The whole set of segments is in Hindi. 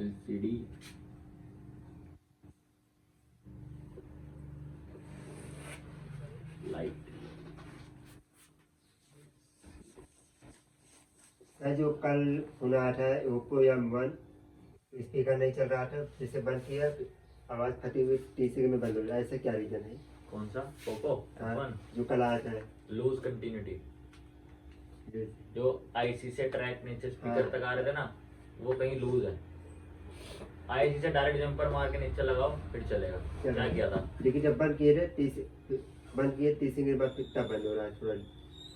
LCD light. जो कल फोन आया था ओप्पो M1, स्पीकर नहीं चल रहा था, जिसे बंद किया आवाज फटी हुई तीसरे में बंद हो रहा है, ऐसा क्या रीजन है? कौन सा? पोको M1 जो कल आया था। लूज कंटिन्यूटी, जो आईसी से ट्रैक नीचे स्पीकर तक आ रहे थे ना, वो कहीं लूज है। आईसी से डायरेक्ट जंपर मार के नीचे लगाओ फिर चलेगा। क्या किया था? लेकिन जब बंद किए थे बंद किए तीसरे के बाद फिर बंद हो रहा है, थोड़ा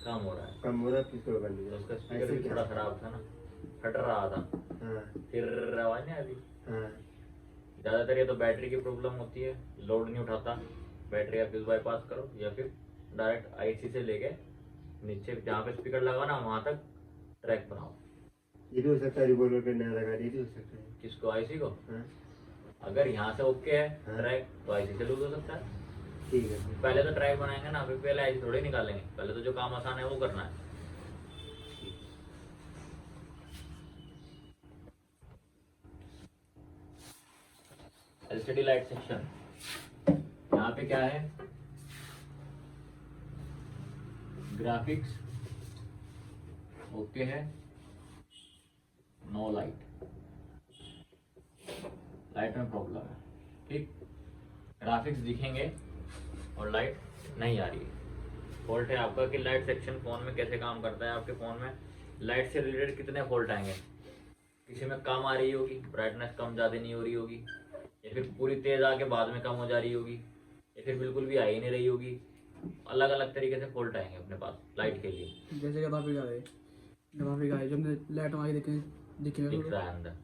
कम हो रहा है, कम हो रहा है, फिर तो बंद हो तो रहा उसका है। स्पीकर भी थोड़ा खराब था ना, फट रहा था। हाँ फिर आवाज नहीं आ रही। हाँ। ज़्यादातर ये तो बैटरी की प्रॉब्लम होती है, लोड नहीं उठाता। बैटरी या फ्यूज बाईपास करो या फिर डायरेक्ट आईसी से लेके नीचे जहाँ पे स्पीकर लगा ना वहाँ तक ट्रैक बनाओ। ये भी हो सकता है, रिवॉल्वर पे नया लगा, ये भी हो सकता है। किसको? आईसी को? हाँ अगर यहाँ से ओके है हाँ। ट्रैक तो आईसी से लूज हो सकता है। ठीक है। पहले तो ट्रैक बनाएंगे ना, फिर पहले आईसी थोड़ी निकालेंगे। पहले तो जो काम आसान है वो करना है। एलसीडी लाइट सेक्शन, यहाँ पे क्या है? ग्राफिक्स ओके है, नो लाइट, लाइट में प्रॉब्लम है। ठीक, ग्राफिक्स दिखेंगे और लाइट नहीं आ रही है। फॉल्ट है आपका कि लाइट सेक्शन फोन में कैसे काम करता है। आपके फोन में लाइट से रिलेटेड कितने फॉल्ट आएंगे? किसी में कम आ रही होगी, ब्राइटनेस कम ज़्यादा नहीं हो रही होगी, या फिर पूरी तेज आके बाद में कम हो जा रही होगी, या फिर बिल्कुल भी आ ही नहीं रही होगी। अलग अलग तरीके से फॉल्ट आएंगे अपने पास लाइट के लिए। जैसे ग्राफिक आ रही, जब हमने लाइट हमारी दिख रहा है अंदर,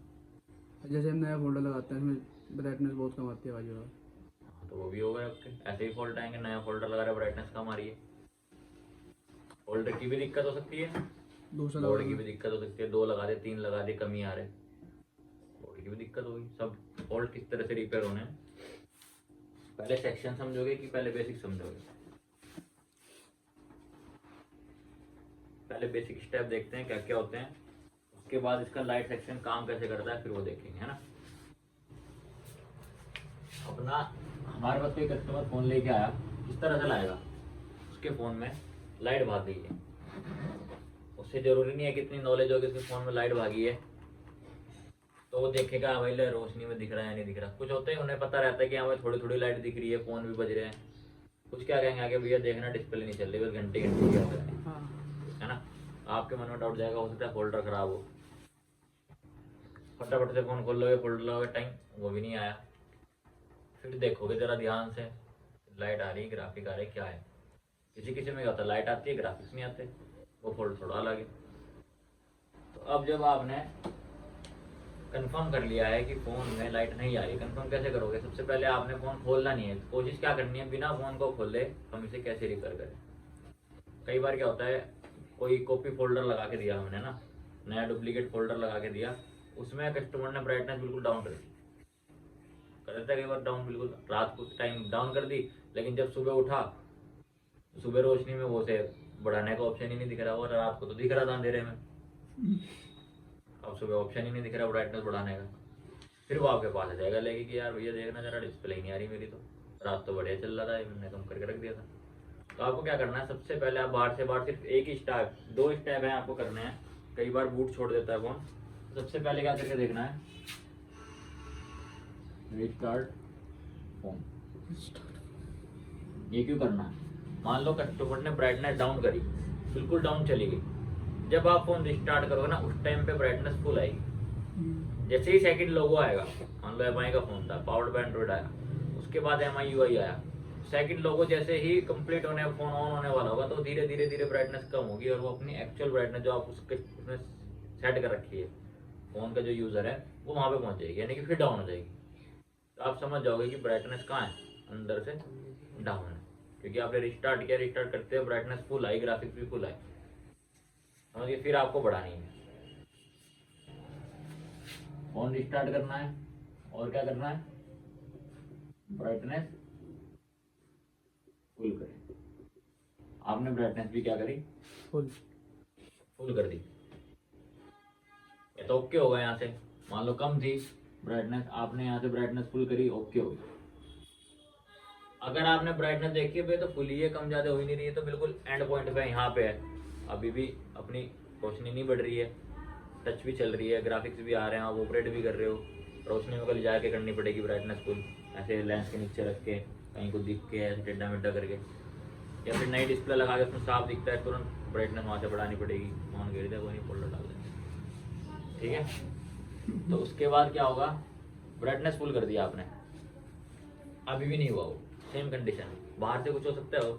जैसे हम नया फोल्डर लगाते हैं उसमें ब्राइटनेस बहुत कम आती है आवाज वाला, तो वो भी होगा आपके। ऐसे ही फॉल्ट आएंगे, नया फोल्डर लगा रहे ब्राइटनेस कम आ रही है। फोल्डर की भी दिक्कत हो सकती है, दूसरा बोर्ड की भी दिक्कत हो सकती है। 2 लगा दे, 3 लगा दे, कमी आ रहे, बोर्ड की भी दिक्कत होगी। सब फॉल्ट किस तरह से रिपेयर होने हैं, पहले सेक्शन समझोगे कि पहले बेसिक समझोगे? पहले बेसिक स्टेप देखते हैं क्या क्या होते हैं, उसके बाद इसका लाइट सेक्शन काम कैसे करता है फिर वो देखेंगे, है ना। अपना हमारे पास कोई कस्टमर फोन लेके आया, किस तरह से लाएगा? उसके फोन में लाइट भाग गई है, उससे जरूरी नहीं है कितनी नॉलेज होगी उसके फोन में लाइट भागी है तो वो देखेगा भाई रोशनी में दिख रहा है या नहीं दिख रहा। कुछ होते हैं उन्हें पता रहता है कि हमें थोड़ी थोड़ी लाइट दिख रही है, फोन भी बज रहे हैं। कुछ क्या कहेंगे आगे, भैया देखना डिस्प्ले नहीं चल रही, बस घंटे घंटे क्या कर रहे हैं, है ना। आपके मन में डाउट जाएगा, हो सकता है फोल्डर खराब हो। फटाफट से फोन खोल लोगे, फोल्डर लोगे, टाइम वो भी नहीं आया। फिर देखोगे जरा ध्यान से, लाइट आ रही, ग्राफिक आ रही, क्या है। किसी किसी में क्या होता है, लाइट आती है ग्राफिक्स नहीं आते, वो फोल्ड थोड़ा अलग है। तो अब जब आपने कंफर्म कर लिया है कि फोन में लाइट नहीं आ रही, कंफर्म कैसे करोगे? सबसे पहले आपने फोन खोलना नहीं है, कोशिश क्या करनी है, बिना फोन को खोले हम इसे कैसे रिपेयर करें। कई बार क्या होता है, कोई कॉपी फोल्डर लगा के दिया हमने ना, नया डुप्लीकेट फोल्डर लगा के दिया, उसमें कस्टमर ने ब्राइटनेस बिल्कुल डाउन कर दी, कर देता है कई बार डाउन, बिल्कुल रात को टाइम डाउन कर दी, लेकिन जब सुबह उठा, सुबह रोशनी में वो से बढ़ाने का ऑप्शन ही नहीं दिख रहा, और रात को तो दिख रहा था अंधेरे में, अब सुबह ऑप्शन ही नहीं दिख रहा ब्राइटनेस बढ़ाने का। फिर वो आपके पास आ जाएगा लेके कि यार भैया देखना जरा डिस्प्ले ही नहीं आ रही मेरी, तो रात तो बढ़िया चल रहा था, मैंने कम करके रख दिया था। तो आपको क्या करना है, सबसे पहले आप बाहर से बाहर सिर्फ एक ही स्टेप, 2 स्टेप है आपको करने हैं। कई बार बूट छोड़ देता है फोन, तो सबसे पहले क्या करके देखना है, रिस्टार्ट फोन। ये क्यों करना है? मान लो कस्टमर ने ब्राइटनेस डाउन करी, बिल्कुल डाउन चली गई, जब आप फोन रिस्टार्ट करोगे ना उस टाइम पे ब्राइटनेस फुल आएगी। जैसे ही सेकंड लोगो आएगा, मान लो एमआई का फोन था, पावर्ड बाय एंड्रॉइड आया, उसके बाद एमआई यूआई आया, सेकंड लोगो जैसे ही कंप्लीट होने, फोन ऑन होने वाला होगा, तो धीरे धीरे धीरे ब्राइटनेस कम होगी और वो अपनी एक्चुअल ब्राइटनेस जो आप उसके उसमें सेट कर रखी है फोन का जो यूजर है वो वहां पे पहुंच जाएगी, यानी कि फिर डाउन हो जाएगी। तो आप समझ जाओगे कि ब्राइटनेस कहाँ है, अंदर से डाउन है, क्योंकि आपने रिस्टार्ट किया, रिस्टार्ट करते हुए ब्राइटनेस फुल आई, ग्राफिक्स भी फुल आई, समझिए। फिर आपको बढ़ानी है, फोन रिस्टार्ट करना है और क्या करना है, ब्राइटनेस फुल करें। आपने ब्राइटनेस भी क्या करी, फुल कर दी। ये तो ओके होगा। यहाँ से मान लो कम थी ब्राइटनेस आपने यहाँ से ब्राइटनेस फुल करी, ओके होगी। अगर आपने ब्राइटनेस देखी है तो फुल ही है, कम ज़्यादा हो ही नहीं रही है, तो बिल्कुल एंड पॉइंट पे यहाँ पे है। अभी भी अपनी रोशनी नहीं बढ़ रही है, टच भी चल रही है, ग्राफिक्स भी आ रहे हैं, आप ऑपरेट भी कर रहे हो। रोशनी में कल जाके करनी पड़ेगी ब्राइटनेस फुल, ऐसे लेंस के नीचे रख के कहीं को दिख के ऐसे टेढ़ा मेढ़ा करके, या फिर नई डिस्प्ले लगा के उसमें साफ दिखता है तुरंत ब्राइटनेस वहाँ से बढ़ानी पड़ेगी। ऑन गिर दे, कोई नहीं, फोल्डर डाल देंगे, ठीक है। तो उसके बाद क्या होगा, ब्राइटनेस फुल कर दिया आपने, अभी भी नहीं हुआ वो, सेम कंडीशन। बाहर से कुछ हो सकता है वो,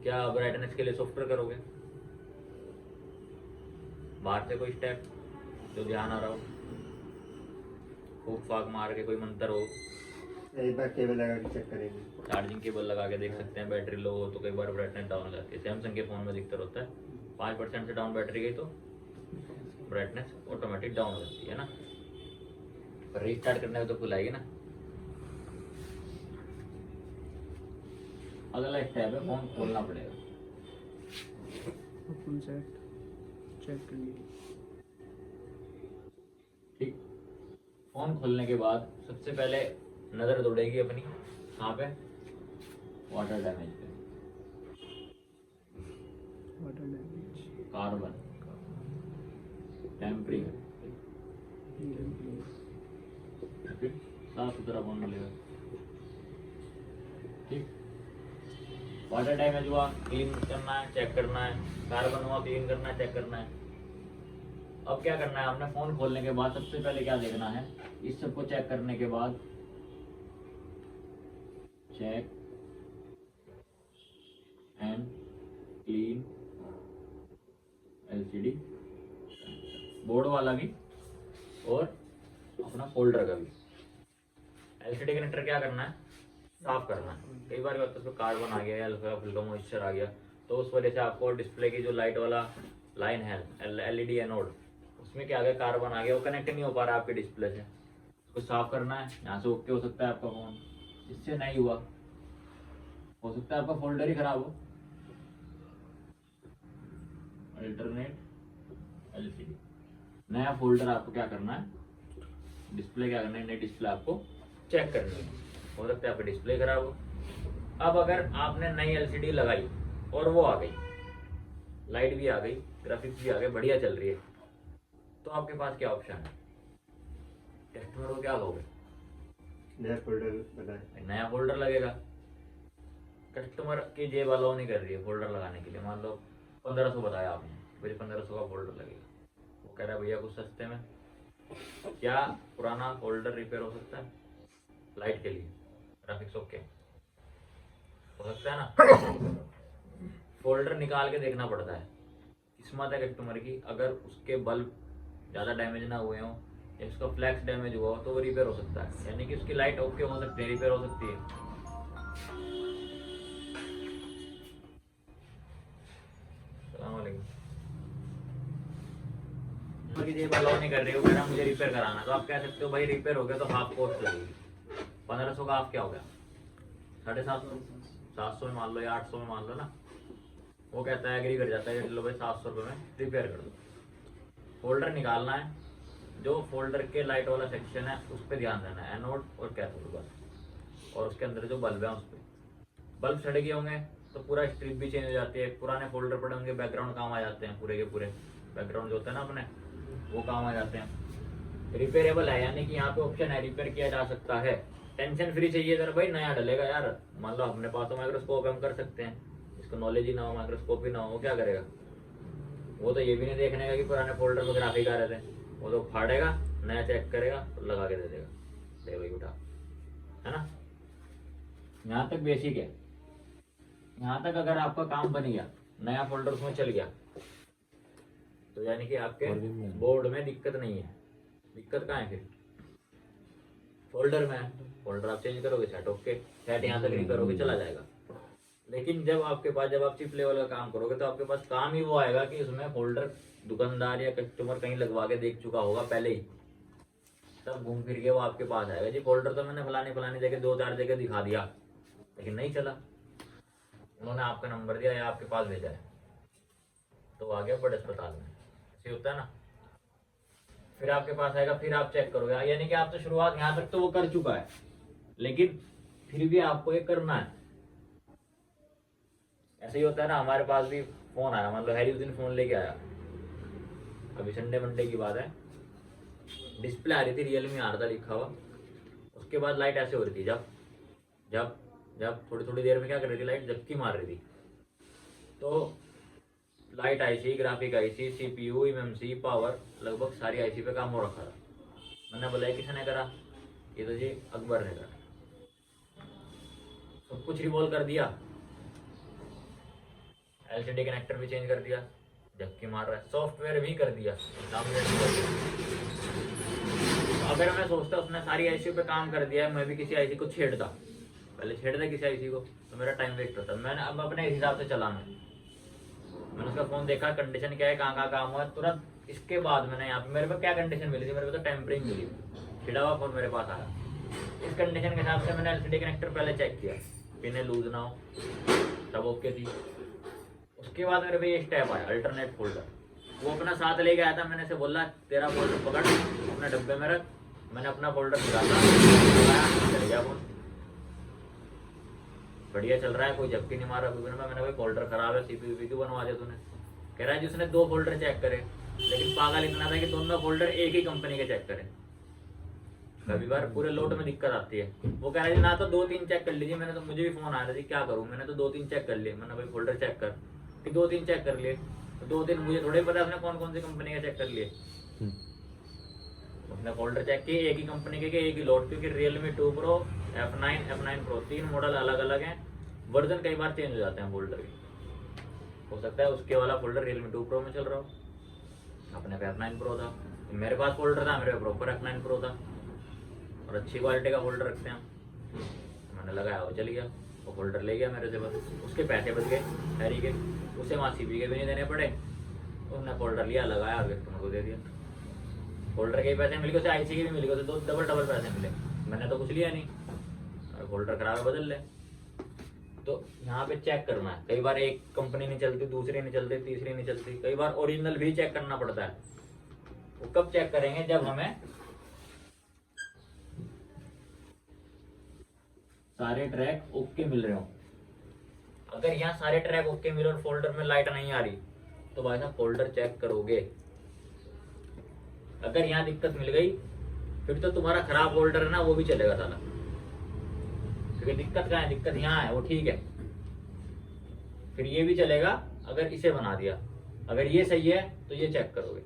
क्या ब्राइटनेस के लिए सॉफ्टवेयर करोगे, बाहर से कोई स्टेप जो ध्यान आ रहा हो, फूक फाक मार के कोई मंत्र हो, एक बार केबल लगा के चेक करेंगे। चार्जिंग केबल लगा के देख सकते हैं, बैटरी लो हो तो कई बार ब्राइटनेस डाउन हो जाती है। सैमसंग के फ़ोन में दिक्कत होता है, 5% से डाउन बैटरी गई तो ब्राइटनेस ऑटोमेटिक डाउन हो जाती है ना, पर रीस्टार्ट करने में तो फुल आएगी ना। अगला स्टेप है फ़ोन खोलना पड़ेगा। फुल सेट चेक कर लीजिए। ठीक, फ़ोन खोलने के बाद सबसे पहले नज़र दौड़ेगी अपनी कहाँ पे, वाटर डैमेज पे, वाटर डैमेज, कार्बन, टेम्परिंग, फिर साफ सुथरा फोन मिलेगा। ठीक, वाटर डैमेज हुआ, क्लीन करना है, चेक करना है, कार्बन हुआ, क्लीन करना है, चेक करना है। अब क्या करना है, आपने फ़ोन खोलने के बाद सबसे पहले क्या देखना है, इस सबको चेक करने के बाद check and clean LCD, board वाला भी और अपना फोल्डर का भी। एलसीडी कनेक्टर क्या करना है, साफ करना है। कई बार क्या होता है उसमें कार्बन आ गया या हल्का फुल्का मॉइस्चर आ गया, तो उस वजह से आपको डिस्प्ले की जो लाइट वाला लाइन है एलईडी एनोड, उसमें क्या आ गया, कार्बन आ गया, वो कनेक्ट नहीं हो पा रहा आपके डिस्प्ले से, उसको साफ करना है। यहाँ से ओके हो सकता है आपका फ़ोन, इससे नहीं हुआ हो सकता है आपका फोल्डर ही खराब हो। अल्टरनेट एलसीडी, नया फोल्डर आपको क्या करना है, डिस्प्ले क्या करना है, नई डिस्प्ले आपको चेक करनी है। हो सकता है आपकी डिस्प्ले खराब हो। अब अगर आपने नई एलसीडी लगाई और वो आ गई, लाइट भी आ गई, ग्राफिक्स भी आ गए, बढ़िया चल रही है, तो आपके पास क्या ऑप्शन है, कस्टमर को क्या कहोगे, नया फोल्डर बनाए, नया फोल्डर लगेगा। कस्टमर की जेब अलाउ नहीं कर रही है फोल्डर लगाने के लिए। मान लो 1500 बताया आपने, मुझे 1500 का फोल्डर लगेगा, वो कह रहा है भैया कुछ सस्ते में। क्या पुराना फोल्डर रिपेयर हो सकता है लाइट के लिए, ग्राफिक्स ओके हो सकता है ना। फोल्डर निकाल के देखना पड़ता है, किस्मत है कस्टमर की, अगर उसके बल्ब ज़्यादा डैमेज ना हुए हों या उसका फ्लैक्स डैमेज हुआ हो तो वो रिपेयर हो सकता है, यानी कि उसकी लाइट ओके हो सकती है, रिपेयर हो सकती है। जेब अलाउ नहीं कर रही हो, कह रहा मुझे रिपेयर कराना, तो आप कह सकते हो भाई रिपेयर हो गया तो हाफ कॉस्ट लगेगी। 1500 का हाफ क्या हो गया, 750, 700 में मान लो या 800 में मान लो ना। वो कहता है एग्री कर जाता है कि चलो भाई 700 रुपये में रिपेयर कर दो। फोल्डर निकालना है, जो फोल्डर के लाइट वाला सेक्शन है उस पर ध्यान देना है, एनोड और कैथोड बस, और उसके अंदर जो बल्ब है उस पर। बल्ब सड़ गए होंगे तो पूरा स्ट्रिप भी चेंज हो जाती है, पुराने फोल्डर पड़े होंगे, बैकग्राउंड काम आ जाते हैं, पूरे के पूरे बैकग्राउंड जो होता है ना अपने, वो काम आ जाते हैं। रिपेयरेबल है, यानी कि यहाँ पे ऑप्शन है रिपेयर किया जा सकता है। टेंशन फ्री चाहिए जरा भाई, नया डलेगा यार, मान लो अपने पास तो माइक्रोस्कोप हम कर सकते हैं, इसको नॉलेज ही ना हो, माइक्रोस्कोप ही ना हो, क्या करेगा वो, तो ये भी नहीं देखने का कि पुराने फोल्डर में ग्राफिक आ रहे थे, वो तो फाड़ेगा, नया चेक करेगा और लगा के दे देगा, ले भाई उठा, है ना। यहाँ तक बेसिक है। यहाँ तक अगर आपका काम बन गया, नया फोल्डर उसमें चल गया, तो यानी कि आपके बोर्ड में दिक्कत नहीं है। दिक्कत कहाँ है फिर, फोल्डर में है, फोल्डर आप चेंज करोगे, सेट ओके, सेट यहाँ तक नहीं करोगे चला जाएगा। लेकिन जब आपके पास, जब आप चिप लेवल का काम करोगे तो आपके पास काम ही वो आएगा कि उसमें फोल्डर दुकानदार या कस्टमर कहीं लगवा के देख चुका होगा पहले ही, तब घूम फिर के वो आपके पास आएगा, जी फोल्डर तो मैंने फलानी जगह 2-4 जगह दिखा दिया लेकिन नहीं चला, उन्होंने आपका नंबर दिया या आपके पास भेजा है, तो आ गया बड़े अस्पताल में, ऐसे होता है ना। फिर आपके पास आएगा, फिर आप चेक करोगे, यानी कि आप तो शुरुआत यहाँ तक तो वो कर चुका है, लेकिन फिर भी आपको ये करना है। ऐसे ही होता है ना, हमारे पास भी फोन आया, मतलब हैरी उस दिन फोन लेके आया, अभी संडे मंडे की बात है, डिस्प्ले आ रही थी रियलमी आ रहा था लिखा हुआ, उसके बाद लाइट ऐसे हो रही थी, जब जब जब थोड़ी थोड़ी देर में क्या कर रही थी, लाइट झपकी मार रही थी। तो light IC, graphic IC, CPU, MMC, power, लगभग सारी आईसी पे काम हो रखा था। मैंने बोला किसने करा, ये तो जी अकबर ने करा। सब कुछ रिवॉल्व कर दिया, एलसीडी कनेक्टर भी चेंज कर दिया, झपकी मार रहा है, सॉफ्टवेयर भी कर दिया, डाउनलोड भी कर दिया। अगर मैं सोचता उसने सारी आईसी पे काम कर दिया है, मैं भी किसी आईसी को छेड़ता, पहले छेड़ता किसी आईसी को, तो मेरा टाइम वेस्ट होता। मैंने अब अपने हिसाब से चला, मैंने उसका फोन देखा, कंडीशन क्या है, कहाँ काम हुआ है, तुरंत इसके बाद मैंने यहाँ पे, मेरे को क्या कंडीशन मिली थी, मेरे को तो टेम्परिंग मिली, छिड़ा हुआ फोन मेरे पास आया। इस कंडीशन के हिसाब से मैंने एलसीडी कनेक्टर पहले चेक किया, पिने लूज ना हो, सब ओके थी। उसके बाद मेरे पे ये स्टेप आया, अल्टरनेट फोल्डर। वो अपना साथ लेके आया था, मैंने से बोला तेरा फोल्डर पकड़ अपने डब्बे में रख, मैंने अपना फोल्डर निकाला, चल गया फोन, बढ़िया चल रहा है, कोई झपकी नहीं मारा कोई। मैंने भाई फोल्डर खराब है, सीपीयू क्यों बनवा दिया तूने? कह रहा है जिसने 2 फोल्डर चेक करे, लेकिन पागल इतना था कि दोनों फोल्डर एक ही कंपनी के चेक करे। कभी बार पूरे लोड में दिक्कत आती है। वो कह रहा है ना तो 2-3 चेक कर लीजिए। मैंने तो, मुझे भी फोन आया था जी क्या करूँ, मैंने तो 2-3 चेक कर लिए। मैंने भाई फोल्डर चेक कर, कि 2-3 चेक कर लिए, तो 2-3 मुझे थोड़े पता उसने कौन कौन सी कंपनी के चेक कर लिए। उसने फोल्डर चेक किए एक ही कंपनी के एक ही लोड, क्योंकि Realme 2 Pro, F9, F9 Pro 3 model अलग अलग हैं, वर्जन कई बार चेंज हो जाते हैं फोल्डर के। हो सकता है उसके वाला फोल्डर Realme 2 Pro में चल रहा हो, अपने पे F9 Pro था, मेरे पास फोल्डर था, मेरे पे प्रॉपर F9 Pro था, और अच्छी क्वालिटी का फोल्डर रखते हैं। मैंने लगाया, वो चल गया, वो फोल्डर ले गया मेरे से, बस उसके पैसे बच गए हैरी के, उसे वहाँ सीपी के भी नहीं देने पड़े। उन्होंने फोल्डर लिया, लगाया और कस्टमर को दे दिया। फोल्डर के पैसे मिल गए, उसे आईसी के भी मिल गए, तो डबल पैसे मिले। मैंने तो कुछ लिया नहीं, और फोल्डर खराब है बदल ले। तो यहाँ पे चेक करना है, कई बार एक कंपनी नहीं चलती, दूसरी नहीं चलती, तीसरी नहीं चलती, कई बार ओरिजिनल भी चेक करना पड़ता है। वो कब चेक करेंगे, जब हमें सारे ट्रैक ओके मिल रहे हो। अगर यहाँ सारे ट्रैक ओके मिले और फोल्डर में लाइट नहीं आ रही, तो भाई साहब फोल्डर चेक करोगे। अगर यहाँ दिक्कत मिल गई, फिर तो तुम्हारा खराब फोल्डर है ना, वो भी चलेगा साला, क्योंकि दिक्कत कहाँ है, दिक्कत यहाँ है, वो ठीक है, फिर ये भी चलेगा अगर इसे बना दिया। अगर ये सही है तो ये चेक करोगे।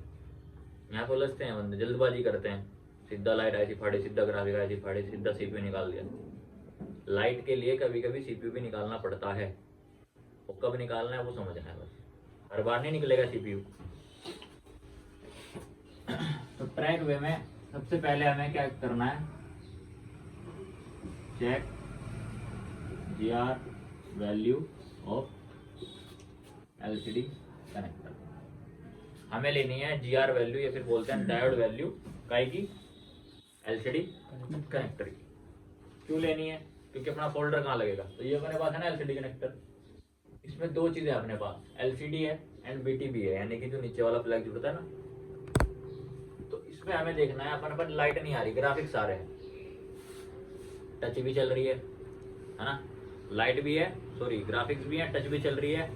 यहाँ तो उलझते हैं बंदे, जल्दबाजी करते हैं, सीधा लाइट ऐसी फाड़ी, सीधा ग्राफिक ऐसी फाड़ी, सीधा सीपीयू निकाल दिया। लाइट के लिए कभी कभी सीपीयू भी निकालना पड़ता है, वो कब निकालना है वो समझना है, बस हर बार नहीं निकलेगा सीपीयू। तो ट्रैक वे में सबसे पहले हमें क्या करना है, check GR value of LCD connector. हमें लेनी है GR वैल्यू, या फिर बोलते हैं डायोड वैल्यू काई की, LCD कनेक्टर की। क्यों लेनी है, क्योंकि अपना फोल्डर कहाँ लगेगा, तो ये अपने पास है ना LCD कनेक्टर, इसमें 2 चीजें अपने पास, LCD है एंड BTB है, यानी कि जो नीचे वाला प्लग जुड़ता है ना। तो इसमें हमें देखना है, अपन पर लाइट नहीं आ रही, ग्राफिक्स आ रहे हैं, टच भी चल रही है ना, लाइट भी है, सॉरी ग्राफिक्स भी है, टच भी चल रही है,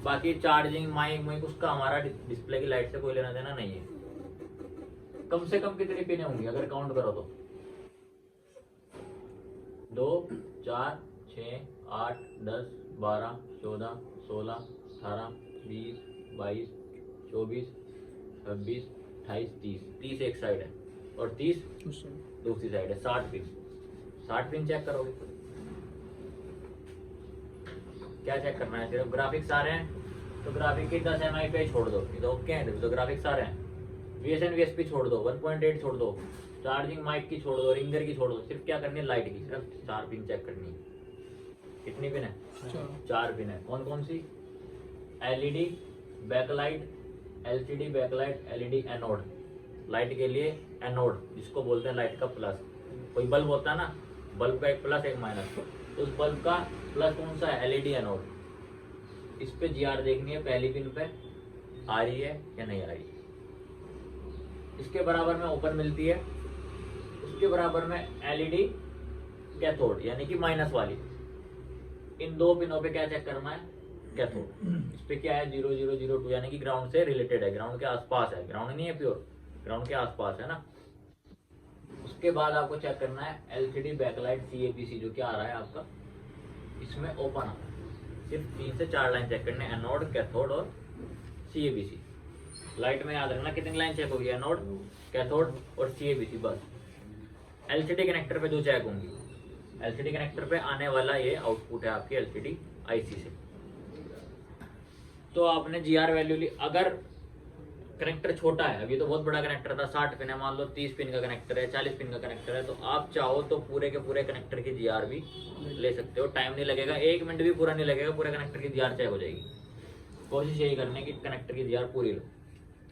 बाकी चार्जिंग माइक उसका हमारा डिस्प्ले की लाइट से कोई लेना देना नहीं है। कम से कम कितनी पिने होंगी अगर काउंट करो तो 2, 4, 6, 8, 10, 12, 14, 16, 18, 20, 22, 24, 26, 28, 30। 30 एक साइड है और 30 दूसरी साइड है। 60 पिन, 60 पिन चेक करोगे। क्या चेक करना है, सिर्फ ग्राफिक्स आ रहे हैं तो ग्राफिक की 10 MI पे छोड़ दो, तो ओके है, तो ग्राफिक्स आ रहे हैं। VSN VSP छोड़ दो, 1.8 छोड़ दो, चार्जिंग माइक की छोड़ दो, रिंगर की छोड़ दो, सिर्फ क्या करनी है, लाइट की सिर्फ 4 पिन चेक करनी है। कितनी पिन है, 4 पिन है। कौन कौन सी, LED backlight, LCD backlight, LED anode, light के लिए एनोड जिसको बोलते हैं लाइट का प्लस। कोई बल्ब होता है ना, बल्ब का एक प्लस एक माइनस, तो उस बल्ब का प्लस कौन सा है, LED एनोड। इस पे GR देखनी है, पहली पिन पे आ रही है या नहीं आ रही। इसके बराबर में ओपन मिलती है, उसके बराबर में एलईडी कैथोड यानी कि माइनस वाली। इन दो पिनों पे क्या चेक करना है, कैथोड। इस पे क्या है 0002 यानी कि ग्राउंड से रिलेटेड है, ग्राउंड के आसपास है, ग्राउंड नहीं है प्योर, ग्राउंड के आसपास है ना। उसके बाद आपको चेक करना है एलसीडी बैकलाइट CAPC जो क्या आ रहा है आपका, इसमें ओपन आ रहा है। सिर्फ 3 से 4 लाइन चेक करने, एनोड, कैथोड और CAPC। लाइट में याद रखना कितनी लाइन चेक होगी, एनोड, कैथोड और CAPC बस। एलसीडी कनेक्टर पे जो चेक होंगी, एलसीडी कनेक्टर पे आने वाला ये आउटपुट है आपकी एलसीडी आईसी से। तो आपने जीआर वैल्यू ली, अगर कनेक्टर छोटा है, अभी तो बहुत बड़ा कनेक्टर था 60 पिन है, मान लो 30 पिन का कनेक्टर है, 40 पिन का कनेक्टर है, तो आप चाहो तो पूरे के पूरे कनेक्टर की जीआर भी ले सकते हो, टाइम नहीं लगेगा, 1 मिनट भी पूरा नहीं लगेगा, पूरे कनेक्टर की जीआर चेक हो जाएगी। कोशिश यही करने की कनेक्टर की जीआर पूरी लो।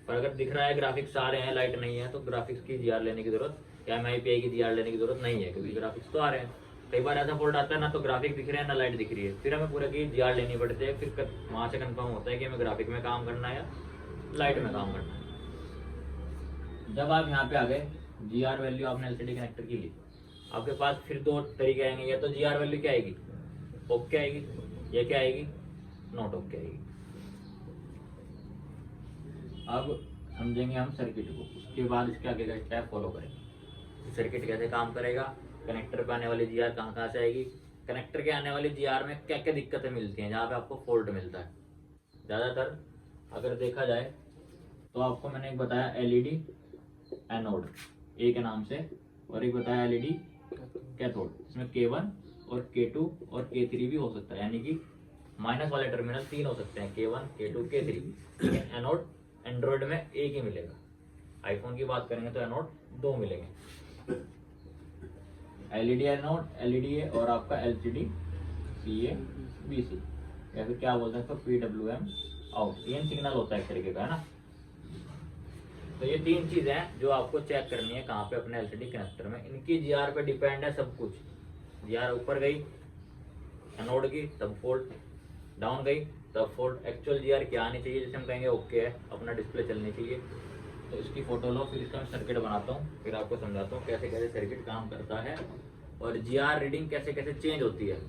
पर अगर दिख रहा है ग्राफिक्स आ रहे हैं, लाइट नहीं है, तो ग्राफिक्स की जीआर लेने की जरूरत या MIPI की जीआर लेने की जरूरत नहीं है, क्योंकि ग्राफिक्स तो आ रहे हैं। कई बार ऐसा फोल्ड आता है ना तो ग्राफिक दिख रहे हैं ना लाइट दिख रही है, फिर हमें पूरा की जीआर लेनी पड़ती है, फिर वहां से कंफर्म होता है कि हमें ग्राफिक में काम करना है या लाइट में काम करना है। जब आप यहाँ पे आ गए, जीआर वैल्यू आपने एलसीडी कनेक्टर की ली, आपके पास फिर 2 तरीके आएंगे, या तो जीआर वैल्यू क्या आएगी, ओके आएगी, या क्या आएगी, नॉट ओके आएगी। अब समझेंगे हम सर्किट को, उसके बाद इसके आगे का स्टेप फॉलो करेंगे। सर्किट कैसे काम करेगा, कनेक्टर पे आने वाली जीआर कहाँ से आएगी, कनेक्टर के आने वाली जीआर में क्या क्या दिक्कतें मिलती हैं, जहाँ पे आपको फॉल्ट मिलता है। ज़्यादातर अगर देखा जाए तो आपको मैंने एक बताया एलईडी एनोड ए के नाम से, और एक बताया एलईडी कैथोड, इसमें K1 और K2 और K3 भी हो सकता है, यानी कि माइनस वाले टर्मिनल 3 हो सकते हैं, K1 K2 K3। लेकिन एनोड एंड्रॉइड में एक ही मिलेगा, आईफोन की बात करेंगे तो एनोड 2 मिलेंगे, एलईडी एनोड, एलईडी ए और आपका एलसीडी CABC, या फिर क्या बोलते हैं इसको PWM आउट। 3 सिग्नल होता है एक तरीके का, है ना। तो ये 3 चीजें हैं जो आपको चेक करनी है कहाँ पे, अपने एलसीडी कनेक्टर में। इनकी जीआर पे डिपेंड है सब कुछ। जीआर ऊपर गई एनोड की तब फोल्ट, डाउन गई तब फोल्ट। एक्चुअल जीआर क्या आनी चाहिए, जैसे हम कहेंगे ओके है, अपना डिस्प्ले चलनी चाहिए। तो इसकी फोटो लो, फिर इसका मैं सर्किट बनाता हूँ, फिर आपको समझाता हूँ कैसे कैसे सर्किट काम करता है और जीआर रीडिंग कैसे कैसे चेंज होती है।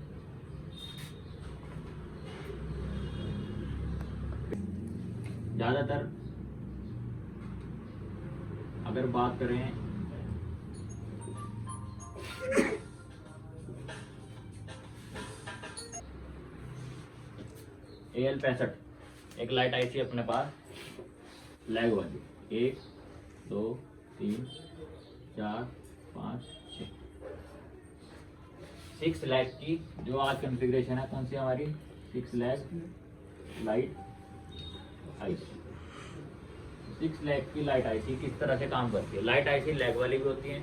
ज़्यादातर अगर बात करें AL65, एक लाइट आई थी अपने पास लैग वाली, 1 2 3 4 5 6 लैग की जो आज कॉन्फ़िगरेशन है, कौन सी हमारी 6 लैग लाइट आईसी। 6 लैग की लाइट आईसी किस तरह से काम करती है। लाइट आईसी लैग वाली भी होती है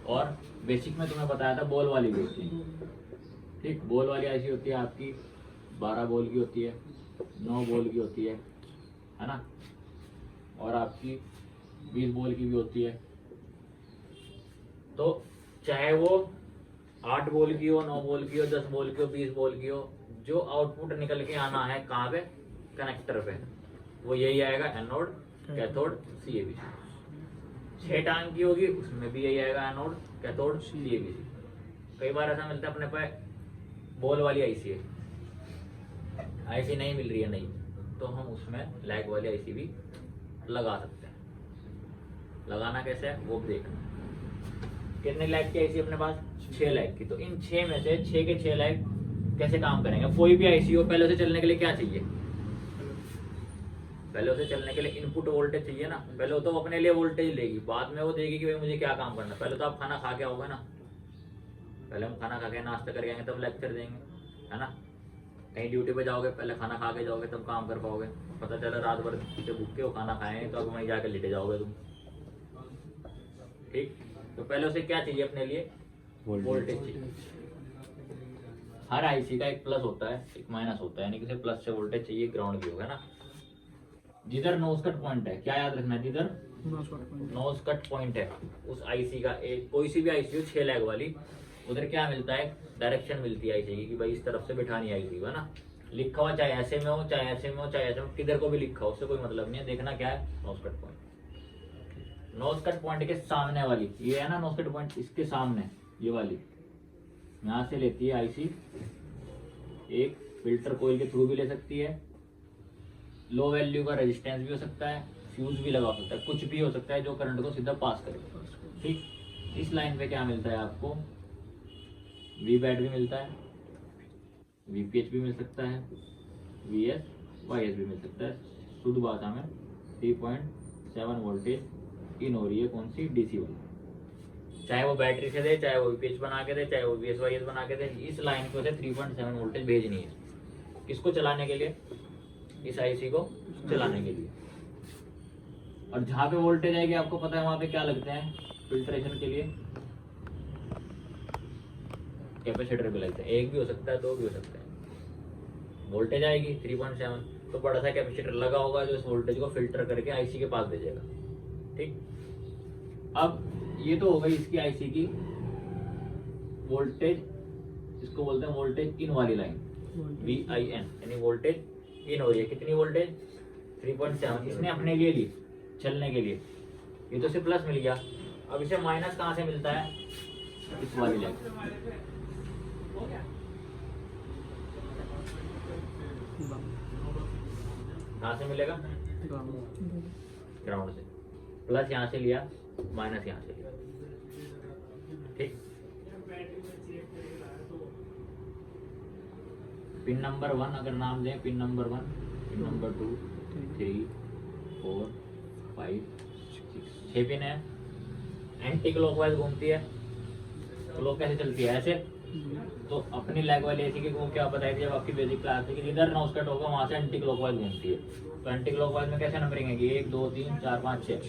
और बेसिक में तुम्हें बताया था बॉल वाली भी होती है। ठीक, बॉल वाली आईसी होती है आपकी 12 बॉल की होती है, 9 बॉल की होती है ना, और आपकी 20 बॉल की भी होती है। तो चाहे वो 8 बॉल की हो, 9 बॉल की हो, 10 बॉल की हो, 20 बॉल की हो, जो आउटपुट निकल के आना है कहाँ पे, कनेक्टर पे, वो यही आएगा, एनोड कैथोड CABC। 6 टांग की होगी उसमें भी यही आएगा, एनोड कैथोड CABC। कई बार ऐसा मिलता है अपने पे बॉल वाली आईसी है, आईसी नहीं मिल रही है, नहीं, तो हम उसमें लैग वाली आईसी भी लगा सकते हैं। लगाना कैसे है वो भी देखना। कितने लैग की आईसी अपने पास, 6 लैग की। तो इन 6 में से 6 के 6 लैग कैसे काम करेंगे। कोई भी आईसी हो, पहले उसे चलने के लिए क्या चाहिए, पहले उसे चलने के लिए इनपुट वोल्टेज चाहिए ना। पहले तो अपने लिए वोल्टेज लेगी, बाद में वो देगी कि भाई मुझे क्या काम करना है। पहले तो आप खाना खा के आओगे ना, पहले हम खाना खा के नाश्ता करके आएंगे तब लेक्चर देंगे, है ना। कहीं ड्यूटी पे जाओगे पहले खाना खा के जाओगे तब काम कर पाओगे। पता चला रात भर से भूखे हो, खाना खाए तो अब वहीं जाकर लेटे जाओगे तुम। ठीक, तो पहले उसे क्या चाहिए अपने लिए, वोल्टेज चाहिए। हर आईसी का एक प्लस होता है एक माइनस होता है, यानी कि प्लस से वोल्टेज चाहिए, ग्राउंड भी होगा ना। जिधर नोज कट पॉइंट है, क्या याद रखना है, जिधर नोज कट पॉइंट है उस आईसी का, एक कोई सी भी आईसी हो 6 लैग वाली, उधर क्या मिलता है, डायरेक्शन मिलती है आईसी की कि भाई इस तरफ से बिठानी आईसी है ना। लिखा हुआ चाहे ऐसे में हो, चाहे ऐसे में हो, चाहे ऐसे में, किधर को भी लिखा हो, उससे कोई मतलब नहीं है। देखना क्या है, nose cut point. Nose cut point के सामने वाली, ये है ना नोज कट पॉइंट, इसके सामने ये वाली, यहाँ से लेती है आईसी, एक फिल्टर कोयल के थ्रू भी ले सकती है, लो वैल्यू का रेजिस्टेंस भी हो सकता है, फ्यूज भी लगा सकता है, कुछ भी हो सकता है जो करंट को सीधा पास करे। ठीक, इस लाइन पे क्या मिलता है आपको, वी बैट भी मिलता है, वीपीएच भी मिल सकता है, वीएस वाईएस भी मिल सकता है। शुद्ध भाषा में 3.7 वोल्टेज इन हो रही है, कौन सी, डीसी वाली, चाहे वो बैटरी से दे, चाहे वो वीपीएच बना के दे, चाहे वो वीएस वाईएस बना के दे, इस लाइन को से 3.7 वोल्टेज भेजनी है। किसको चलाने के लिए, इस आईसी को चलाने के लिए। और जहाँ पे वोल्टेज आएगी आपको पता है वहाँ पे क्या लगते हैं फिल्ट्रेशन के लिए, कैपेसिटर भी लगते हैं, एक भी हो सकता है, दो भी हो सकता है। वोल्टेज आएगी 3.7, तो बड़ा सा कैपेसिटर लगा होगा जो इस वोल्टेज को फिल्टर करके आईसी के पास भेजेगा। ठीक, अब ये तो हो गई इसकी आईसी की वोल्टेज, इसको बोलते हैं वोल्टेज इन वाली लाइन, VIN, यानी वोल्टेज इन हो रही है। कितनी वोल्टेज, 3.7, इसने अपने लिए ली चलने के लिए, ये तो सिर्फ प्लस मिल गया। अब इसे माइनस कहाँ से मिलता है, इस वाली लाइन, कहाँ से मिलेगा, ग्राउंड से। प्लस यहाँ से लिया, माइनस यहाँ से लिया। ठीक, पिन नंबर 1 अगर नाम दें, pin number 1, pin number 2, 3, 4, 5, 6, 6 pin है। एंटी क्लॉकवाइज घूमती है, क्लॉक कैसे चलती है, ऐसे। तो अपनी लैग वाली एसी को क्या बताई थी जब आपकी बेसिक क्लास थी कि जिधर नोज कट होगा वहां से एंटी क्लॉकवाइज घूमती है। तो एंटी क्लॉकवाइज में कैसे नंबरिंग है, 1 2 3 4 5 6।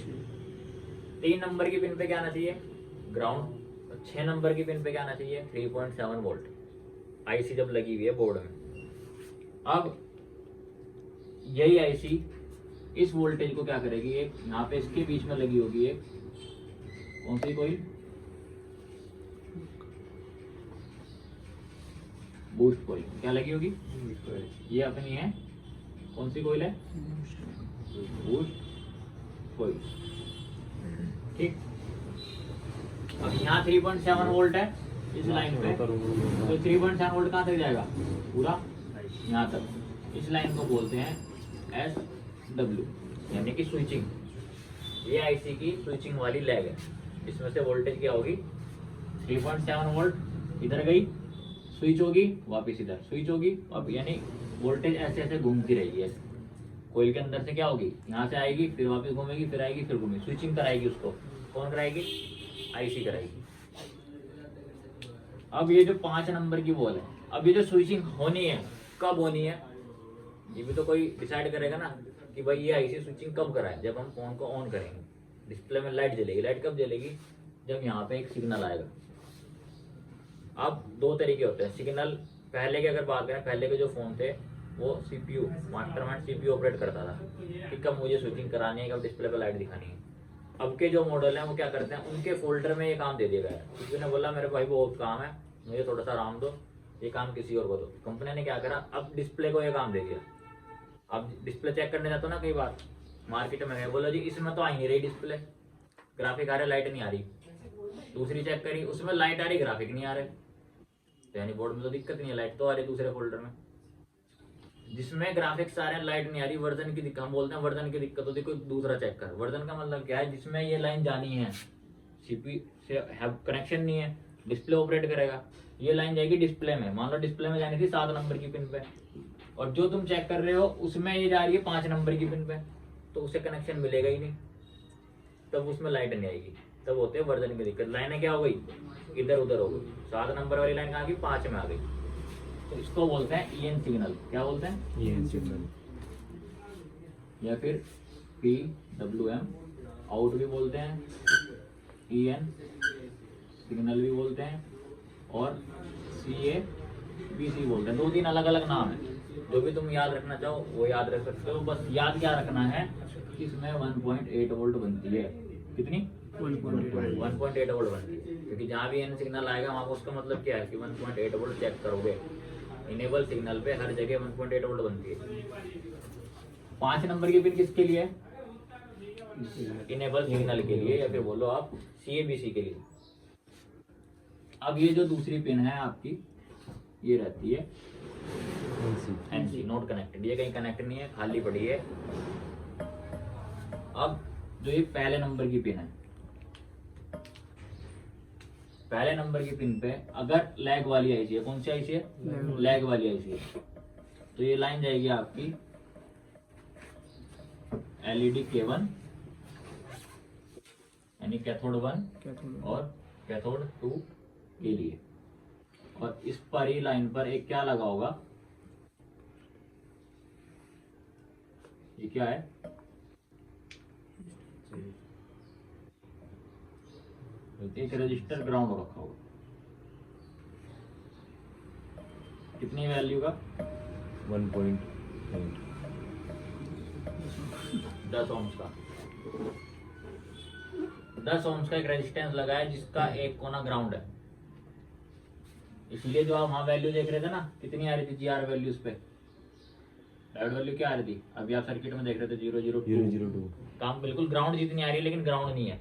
3 नंबर की पिन पे क्या आना चाहिए, ग्राउंड। 6 नंबर की पिन पे क्या आना चाहिए, 3.7 वोल्ट, आईसी जब लगी हुई है बोर्ड में। अब यही आईसी इस वोल्टेज को क्या करेगी, एक यहाँ पे इसके बीच में लगी होगी एक कौन सी कोई बूस्ट कोयल, क्या लगी होगी, ये अपनी है, कौन सी कोयल है, बूस्ट कोयल। ठीक, अब यहाँ 3.7 वोल्ट है इस लाइन पे, तो 3.7 वोल्ट कहाँ तक जाएगा, पूरा यहाँ तक। इस लाइन को बोलते हैं SW, यानी कि स्विचिंग। ये आईसी की स्विचिंग वाली लैग है। इसमें से वोल्टेज क्या होगी, 3.7 वोल्ट इधर गई, स्विच होगी, वापस इधर स्विच होगी, अब यानी वोल्टेज ऐसे ऐसे घूमती रहेगी। ऐसे कोयल के अंदर से क्या होगी, यहाँ से आएगी, फिर वापस घूमेगी, फिर आएगी, फिर घूमेगी, स्विचिंग कराएगी। उसको कौन कराएगी, आईसी कराएगी। अब ये जो 5 नंबर की बॉल है, अब ये जो स्विचिंग होनी है कब होनी है, ये भी तो कोई डिसाइड करेगा ना कि भाई ये आईसी स्विचिंग कब कराए, जब हम फोन को ऑन करेंगे, डिस्प्ले में लाइट जलेगी। लाइट कब जलेगी, जब यहाँ पे एक सिग्नल आएगा। अब 2 तरीके होते हैं सिग्नल। पहले की अगर बात करें, पहले के जो फोन थे वो सीपीयू, मास्टरमाइंड सीपीयू ऑपरेट करता था कि कब मुझे स्विचिंग करानी है, कब डिस्प्ले पे लाइट दिखानी है। अब के जो मॉडल हैं वो क्या करते हैं, उनके फोल्डर में ये काम दे दिया गया है। किसी ने बोला मेरे भाई बहुत काम है, मुझे थोड़ा सा आराम दो, ये काम किसी और को दो। कंपनी ने क्या करा, अब डिस्प्ले को ये काम दे दिया। अब डिस्प्ले चेक करने जाता ना, कई बार मार्केट में गए, बोला जी इसमें तो आ ही नहीं रही डिस्प्ले, ग्राफिक आ रहे, लाइट नहीं आ रही। दूसरी चेक करी, उसमें लाइट आ रही, ग्राफिक नहीं आ रहे। तो यानी बोर्ड में तो दिक्कत नहीं है, लाइट तो आ रही दूसरे फोल्डर में। जिसमें ग्राफिक्स आ रहे हैं, लाइट नहीं आ रही, वर्जन की दिक्कत, हम बोलते हैं वर्जन की दिक्कत होती है। कोई दूसरा चेक कर, वर्जन का मतलब क्या है, जिसमें ये लाइन जानी है, सीपी से कनेक्शन नहीं है, डिस्प्ले ऑपरेट करेगा, ये लाइन जाएगी डिस्प्ले में। मान लो डिस्प्ले में जानी थी 7 नंबर की पिन पे, और जो तुम चेक कर रहे हो उसमें ये जा रही है 5 नंबर की पिन पे, तो उसे कनेक्शन मिलेगा ही नहीं, तब उसमें लाइट नहीं आएगी। तब होते हैं वर्जन की दिक्कत। लाइनें क्या हो गई, इधर उधर हो गई। 7 नंबर वाली लाइन कहाँ की, 5 में आ गई। तो इसको बोलते हैं EN सिग्नल। क्या बोलते हैं, EN सिग्नल, या फिर PWM आउट भी बोलते हैं, EN सिग्नल भी बोलते हैं, और CABC बोलते हैं। 2-3 अलग अलग नाम है, जो भी तुम याद रखना चाहो वो याद रख सकते हो। बस याद क्या रखना है, इसमें 1.8 वोल्ट बनती है। कितनी, 1.8 वोल्ट बनती है। क्योंकि जहाँ भी एन सिग्नल आएगा वहाँ पर उसका मतलब क्या है कि 1.8 वोल्ट चेक करोगे। इनेबल सिग्नल पे हर जगह 1.8 वोल्ट बनती है। 5 नंबर की पिन किसके लिए है, इनेबल सिग्नल के लिए, या फिर बोलो आप CABC के लिए। अब ये जो दूसरी पिन है आपकी, ये रहती है NC, नॉट कनेक्टेड। ये कहीं कनेक्ट नहीं है, खाली पड़ी है। अब जो ये पहले नंबर की पिन है, पहले नंबर की पिन पे अगर लैग वाली आईसी है, कौन सी आईसी है? लैग वाली आईसी है, तो ये लाइन जाएगी आपकी LED K1 यानी कैथोड 1 और कैथोड 2 के लिए। और इस पर ही लाइन पर एक क्या लगा होगा, ये क्या है? एक रजिस्टर ग्राउंड रखा होगा, कितनी वैल्यू का? 1.8 10 ओम्स का। 10 ओम्स का एक रेजिस्टेंस लगा है जिसका एक कोना ग्राउंड है। इसलिए जो आप वहां वैल्यू देख रहे थे ना, कितनी आ रही थी GR वैल्यू उस पे? डायोड वैल्यू क्या आ रही थी? अभी आप सर्किट में देख रहे थे 002। काम बिल्कुल ग्राउंड जितनी आ रही है, लेकिन ग्राउंड नहीं है।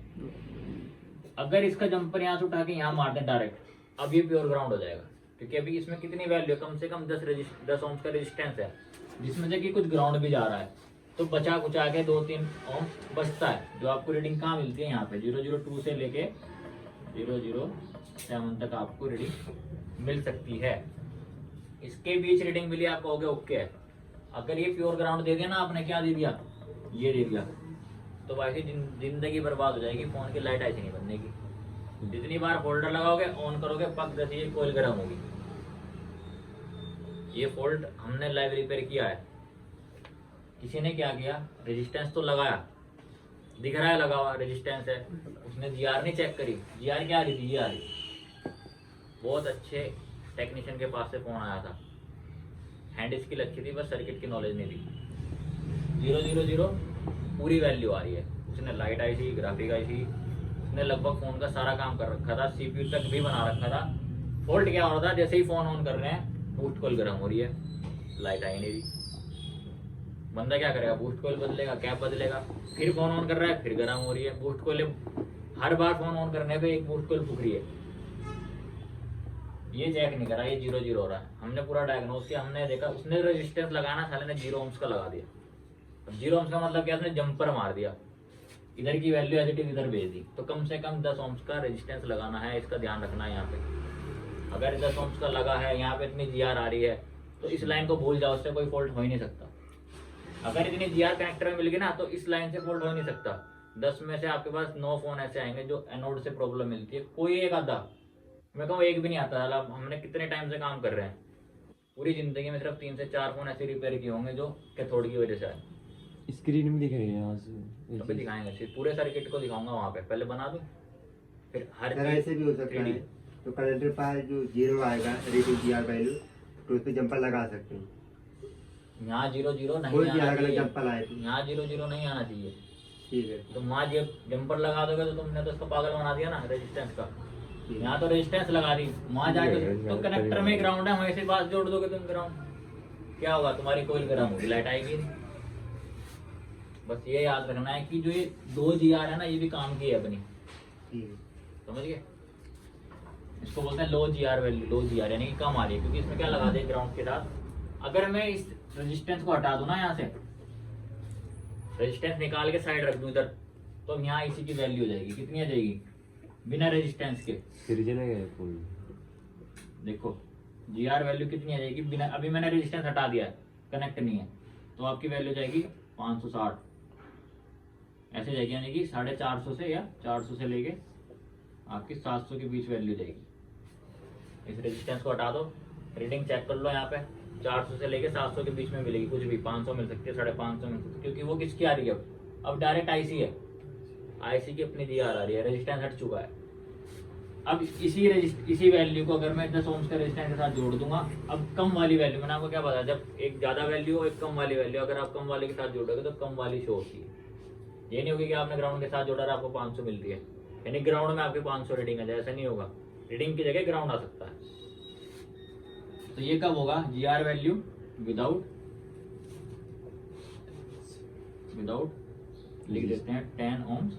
अगर इसका जंपर यहाँ से उठा के यहाँ मार दें डायरेक्ट, अब ये प्योर ग्राउंड हो जाएगा, क्योंकि अभी इसमें कितनी वैल्यू है? कम से कम 10 ओम्स का रेजिस्टेंस है, जिसमें से कि कुछ ग्राउंड भी जा रहा है, तो बचा कुचा के 2-3 ओम बचता है, जो आपको रीडिंग कहाँ मिलती है? यहाँ पे 002 से लेके 007 तक आपको रीडिंग मिल सकती है। इसके बीच रीडिंग मिली, आप कहोगे ओके है। अगर ये प्योर ग्राउंड दे दिया ना आपने, क्या दे दिया? ये दे दिया, तो वैसे जिंदगी बर्बाद हो जाएगी, फोन की लाइट ऐसी नहीं बनने की। जितनी बार फोल्डर लगाओगे, ऑन करोगे, पक जैसे ये कोयल गर्म होगी। ये फोल्ड हमने लाइव रिपेयर किया है। किसी ने क्या किया, रेजिस्टेंस तो लगाया, दिख रहा है लगा हुआ रेजिस्टेंस है, उसने GR नहीं चेक करी। GR क्या आ रही थी? ये आ रही। बहुत अच्छे टेक्नीशियन के पास से फोन आया था, हैंड स्किल अच्छी थी, बस सर्किट की नॉलेज नहीं थी। 000 पूरी वैल्यू आ रही है। उसने लाइट आई थी, ग्राफिक आई थी, उसने लगभग फोन का सारा काम कर रखा था, CPU तक भी बना रखा था। फॉल्ट क्या हो रहा था, जैसे ही फोन ऑन कर रहे हैं, बूस्ट कॉइल गर्म हो रही है, लाइट आई नहीं रही। बंदा क्या करेगा? बूस्ट कॉइल बदलेगा, कैप बदलेगा, फिर फोन ऑन कर रहा है, फिर गर्म हो रही है। Boost coil her bar phone on करने पे एक बूस्ट कॉइल फूक रही है। ये चेक नहीं करा, ये 0 हो रहा है। हमने पूरा डायग्नोस किया, हमने देखा उसने रेजिस्टेंस लगाना, साले ने 0 ओम्स का लगा दिया। अब 0 ओम्स का मतलब क्या? उसने जंपर मार दिया, इधर की वैल्यू एज इट इज इधर भेज दी। तो कम से कम 10 ओम्स का रेजिस्टेंस लगाना है, इसका ध्यान रखना है। यहाँ पे अगर 10 ओम्स का लगा है, यहाँ पे इतनी GR आ रही है, तो इस लाइन को भूल जाओ, उससे कोई फॉल्ट हो ही नहीं सकता। अगर इतनी GR कनेक्टर में मिल गई ना, तो इस लाइन से फॉल्ट हो ही नहीं सकता। 10 में से आपके पास 9 फोन ऐसे आएंगे जो एनोड से प्रॉब्लम मिलती है, कोई एक आधा, मैं कहूँ एक भी नहीं आता। हमने कितने टाइम से काम कर रहे हैं, पूरी जिंदगी में सिर्फ 3 से 4 फोन ऐसे रिपेयर किए होंगे जो कैथोड की वजह से आए। स्क्रीन में दिख रही है यहाँ से, अभी दिखाएंगे, फिर पूरे सर्किट को दिखाऊंगा वहाँ पे, पहले बना दूं, फिर हर अगर ऐसे भी हो सकता है, तो कैलेंडर पर जो 0 आएगा रीडिंग GR वैल्यू, तो उस पर जंपर लगा सकते हैं। यहाँ 0 नहीं कोई भी आना अलग चाहिए, जंपर आए तो यहाँ 0 नहीं आना चाहिए। ठीक है, तुम वहाँ जब जंपर लगा दोगे तो तुमने तो उसको पागल बना दिया ना रेजिस्टेंस का। ठीक है। यहाँ तो रेजिस्टेंस लगा दी, वहाँ जाके तो कनेक्टर में ग्राउंड है, वहीं से बात जोड़ दोगे तुम ग्राउंड, क्या होगा? तुम्हारी कोई गर्म होगी, लाइट आएगी नहीं। बस ये याद रखना है कि जो ये 2 GR है ना, ये भी काम की है अपनी, ठीक है। समझ गए? इसको बोलते हैं लो GR वैल्यू, लो GR यानी कि कम आ रही है, क्योंकि इसमें क्या लगा दे ग्राउंड के साथ। अगर मैं इस रेजिस्टेंस को हटा दूं ना, यहाँ से रेजिस्टेंस निकाल के साइड रख दूं इधर, तो यहाँ इसी की वैल्यू हो जाएगी। कितनी आ जाएगी बिना रेजिस्टेंस के? सिरजन है फुल। देखो GR वैल्यू कितनी आ जाएगी बिना, अभी मैंने रेजिस्टेंस हटा दिया है, कनेक्ट नहीं है, तो आपकी वैल्यू जाएगी 560 ऐसे जाएगी, यानी कि 450 से या 400 से लेके आपकी 700 के बीच वैल्यू जाएगी। इस रेजिस्टेंस को हटा दो, रीडिंग चेक कर लो, यहाँ पे 400 से लेके 700 के बीच में मिलेगी, कुछ भी 500 मिल सकती है, 550 मिल सकती है, क्योंकि वो किसकी आ रही है? अब डायरेक्ट IC है, IC की अपनी GR आ रही है, रेजिस्टेंस हट चुका है। अब इसी वैल्यू को अगर मैं 10 ओम्स के रेजिस्टेंस के साथ जोड़ दूंगा, अब कम वाली वैल्यू, मैंने आपको क्या बताया, जब एक ज्यादा वैल्यू हो, एक कम वाली वैल्यू, अगर आप कम वाले के साथ जोड़ोगे तो कम वाली शो होती है। ये नहीं होगी कि आपने ग्राउंड के साथ जोड़ा और आपको 500 मिलती है, यानी ग्राउंड में आपके 500 रीडिंग आ जाए, ऐसा नहीं होगा। रीडिंग की जगह ग्राउंड आ सकता है। तो ये कब होगा? GR वैल्यू विदाउट लिख देते हैं 10 ohms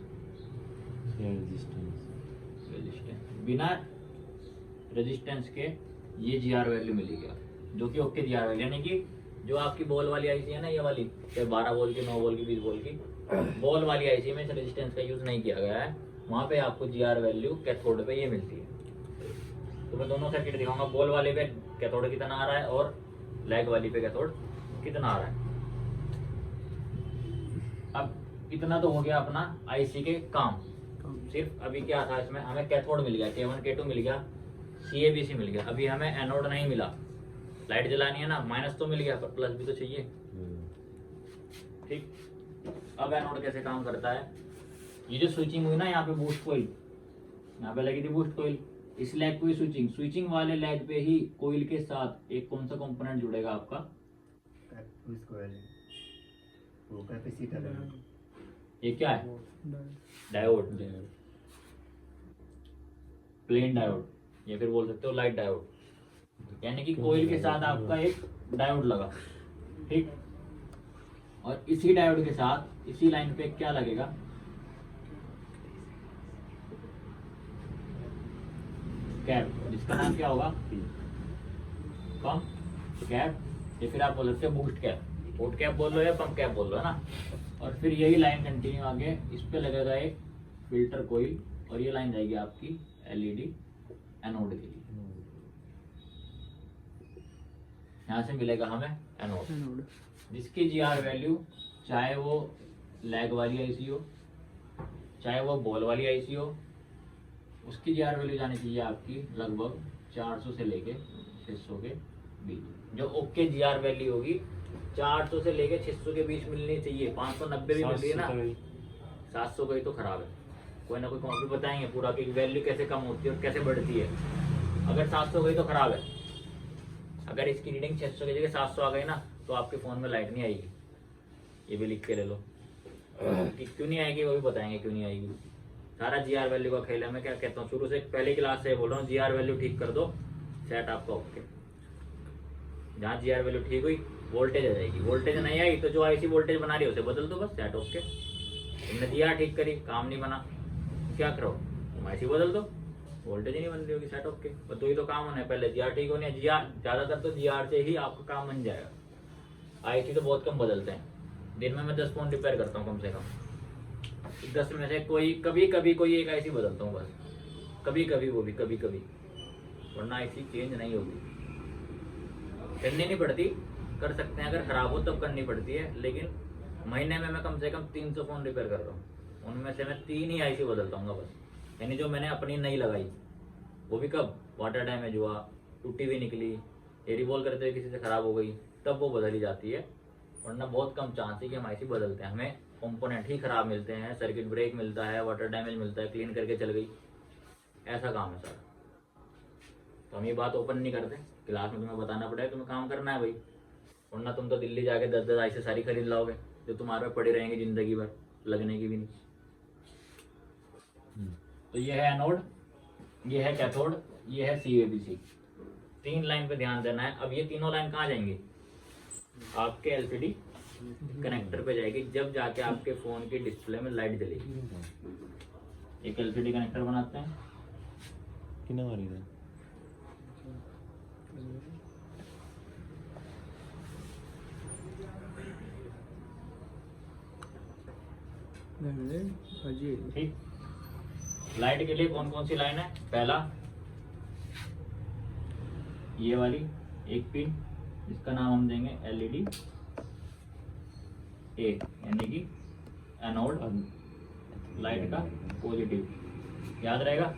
रेजिस्टेंस। रेजिस्टेंस। बिना रेजिस्टेंस के ये जीआर वैल्यू मिलेगी, जो कि ओके जीआर वैल्यू, यानी कि जो आपकी बॉल वाली आईसी है ना, ये वाली 12 वोल्ट की, 9 वोल्ट की, 20 वोल्ट की बॉल वाली आईसी में रेजिस्टेंस का यूज नहीं किया गया है। वहाँ पे आपको जीआर वैल्यू कैथोड पे ये मिलती है। तो मैं दोनों सर्किट दिखाऊंगा, बॉल वाले पे कैथोड कितना आ रहा है और लैग वाली पे कैथोड कितना आ रहा है। अब इतना तो हो गया अपना आईसी के काम। सिर्फ अभी क्या था इसमें, हमें कैथोड मिल गया, K1 K2 मिल गया, CABC मिल गया, अभी हमें एनोड नहीं मिला। लाइट जलानी है ना, माइनस तो मिल गया पर प्लस भी तो चाहिए। ठीक, अब एनोड कैसे काम करता है, ये जो स्विचिंग हुई ना यहाँ पे बूस्ट कोइल, यहाँ पे लगी थी बूस्ट कोइल, इस लैग को स्विचिंग वाले लैग पे ही कोइल के साथ एक कौन सा कंपोनेंट जुड़ेगा आपका, वो कैपेसिटर है। ये क्या है, डायोड, प्लेन डायोड, या फिर बोल सकते हो लाइट डायोड, यानी कि कोइल के साथ आपका एक डायोड लगा। ठीक, और इसी डायोड के साथ इसी लाइन पे क्या लगेगा, कैप, जिसका नाम क्या होगा, कम कैप, या फिर आप बोल सकते हो बूस्ट कैप, बूट कैप बोल लो या पंप कैप बोल लो, है ना। और फिर यही लाइन कंटिन्यू आगे इस पे लगेगा एक फिल्टर कोइल, और ये लाइन जाएगी आपकी एलईडी एनोड के लिए। यहाँ से मिलेगा हमें एनोड, जिसकी जीआर वैल्यू चाहे वो लैग वाली आईसी हो, चाहे वो बॉल वाली आईसी हो, उसकी जीआर वैल्यू जानी चाहिए आपकी लगभग 400 से लेके 600 के बीच। जो ओके जीआर वैल्यू होगी 400 से लेके 600 के बीच मिलनी चाहिए। 590 भी मिल रही है ना, 700 गई तो खराब है। कोई ना कोई कॉपी बताएंगे पूरा कि वैल्यू कैसे कम होती है और कैसे बढ़ती है। अगर 700 गई तो खराब है। अगर इसकी रीडिंग 600 की जगह 700 आ गई ना, तो आपके फ़ोन में लाइट नहीं आएगी। ये भी लिख के ले लो कि क्यों नहीं आएगी, वो भी बताएंगे क्यों नहीं आएगी। सारा जीआर वैल्यू का खेल है। मैं क्या कहता हूँ, शुरू से पहली क्लास से बोल रहा हूँ, जीआर वैल्यू ठीक कर दो, सेट आपका ओके। जहाँ जीआर वैल्यू ठीक हुई, वोल्टेज आ जाएगी। वोल्टेज नहीं आई तो जो आईसी वोल्टेज बना रही है उसे बदल दो, बस सेट ओके। तुमने जीआर ठीक करी, काम नहीं बना, क्या करो, तुम आईसी बदल दो, वोल्टेज ही नहीं बन रही होगी, सेट ओके। और दो ही तो काम होना है, पहले जीआर ठीक होनी है। जीआर ज़्यादातर तो जीआर से ही आपका काम बन जाएगा। आईसी तो बहुत कम बदलते हैं, दिन में मैं 10 फोन रिपेयर करता हूँ कम से कम। 10 में से कोई कभी कभी कोई एक आईसी बदलता हूँ बस, कभी कभी, वो भी कभी कभी, वरना आईसी चेंज नहीं होगी। करनी नहीं पड़ती, कर सकते हैं अगर ख़राब हो तब करनी पड़ती है, लेकिन महीने में मैं कम से कम 300 फ़ोन रिपेयर कर रहा हूँ। उनमें से मैं 3 ही आईसी बदलता हूँ बस, यानी जो मैंने अपनी नहीं लगाई, वो भी कब वाटर डैमेज हुआ, टूटी हुई निकली, ये रिवॉल्व करते हुए किसी से ख़राब हो गई, तब वो बदली जाती है। वरना बहुत कम चांस है कि हम आईसी बदलते हैं। हमें कंपोनेंट ही ख़राब मिलते हैं, सर्किट ब्रेक मिलता है, वाटर डैमेज मिलता है, क्लीन करके चल गई, ऐसा काम है सारा। तो हम ये बात ओपन नहीं करते, क्लास में तुम्हें बताना पड़ेगा, तुम्हें काम करना है भाई। वरना तुम तो दिल्ली जाके 10-10 आईसी सारी खरीद लाओगे, जो तुम्हारे में पड़ी रहेंगी ज़िंदगी भर, लगने की भी नहीं। तो ये है एनोड, ये है कैथोड, ये है CABC। 3 लाइन पे ध्यान देना है। अब ये तीनों लाइन कहाँ जाएंगी, आपके LCD कनेक्टर पे जाएगी, जब जाके आपके फ़ोन की डिस्प्ले में लाइट जलेगी। एक LCD कनेक्टर बनाते हैं, कितना मारी था ठीक। लाइट के लिए कौन कौन सी लाइन है, पहला ये वाली एक पिन, इसका नाम हम देंगे LED A, यानी कि एनोड, लाइट का पॉजिटिव, याद रहेगा।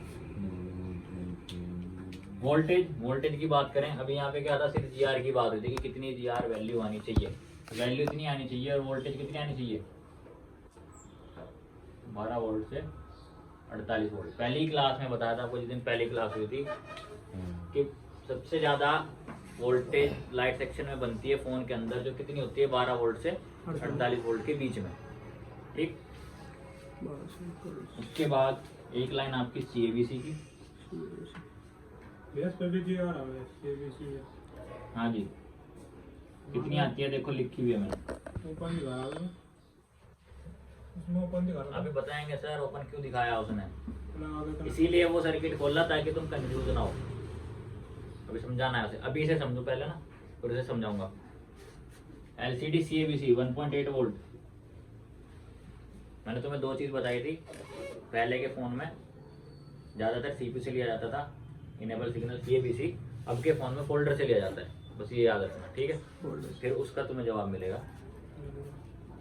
वोल्टेज की बात करें, अभी यहाँ पे क्या था, सिर्फ जीआर की बात हुई थी कि कितनी जीआर वैल्यू आनी चाहिए, वैल्यू इतनी आनी चाहिए, और वोल्टेज कितनी आनी चाहिए, 12 वोल्ट से 48 वोल्ट। पहली क्लास में बताया था आपको, जिस दिन पहली क्लास हुई थी, कि सबसे ज़्यादा वोल्टेज लाइट सेक्शन में बनती है फ़ोन के अंदर, जो कितनी होती है, 12 वोल्ट से 48 वोल्ट के बीच में। ठीक, उसके बाद एक लाइन आपकी CABC की। हाँ जी, कितनी आती है देखो, लिखी हुई है मैंने, उसमें ओपन दिखा रहा अभी बताएंगे सर ओपन क्यों दिखाया उसने, था आगे इसीलिए वो सर्किट खोला ताकि तुम कंफ्यूज ना हो। अभी समझाना है उसे, अभी इसे समझो पहले ना, फिर उसे समझाऊंगा। LCD CABC 1.8 वोल्ट, मैंने तुम्हें दो चीज़ बताई थी। पहले के फ़ोन में ज़्यादातर CPU से लिया जाता था इनेबल सिग्नल CABC, अब के फ़ोन में फोल्डर से लिया जाता है, बस ये याद रखना, ठीक है। फिर उसका तुम्हें जवाब मिलेगा।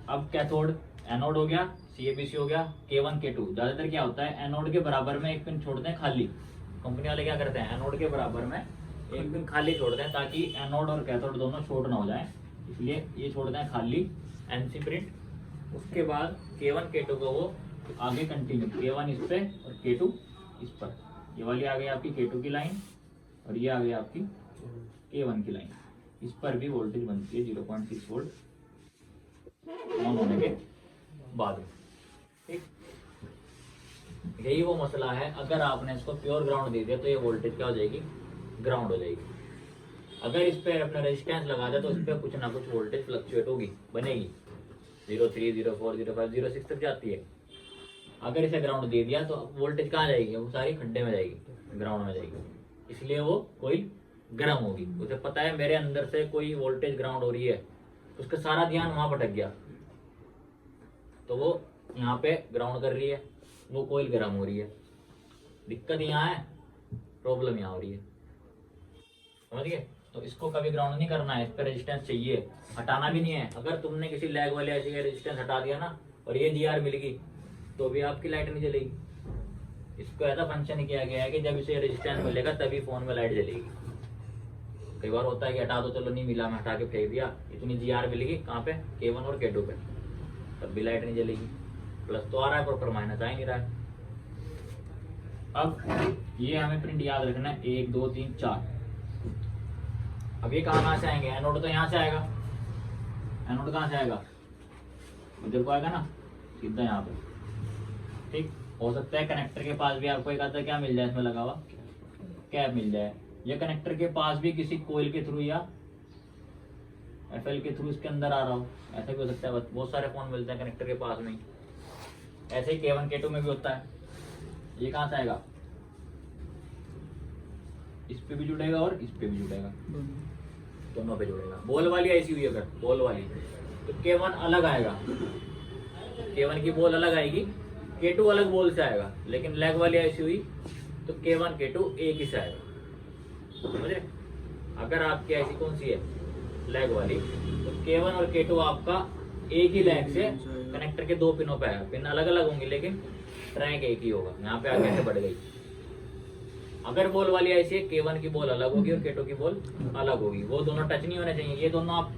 अब कैथोड एनोड हो गया, CABC हो गया, K1 K2। ज़्यादातर क्या होता है, एनोड के बराबर में एक पिन छोड़ते हैं खाली। कंपनी वाले क्या करते हैं, एनोड के बराबर में एक पिन खाली छोड़ते हैं ताकि एनोड और कैथोड दोनों शॉर्ट ना हो जाए, इसलिए ये छोड़ते हैं खाली NC प्रिंट। उसके बाद K1 K2 को वो आगे कंटिन्यू, K1 इस पे और K2 इस पर। ये वाली आ गई आपकी K2 की लाइन और ये आ गई आपकी K1 की लाइन। इस पर भी वोल्टेज बनती है 0.6 वोल्ट ऑन होने के बाद में, ठीक। यही वो मसला है, अगर आपने इसको प्योर ग्राउंड दे दिया तो ये वोल्टेज क्या हो जाएगी, ग्राउंड हो जाएगी। अगर इस पर अपना रेजिस्टेंस लगा दिया तो इस पर कुछ ना कुछ वोल्टेज फ्लक्चुएट होगी, बनेगी 03, 04, 05, 06 तक जाती है। अगर इसे ग्राउंड दे दिया तो वोल्टेज कहाँ जाएगी, वो सारी खड्डे में जाएगी, ग्राउंड में जाएगी। इसलिए वो कोई गर्म होगी, उसे पता है मेरे अंदर से कोई वोल्टेज ग्राउंड हो रही है, उसका सारा ध्यान वहां भटक गया, तो वो यहाँ पे ग्राउंड कर रही है, वो कोयल गर्म हो रही है। दिक्कत यहाँ है, प्रॉब्लम यहाँ हो रही है, समझ गए। तो इसको कभी ग्राउंड नहीं करना है, इस पर रेजिस्टेंस चाहिए, हटाना भी नहीं है। अगर तुमने किसी लैग वाले ऐसी रेजिस्टेंस हटा दिया ना और ये GR मिल गई तो भी आपकी लाइट नहीं जलेगी। इसको ऐसा फंक्शन किया गया है कि जब इसे रेजिस्टेंस मिलेगा तभी फोन में लाइट जलेगी। कई बार होता है कि हटा दो, चलो नहीं मिला, मैं हटा के फेंक दिया, इतनी GR मिलेगी कहाँ पे, K1 और K2 पे, तब भी लाइट नहीं जलेगी। प्लस तो आ रहा है पर माइनस आ ही नहीं रहा है। अब ये हमें प्रिंट याद रखना है, 1 2 3 4। अब ये कहाँ से आएंगे, एनोड तो यहाँ से आएगा, एनोड कहाँ से आएगा, इधर को आएगा ना, सीधा यहाँ पे, ठीक। हो सकता है कनेक्टर के पास भी आपको एक आधा क्या मिल जाए, इसमें लगा हुआ कैप मिल जाए, या कनेक्टर के पास भी किसी कोयल के थ्रू या FL के थ्रू इसके अंदर आ रहा हो, ऐसा भी हो सकता है। बहुत सारे फोन मिलते हैं कनेक्टर के पास में ही। ऐसे ही K1 K2 में भी होता है। ये कहाँ से आएगा, इस पे भी जुड़ेगा और इस पे भी जुड़ेगा, दोनों पे जुड़ेगा। बॉल वाली ऐसी हुई अगर बॉल वाली तो K1 अलग आएगा, K1 की बॉल अलग आएगी, K2 अलग बॉल से आएगा। लेकिन लेग वाली ऐसी हुई तो K1 K2 एक ही से आएगा, समझे। अगर आपकी ऐसी कौन सी है, लेग वाली, तो K1 और K2 आपका एक ही लेग से कनेक्टर के दो पिनों पे आएगा। पिन अलग अलग होंगी लेकिन ट्रैक एक ही होगा, यहाँ पे आगे से बढ़ गई। अगर बॉल वाली ऐसी है, K1 की बॉल अलग होगी और K2 की बॉल अलग होगी, वो दोनों टच नहीं होने चाहिए। ये दोनों आप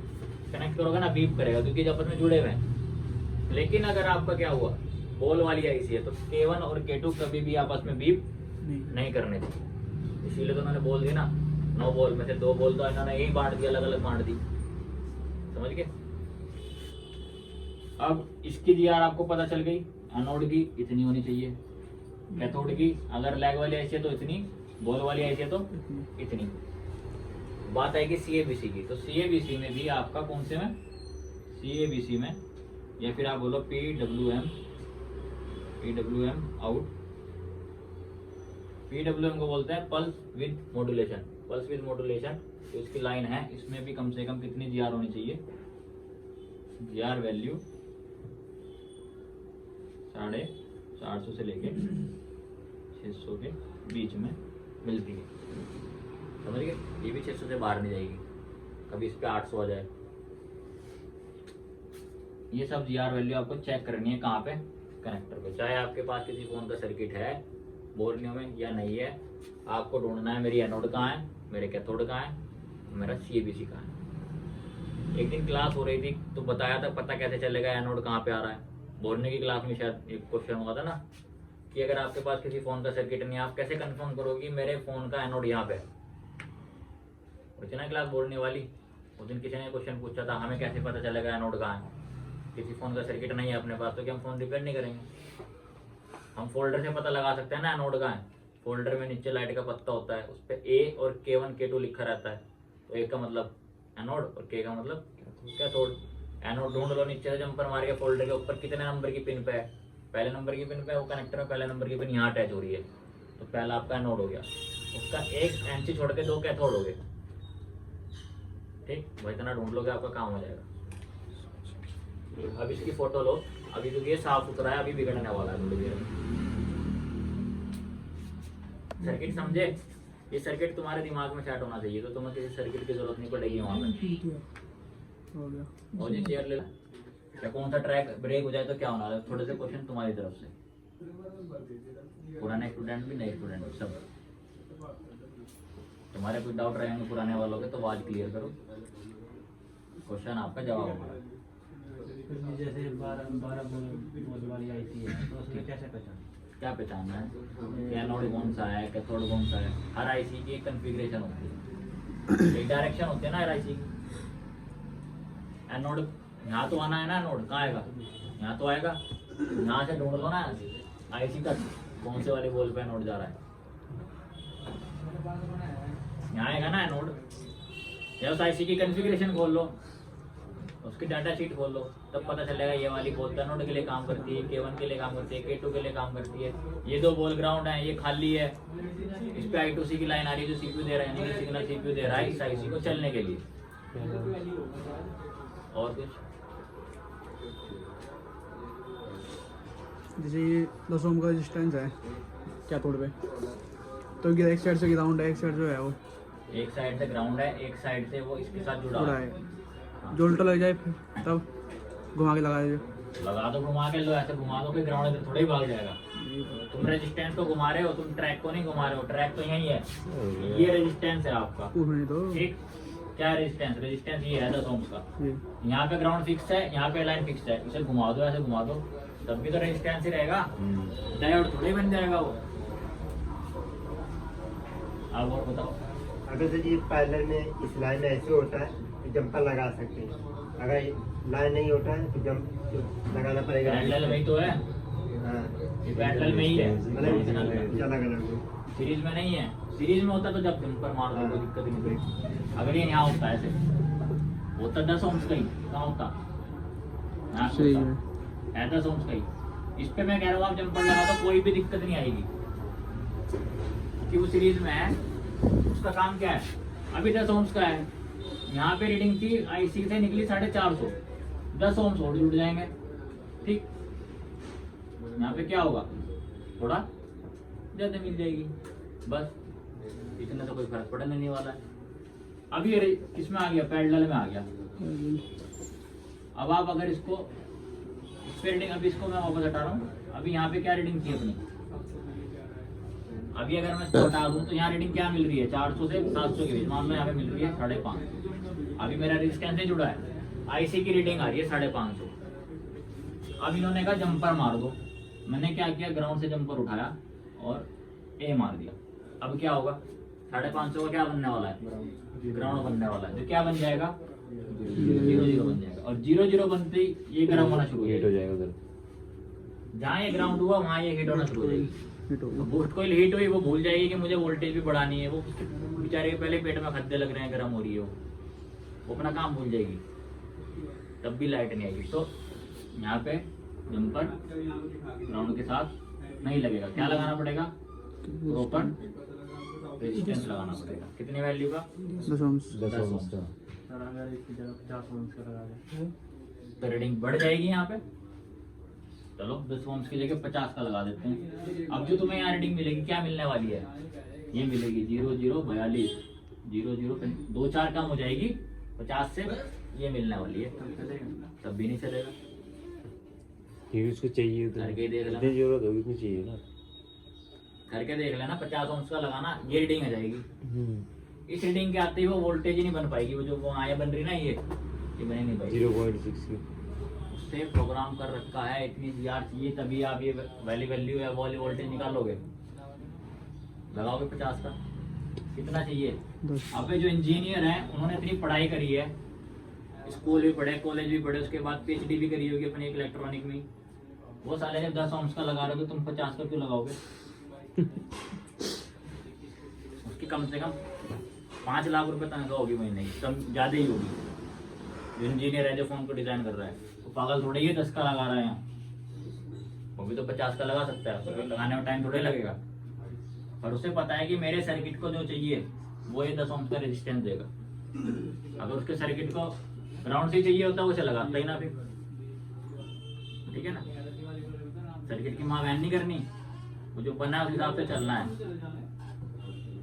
कनेक्ट करोगे ना बीप करेगा क्योंकि जब आपस में जुड़े हुए हैं। लेकिन अगर आपका क्या हुआ, बॉल वाली ऐसी है, तो K1 और K2 कभी भी आपस में बीप नहीं करने चाहिए। इसीलिए तो उन्होंने बोल दी ना, 9 बॉल में से 2 बॉल तो इन्होंने यही बांट दी, अलग अलग बांट दी, समझ गए। अब इसकी GR आपको पता चल गई, एनोड की इतनी होनी चाहिए, कैथोड की अगर लैग वाली ऐसी है तो इतनी, बॉल वाली ऐसी है तो इतनी। बात आएगी CABC की, तो CABC में भी आपका कौन से में, CABC में, या फिर आप बोलो PWM आउट। PWM को बोलते हैं pulse with modulation. Pulse with modulation तो इसकी लाइन है, इसमें भी कम से कम कितनी GR होनी चाहिए, GR वैल्यू 450 से लेके 600 के बीच में मिलती है, समझ गए। ये भी 600 से बाहर नहीं जाएगी, कभी इस पे 800 आ जाए। ये सब GR वैल्यू आपको चेक करनी है कहाँ पे, कनेक्टर पे। चाहे आपके पास किसी फोन का सर्किट है बोर्नियो में या नहीं है, आपको ढूंढना है मेरी एनोड कहाँ है, मेरे कैथोड कहाँ है, मेरा CABC कहाँ है। एक दिन क्लास हो रही थी तो बताया था, पता कैसे चलेगा एनोड कहाँ पे आ रहा है। बोर्नियो की क्लास में शायद एक क्वेश्चन हुआ था ना कि अगर आपके पास किसी फोन का सर्किट नहीं है, आप कैसे कंफर्म करोगे मेरे फोन का एनोड यहाँ पे है। बच्चे ना क्लास बोर्नियो वाली, उस दिन किसी ने क्वेश्चन पूछा था, हमें कैसे पता चलेगा एनोड कहाँ है। किसी फोन का सर्किट नहीं है अपने पास तो क्या हम फोन रिपेयर नहीं करेंगे, हम फोल्डर से पता लगा सकते हैं ना एनोड कहाँ है। फोल्डर में नीचे लाइट का पत्ता होता है, उस पर A और K1 K2 लिखा रहता है, तो A का मतलब एनोड और K का मतलब कैथोड। एनोड ढूंढ लो, नीचे से जंपर मार के फोल्डर के ऊपर कितने नंबर की पिन पे है, पहले नंबर की पिन पे है, वो कनेक्टर में पहले नंबर की पिन यहाँ अटैच हो रही है, तो पहला आपका एनोड हो गया, उसका एक एनसी छोड़ के 2 कैथोड हो गए। ठीक, वही इतना ढूंढ लोगे आपका काम हो जाएगा। अब इसकी फोटो लो, अभी क्योंकि ये साफ सुथरा है, अभी बिगड़ने वाला है थोड़ी देर में। सर्किट समझे? ये सर्किट तुम्हारे दिमाग में सेट होना चाहिए, तो तुम्हें किसी सर्किट की जरूरत नहीं पड़ेगी वहां पे। हो गया। और ये चेयर ले ला। क्या कौन सा ट्रैक ब्रेक हो जाए तो क्या होना है? थोड़े से क्वेश्चन तुम्हारी तरफ से, पुराने स्टूडेंट भी, नए स्टूडेंट भी, सब। तुम्हारे कोई डाउट रहेंगे पुराने वालों के तो वो आज क्लियर करो, क्वेश्चन आपका जवाब होगा। जैसे 12 वोल्ट वाली आईसी है तो उसमें कैसे पहचान? क्या पहचानना है? एनोड कौन सा है, कैथोड कौन सा है? हर आईसी की एक कॉन्फ़िगरेशन होती है, एक डायरेक्शन होती है ना हर आईसी की। एनोड यहाँ तो आना है ना, एनोड कहाँ आएगा? यहाँ तो आएगा, यहाँ से ढूंढ लो ना आईसी तक कौन से वाले बोल पे एनोड जा रहा है, यहाँ आएगा ना एनोड। या उस आईसी की कॉन्फ़िगरेशन खोल लो, उसकी डाटा शीट खोल लो, तब पता चलेगा ये वाली बोल एनोड के लिए काम करती है, K1 के लिए काम करती है, K2 के लिए काम करती है। ये 2 बॉल ग्राउंड है, ये खाली है, इस पे I2C की लाइन आ रही है जो CPU दे रहा है, यानी कि सिग्नल CPU दे रहा है इस आईसी को चलने के लिए। और कुछ? जैसे ये 10 ओम का रेजिस्टेंस है कैथोड पे, तो इनकी एक साइड से ग्राउंड है, एक साइड जो है वो एक साइड से ग्राउंड है, एक साइड से वो इसके साथ जुड़ा जुड़ा हुआ है। है। जो उल्टा लग जाए फिर तब घुमा के लगा दीजिए। लगा दो, घुमा के लो, ऐसे घुमा दो कि ग्राउंड इधर थोड़ा ही भाग जाएगा। तुम रेजिस्टेंस को घुमा रहे हो, तुम ट्रैक को नहीं घुमा रहे हो, ट्रैक तो यही है, ये रेजिस्टेंस है आपका। पूछ नहीं तो ठीक, क्या रेजिस्टेंस? रेजिस्टेंस ये है 10 ओम्स का। ये यहाँ पे ग्राउंड फिक्स है, यहाँ पे लाइन फिक्स है, इसे घुमा दो, ऐसे घुमा दो, तब भी तो रेजिस्टेंस ही रहेगा, डायोड थोड़ी बन जाएगा वो। आप और बताओ। अगर सर ये पैरेलल में इस लाइन में ऐसे होता है तो जंपर लगा सकते हैं, अगर लाइन नहीं होता है तो जंप लगाना पड़ेगा। पैरेलल में ही तो है, हाँ, ये पैरेलल में ही है, मतलब अलग अलग हो। सीरीज में नहीं है। सीरीज में होता तो जब जंपर मार दो कोई दिक्कत नहीं थी। अगर ये यहाँ होता है ऐसे, होता 10 ओम्स का ही, कहाँ होता? यहाँ सही होता है। है 10 ओम्स का ही। इस पे मैं कह रहा हूँ आप जंपर लगा दो, कोई भी दिक्कत नहीं आएगी, क्योंकि वो सीरीज में है। उसका काम क्या है? अभी 10 ओम्स का है, यहाँ पे रीडिंग थी आईसी से निकली 450, 10 ओम्स और जुड़ जाएंगे। ठीक, यहाँ पे क्या होगा? थोड़ा ज्यादा मिल जाएगी, बस इतना तो कोई फर्क पड़ने नहीं वाला है। अभी ये किसमें आ गया? पैरेलल में आ गया। अब आप अगर इसको इस पे रीडिंग, अभी इसको मैं वापस हटा रहा हूँ, अभी यहाँ पे क्या रीडिंग थी अपनी? अभी अगर मैं इसको हटा दूँ तो यहाँ रीडिंग क्या मिल रही है? 400 से 700 के बीच, मान लो यहाँ पे मिल रही है 550। अभी मेरा रेजिस्टेंस नहीं जुड़ा है, आईसी की रीडिंग आ रही है 550। अब इन्होंने कहा जंपर मार दो, मैंने क्या किया? ग्राउंड से जंपर उठाया और ए मार दिया। अब क्या होगा? 550 का क्या बनने वाला है? ग्राउंड बनने वाला है, जो क्या बन जाएगा? 0 बन जाएगा। और 0 बनते ही ये गर्म होना शुरू हीट हो जाएगा उधर। जहाँ ये ग्राउंड हुआ वहाँ ये हीट होना शुरू हो जाएगी। हिट हो गया। बूस्ट कोई हीट हुई, वो भूल जाएगी कि मुझे वोल्टेज भी बढ़ानी है, वो बेचारे के पहले पेट में खद्दे लग रहे हैं, गर्म हो रही है वो अपना काम भूल जाएगी, तब भी लाइट नहीं आएगी। तो यहाँ पे जंपर ग्राउंड के साथ नहीं लगेगा, क्या लगाना पड़ेगा? प्रॉपर रेजिस्टेंस लगाना पड़ेगा। कितनी वैल्यू का? 10 ओम्स। 10 ओम्स का। सर अगर इसकी जगह 50 ओम्स का लगा दें तो रीडिंग बढ़ जाएगी यहाँ पे। चलो 10 ओम्स की जगह 50 का लगा देते हैं। अब जो तुम्हें यहाँ रीडिंग मिलेगी क्या मिलने वाली है? ये मिलेगी 0042, 00 2-4 कम हो जाएगी 50 से, ये मिलने वाली है। तब भी नहीं चलेगा, ये उसको चाहिए तो करके देख लेना। जितनी जरूरत होगी उतनी चाहिए ना। करके देख लेना, 50 ओम्स का लगाना, ये रीडिंग आ जाएगी। इस रीडिंग के आते ही वो वोल्टेज ही नहीं बन पाएगी, वो जो वो आया बन रही ना, ये बन नहीं पाएगी। 0.6 की। उससे प्रोग्राम कर रखा है, इतनी CR चाहिए, तभी आप ये वाली वैल्यू या वाली वोल्टेज निकालोगे। लगाओगे 50 का, कितना चाहिए? 10। अब जो इंजीनियर हैं उन्होंने इतनी पढ़ाई करी है, स्कूल भी पढ़े, कॉलेज भी पढ़े, उसके बाद PhD भी करी होगी अपनी इलेक्ट्रॉनिक में। वो साले जब 10 ओम्स का लगा रहे हो तो तुम 50 का क्यों लगाओगे? उसकी कम से कम 5 लाख रुपए तनख्वाह होगी महीने की, कम ज्यादा ही होगी। जो इंजीनियर है जो फोन को डिजाइन कर रहा है वो पागल थोड़े ही 10 का लगा रहा है यहाँ, वो भी तो 50 का लगा सकता है, उसको लगाने में टाइम थोड़े लगेगा। पर उसे पता है कि मेरे सर्किट को जो चाहिए वो ये 10 ओम का रेजिस्टेंस देगा। अगर उसके सर्किट को ग्राउंड से चाहिए होता है उसे लगाता ही ना फिर, ठीक है ना। सर्किट की माँ वैन नहीं करनी, वो जो बना है उस हिसाब से चलना है।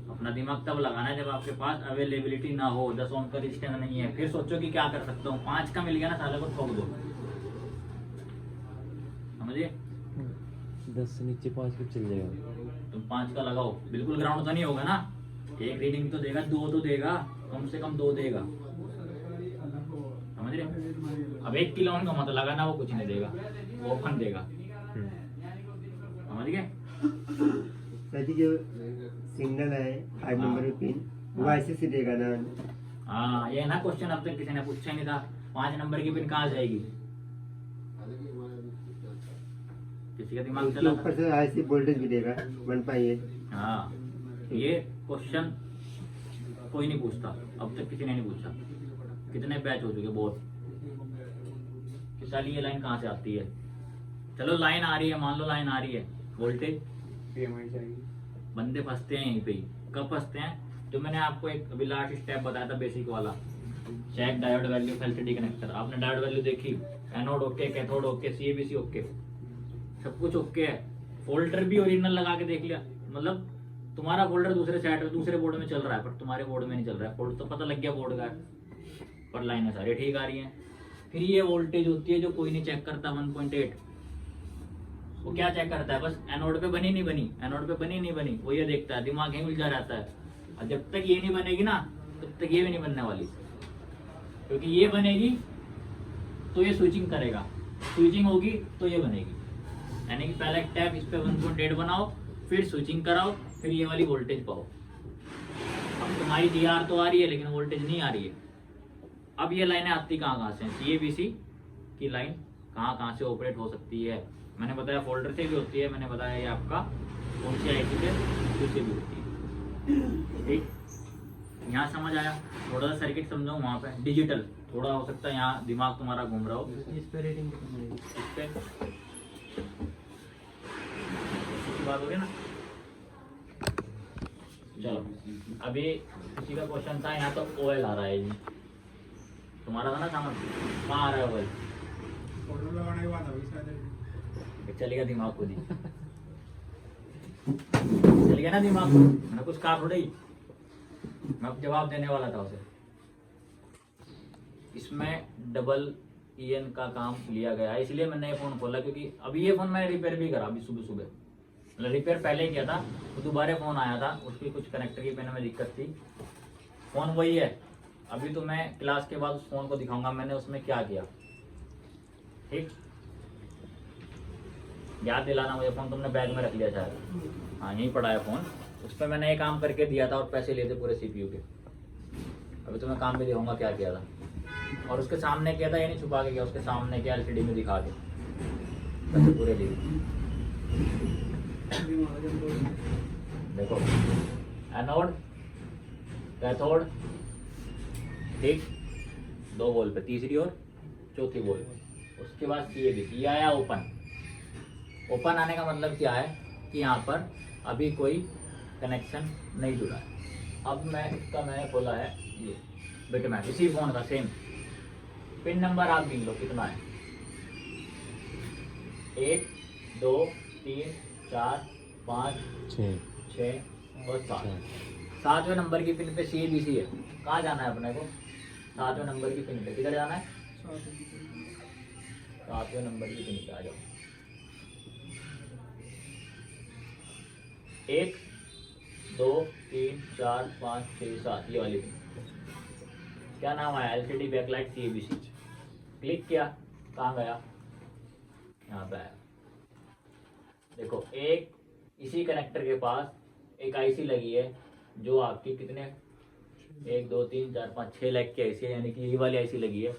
अपना दिमाग तब लगाना है जब आपके पास अवेलेबिलिटी ना हो, 10 ओम का रेजिस्टेंस नहीं है, फिर सोचो कि क्या कर सकता हूँ। 5 का मिल गया ना, साले को ठोक दो, समझिए। 10 से नीचे 5 कब चल जाएगा? तुम 5 का लगाओ, बिल्कुल ग्राउंड तो नहीं होगा ना, एक रीडिंग तो देगा, 2 तो देगा, कम से कम 2 देगा, समझ रहे हो। अब 1 किलो ओम का मत लगाना, वो कुछ नहीं देगा, वो ओपन देगा, समझ गए। सर जी जो सिग्नल है 5 नंबर पिन वो ऐसे से देगा ना? हाँ, ये ना क्वेश्चन अब तक किसी ने पूछा ही नहीं था, 5 नंबर की पिन कहाँ जाएगी, किसी का दिमाग उसके चला ऊपर था? से ऐसे वोल्टेज भी देगा 1.8। हाँ, ये क्वेश्चन कोई नहीं पूछता, अब तक किसी ने नहीं पूछा। कितने बैच हो चुके बहुत, कि साली ये लाइन कहाँ से आती है। चलो लाइन आ रही है, मान लो लाइन आ रही है, वोल्टेज PMI जाएगी। बंदे फंसते हैं यहीं पे ही। कब फंसते हैं, जो मैंने आपको एक अभी लास्ट स्टेप बताया था बेसिक वाला, check diode value LCD connector. आपने डायोड वैल्यू देखी, anode okay, cathode okay, CABC okay, सब कुछ ओके है। फोल्डर भी ओरिजिनल लगा के देख लिया, मतलब तुम्हारा फोल्डर दूसरे साइड दूसरे बोर्ड में चल रहा है पर तुम्हारे बोर्ड में नहीं चल रहा है, फोल्डर तो पता लग गया बोर्ड का है, पर लाइनें सारी ठीक आ रही हैं। फिर ये वोल्टेज होती है जो कोई नहीं चेक करता, 1.8। वो क्या चेक करता है, बस एनोड पे बनी नहीं बनी, एनोड पे बनी नहीं बनी, वो ये देखता है, दिमाग यहीं उलझा रहता है। और जब तक ये नहीं बनेगी ना तब तक ये भी नहीं बनने वाली, क्योंकि ये बनेगी तो ये स्विचिंग करेगा, स्विचिंग होगी तो ये बनेगी। यानी कि पहला टैप इस पे 1.8 बनाओ, फिर स्विचिंग कराओ, फिर ये वाली वोल्टेज पाओ। अब तुम्हारी जीआर तो आ रही है लेकिन वोल्टेज नहीं आ रही है। अब ये लाइनें आती कहाँ से हैं, सीएबीसी की लाइन कहाँ से ऑपरेट हो सकती है। मैंने बताया फोल्डर से भी होती है, मैंने बताया ये आपका कौन सी आईसी से भी होती है, ठीक। यहाँ समझ आया, थोड़ा सा सर्किट समझाऊँ वहाँ पे डिजिटल थोड़ा हो सकता है यहाँ दिमाग तुम्हारा घूम रहा हो। इस पे रेटिंग कितनी मिलेगी? इस पे की बात हो रही है ना। चलो अभी किसी का क्वेश्चन था, यहाँ तो ओएल आ रहा है जी, तुम्हारा था ना सामान, कहाँ आ रहा है ओएल? फोल्डर लगाने के बाद अभी शायद चलेगा दिमाग को दी, चल गया ना दिमाग को, मैंने कुछ कहा थोड़ा ही, मैं अब जवाब देने वाला था उसे। इसमें डबल EN का काम लिया गया है, इसलिए मैंने ये फ़ोन खोला, क्योंकि अभी ये फ़ोन मैंने रिपेयर भी करा अभी सुबह सुबह, मतलब रिपेयर पहले ही किया था, तो दोबारा फ़ोन आया था, उसकी कुछ कनेक्टर की पेन में दिक्कत थी। फ़ोन वही है, अभी तो मैं क्लास के बाद उस फ़ोन को दिखाऊंगा मैंने उसमें क्या किया, ठीक। याद दिलाना मुझे, फ़ोन तुमने बैग में रख लिया शायद, हाँ यहीं पड़ा है फ़ोन, उस पर मैंने ये काम करके दिया था और पैसे लिए थे पूरे CPU के। अभी तुम्हें काम भी दिखाऊंगा क्या किया था, और उसके सामने किया था, ये नहीं छुपा के किया, उसके सामने किया LCD में दिखा के, पैसे पूरे लिए। देखो एनोड कैथोड, ठीक, 2 वोल पे, तीसरी और चौथी वोल। उसके बाद CABC आया ओपन। ओपन आने का मतलब क्या है कि यहाँ पर अभी कोई कनेक्शन नहीं जुड़ा है। अब मैंने खोला है ये बिटमैप, इसी फोन का सेम पिन नंबर आप गिन लो कितना है, 1 2 3 4 5 6 और 7। 7वें नंबर की पिन पे CABC है। कहाँ जाना है अपने को, 7वें नंबर की पिन पे, किधर जाना है, 7वें नंबर की पिन पे आ जाओ। 1 2 3 4 5 6 7, ये वाली पिन, क्या नाम आया, LCD बैकलाइट CABC। क्लिक किया, कहाँ गया, यहाँ पे आया। देखो एक इसी कनेक्टर के पास एक IC लगी है जो आपकी कितने 1 2 3 4 5 6 लाख की IC है, यानी कि ये वाली IC लगी है।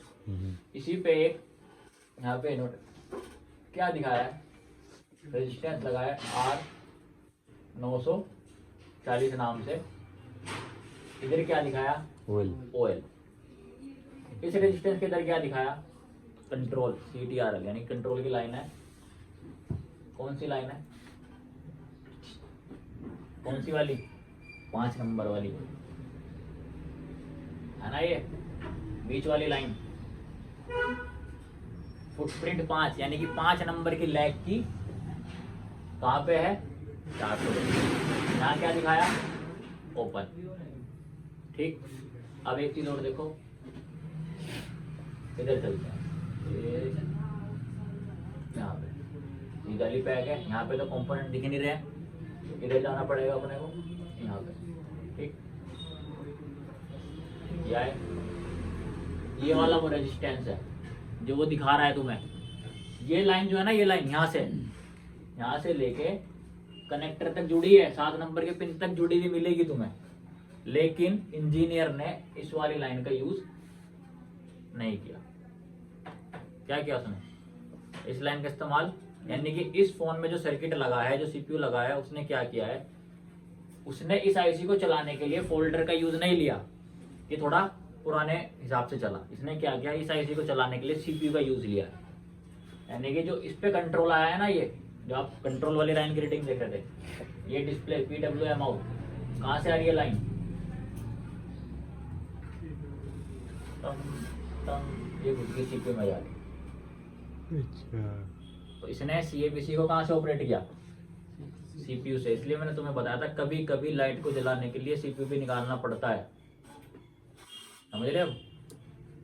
इसी पे एक यहाँ पे नोट क्या दिखाया है, रेजिस्टेंस लगाया R 940 नाम से। इधर क्या दिखाया, OL। इस रेजिस्टेंस के अंदर क्या दिखाया, कंट्रोल CTRL यानी कंट्रोल की लाइन है। कौन सी लाइन है, कौन सी वाली, 5 नंबर वाली है ना, ये बीच वाली लाइन फुटप्रिंट 5 यानी कि 5 नंबर की लैग की कहाँ पे है, 400। यहाँ क्या दिखाया, ओपन। ठीक, अब एक चीज और देखो, इधर चलते हैं, यहाँ पे सीधा पैक है, यहाँ पे तो कंपोनेंट दिख नहीं रहे, इधर जाना पड़ेगा अपने को, यहाँ पे। ठीक, ये वाला वो रेजिस्टेंस है जो वो दिखा रहा है तुम्हें। ये लाइन जो है ना, ये लाइन यहाँ से लेके कनेक्टर तक जुड़ी है, 7 नंबर के पिन तक जुड़ी हुई मिलेगी तुम्हें, लेकिन इंजीनियर ने इस वाली लाइन का यूज नहीं किया। क्या किया उसने, इस लाइन का इस्तेमाल, यानी कि इस फोन में जो सर्किट लगा है, जो सीपीयू लगा है, उसने क्या किया है, उसने इस आईसी को चलाने के लिए फोल्डर का यूज नहीं लिया, ये थोड़ा पुराने हिसाब से चला। इसने क्या किया, इस आईसी को चलाने के लिए सीपीयू का यूज लिया, यानी कि जो इस पे कंट्रोल आया है ना, ये जो आप कंट्रोल वाली लाइन की रीडिंग देख रहे थे, ये डिस्प्ले PWM आउट कहाँ से आ रही है लाइन, ये खुद की सीपीयू में जा रही है। तो इसने CABC को कहाँ से ऑपरेट किया, सीपीयू से। इसलिए मैंने तुम्हें बताया था कभी कभी लाइट को जलाने के लिए सीपीयू भी निकालना पड़ता है, समझ रहे हो।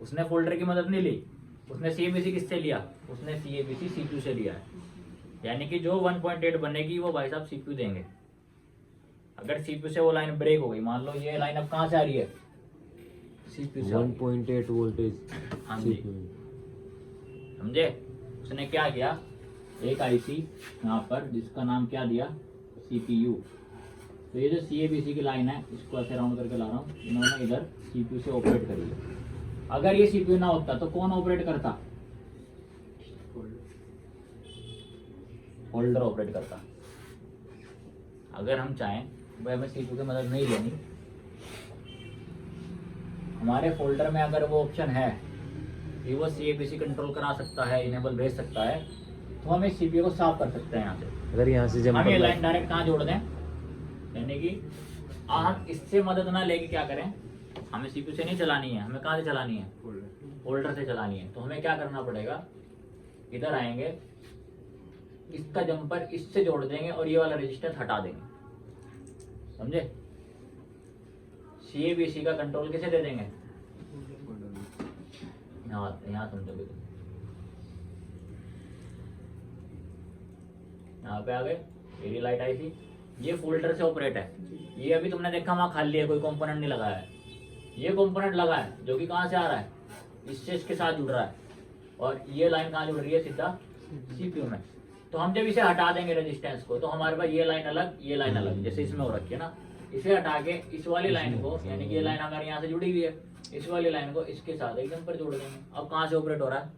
उसने फोल्डर की मदद नहीं ली, उसने CABC किससे लिया, उसने CABC सीपीयू से लिया है। यानी कि जो 1.8 बनेगी वो भाई साहब सीपीयू देंगे। अगर सीपीयू से वो लाइन ब्रेक हो गई, मान लो ये लाइन अब कहाँ से आ रही है, सीपीयू से 1.8 वोल्टेज। हाँ जी, समझे। उसने क्या किया, एक आईसी यहाँ पर जिसका नाम क्या दिया, CPU। तो ये जो CABC की लाइन है, इसको ऐसे राउंड करके ला रहा हूँ, इन्होंने इधर CPU से ऑपरेट करी है। अगर ये CPU ना होता तो कौन ऑपरेट करता, होल्डर ऑपरेट करता। अगर हम चाहें भाई हमें CPU की मदद नहीं लेनी, हमारे फोल्डर में अगर वो ऑप्शन है कि वो CABC कंट्रोल करा सकता है, इनेबल भेज सकता है, तो हम इस CPU को साफ कर सकते हैं यहाँ से। अगर यहाँ से हम ये लाइन जंपर डायरेक्ट कहाँ जोड़ दें, यानी कि हम इससे मदद ना लेके क्या करें, हमें CPU से नहीं चलानी है, हमें कहाँ से चलानी है, होल्डर से चलानी है। तो हमें क्या करना पड़ेगा, इधर आएंगे, इसका जंपर इससे जोड़ देंगे और ये वाला रजिस्टर हटा देंगे, समझे। CABC का कंट्रोल किसे दे देंगे, यहाँ समझोगे तुम, यहाँ पे आ गए, ये लाइट आई थी, ये फोल्डर से ऑपरेट है। ये अभी तुमने देखा वहाँ खाली है, कोई कंपोनेंट नहीं लगाया है। ये कंपोनेंट लगा है जो कि कहाँ से आ रहा है, इससे इसके साथ जुड़ रहा है, और ये लाइन कहाँ जुड़ रही है, सीधा सीपीयू में। तो हम जब इसे हटा देंगे रेजिस्टेंस को, तो हमारे पास ये लाइन अलग, ये लाइन अलग, जैसे इसमें हो रखी है ना। इसे हटा के इस वाली लाइन को, यानी कि ये लाइन हमारे यहाँ से जुड़ी हुई है, इस वाली लाइन को इसके साथ एकदम पर जोड़ देंगे। अब कहाँ से ऑपरेट हो रहा है,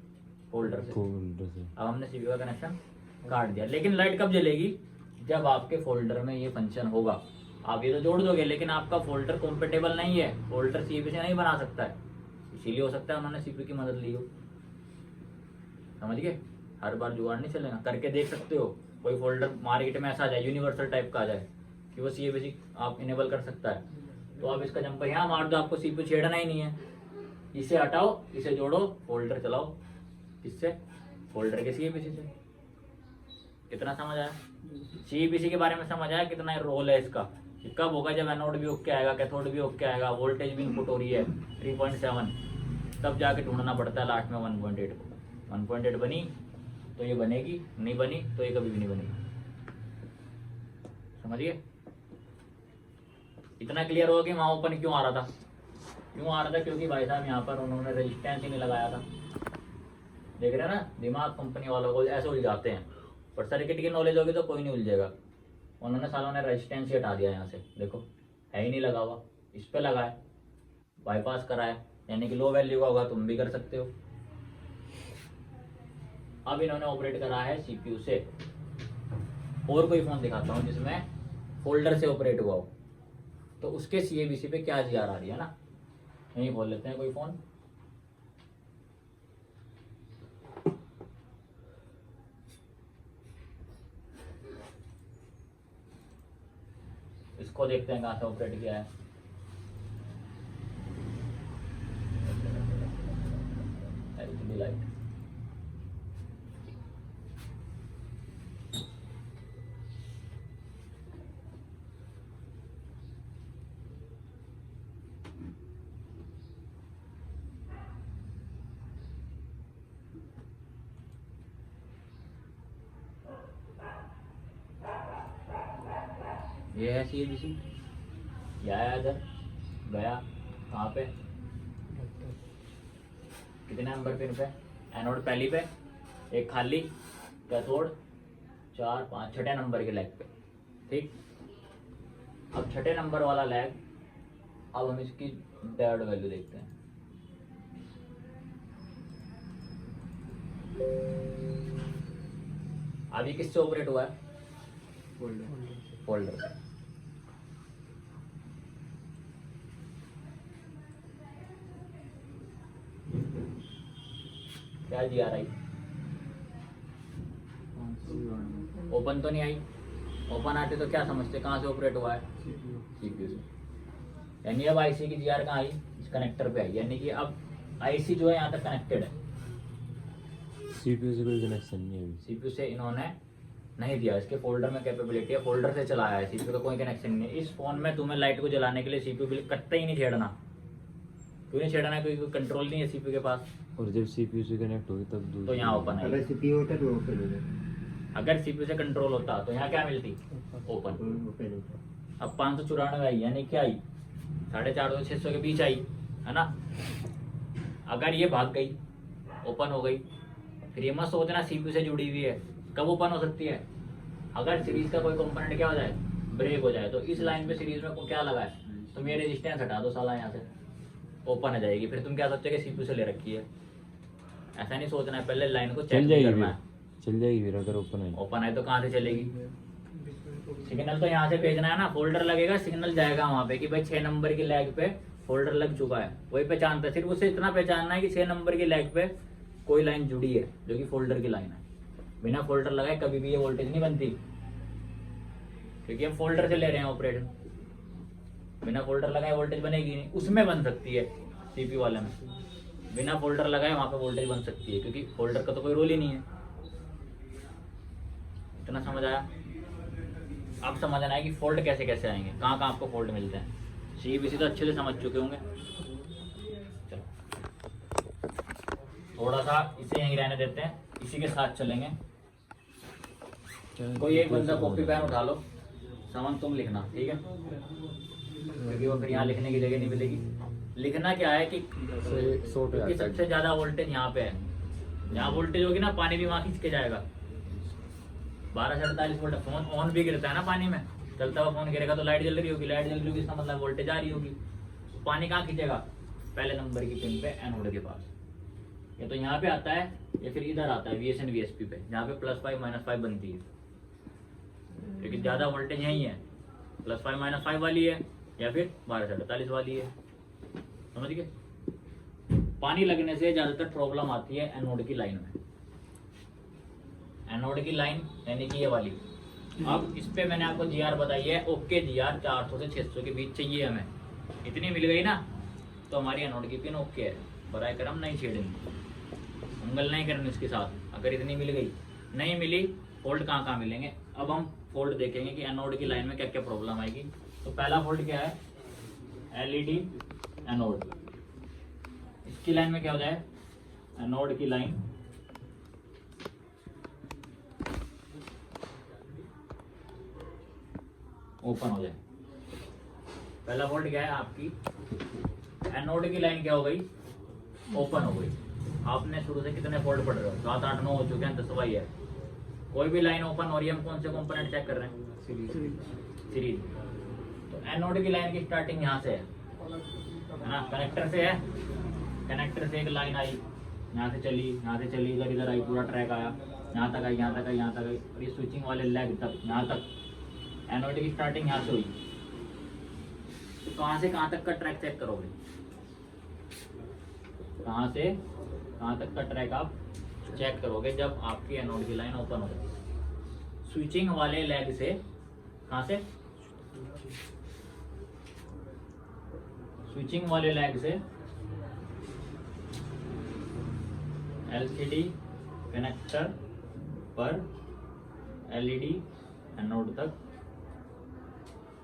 होल्डर से। अब हमने सीपीयू का कनेक्शन काट दिया। लेकिन लाइट कब जलेगी, जब आपके फोल्डर में ये फंक्शन होगा। आप ये तो जोड़ दोगे, लेकिन आपका फोल्डर कंपेटेबल नहीं है, फोल्डर सीपीयू से नहीं बना सकता है, इसीलिए हो सकता है उन्होंने सीपीयू की मदद ली हो, समझ गए। हर बार जुगाड़ नहीं चलेगा, करके देख सकते हो। कोई फोल्डर मार्केट में ऐसा आ जाए, यूनिवर्सल टाइप का आ जाए कि वो CABC आप इनेबल कर सकता है, तो आप इसका जंपर यहाँ मार दो, आपको सीपीयू छेड़ना ही नहीं है। इसे हटाओ, इसे जोड़ो, फोल्डर चलाओ, इससे फोल्डर के CABC से। कितना समझ आया, CABC के बारे में समझ आया, कितना रोल है इसका। ये कब होगा, जब एनोड भी ओके आएगा, कैथोड भी ओके आएगा, वोल्टेज भी इनपुट हो रही है 3.7, तब जाके ढूंढना पड़ता है लास्ट में 1.8 को। 1.8 बनी तो ये बनेगी, नहीं बनी तो ये कभी भी नहीं बनेगी, समझिए। इतना क्लियर होगा कि वहाँ ओपन क्यों आ रहा था, क्यों आ रहा था, क्योंकि भाई साहब यहाँ पर उन्होंने रेजिस्टेंस ही नहीं लगाया था। देख रहे हैं ना, दिमाग कंपनी वालों को ऐसे उलझाते हैं, पर सर्किट की नॉलेज होगी तो कोई नहीं उलझेगा। उन्होंने सालों ने रेजिस्टेंस ही हटा दिया यहाँ से, देखो है ही नहीं लगा हुआ, इस पे लगा है, बाईपास करा है, यानी कि लो वैल्यू का होगा, तुम भी कर सकते हो। अब इन्होंने ऑपरेट करा है सीपीयू से। और कोई फोन दिखाता हूँ जिसमें फोल्डर से ऑपरेट हुआ हो, तो उसके CABC पे क्या GR आ रही है ना। यही बोल लेते हैं कोई फोन, इसको देखते हैं कहाँ से ऑपरेट किया है। एलईडी लाइट, ये है CABC, ये आया इधर, गया कहाँ पे, कितने नंबर पिन पे, एनोड पहली पे, एक खाली, कैथोड 4 5 छठे नंबर के लैग पे। ठीक, अब छठे नंबर वाला लैग, अब हम इसकी डायोड वैल्यू देखते हैं। अभी किससे ऑपरेट हुआ है? फोल्डर से। क्या जी आ रही? ओपन तो नहीं आई। ओपन आते तो क्या समझते, कहाँ से ऑपरेट हुआ है? CPU से। यानी अब IC की GR कहाँ आई? इस कनेक्टर पे आई, यानी कि अब IC जो है यहाँ तक कनेक्टेड है। CPU से कोई कनेक्शन नहीं है अभी। CPU से इन्होंने नहीं दिया, इसके फोल्डर में कैपेबिलिटी है, फोल्डर से चलाया है, CPU का कोई कनेक्शन नहीं है। इस फोन में तुम्हें लाइट को जलाने के लिए CPU बिल कटता ही नहीं छेड़ना। क्यों नहीं छेड़ना है? क्योंकि कंट्रोल नहीं है CPU के पास। और जब CPU से कनेक्ट होगी तब तो यहाँ ओपन अगर है। CPU होता तो ओपन हो जाता, अगर CPU से कंट्रोल होता तो यहाँ क्या मिलती? ओपन। ओपन होता। अब 594 आई, यानी क्या आई? 450 600 के बीच आई, है ना। अगर ये भाग गई, ओपन हो गई, फिर ये मत सोचना CPU से जुड़ी हुई है। कब ओपन हो सकती है? अगर सीरीज का कोई कंपोनेंट क्या हो जाए, ब्रेक हो जाए। तो इस लाइन पे सीरीज में क्या लगा है, तुम ये रेजिस्टेंस हटा दो साला, यहाँ से ओपन हो जाएगी। फिर तुम क्या सोचते कि CPU से ले रखी है। ऐसा नहीं सोचना है, पहले लाइन को चल चेक जाएगी करना है। चल जाएगी फिर अगर ओपन है। ओपन है तो कहाँ से चलेगी? सिग्नल तो यहाँ से भेजना है ना, फोल्डर लगेगा, सिग्नल जाएगा वहाँ पे कि भाई 6 नंबर की लैग पे फोल्डर लग चुका है। वही पहचानता है, सिर्फ उसे इतना पहचानना है कि 6 नंबर की लैग पे कोई लाइन जुड़ी है जो कि फोल्डर की लाइन है। बिना फोल्डर लगाए कभी भी ये वोल्टेज नहीं बनती, क्योंकि हम फोल्डर से ले रहे हैं ऑपरेशन। बिना फोल्डर लगाए वोल्टेज बनेगी नहीं। उसमें बन सकती है CPU वाले में, बिना फोल्डर लगाए वहाँ पे वोल्टेज बन सकती है, क्योंकि फोल्डर का तो कोई रोल ही नहीं है। इतना समझ आया? अब समझना है कि फोल्ड कैसे कैसे आएंगे, कहाँ कहाँ आपको फोल्ड मिलते हैं। CABC तो अच्छे से समझ चुके होंगे। चलो थोड़ा सा इसे यहीं रहने देते हैं, इसी के साथ चलेंगे। कोई एक बंदा कॉपी पेन उठा लो, सामान तुम लिखना, ठीक है? क्योंकि वो फिर यहाँ लिखने की जगह नहीं मिलेगी। लिखना क्या है कि क्योंकि सबसे ज्यादा वोल्टेज यहाँ पे है। यहाँ वोल्टेज होगी ना, पानी भी वहाँ खींच के जाएगा। 12 से 48 वोल्ट। फोन ऑन भी गिरता है ना पानी में, चलता हुआ फोन गिरेगा तो लाइट जल रही होगी, लाइट जल रही होगी इसका मतलब वोल्टेज आ रही होगी। पानी कहाँ खींचेगा? पहले नंबर की पिन पे, एनोड के पास। ये तो यहाँ पे आता है या फिर इधर आता है VSN VSP पे, जहाँ पे +5 -5 बनती है। क्योंकि ज्यादा वोल्टेज यही है, +5 -5 वाली है या फिर 12 से 48 वाली है। समझ गए? पानी लगने से ज्यादातर प्रॉब्लम आती है एनोड की लाइन में। एनोड की लाइन यानी कि ये वाली। अब इस पे मैंने आपको GR बताई है, ओके GR 400 से 600 के बीच चाहिए हमें। इतनी मिल गई ना तो हमारी एनोड की पिन ओके है। बराए करम नहीं छेड़ेंगे, उंगल नहीं करनी उसके साथ। अगर इतनी मिल गई, नहीं मिली, फोल्ड कहाँ कहाँ मिलेंगे। अब हम फोल्ड देखेंगे कि एनोड की लाइन में क्या क्या प्रॉब्लम आएगी। तो पहला फोल्ड क्या है? LED anode. इसकी लाइन में क्या हो जाए? एनोड की लाइन ओपन हो जाए। पहला फोल्ड क्या है आपकी? एनोड की लाइन क्या हो गई? ओपन हो गई। आपने शुरू से कितने फोल्ड पढ़ रहे हो? 7 8 9 हो चुके हैं, 10वां है। कोई भी लाइन ओपन हो रही है, हम कौन से कंपोनेंट चेक कर रहे हैं? सीरीज। तो एनोड की लाइन की स्टार्टिंग यहाँ से है ना, कनेक्टर से है। कनेक्टर से एक लाइन आई, यहाँ से चली, यहाँ से चली, इधर इधर आई, पूरा ट्रैक आया, यहाँ तक आई, यहाँ तक आई, यहाँ तक आई, और ये स्विचिंग वाले लेग तक, यहाँ तक। एनोड की स्टार्टिंग यहाँ से हुई। तो कहाँ से कहाँ तक का ट्रैक चेक करोगे? कहाँ से कहाँ तक का ट्रैक आप चेक करोगे जब आपकी एनोड की लाइन ओपन हो जाए? स्विचिंग वाले लेग से, कहाँ से? स्विचिंग वाले लैग से एलसीडी कनेक्टर पर एलईडी एनोड तक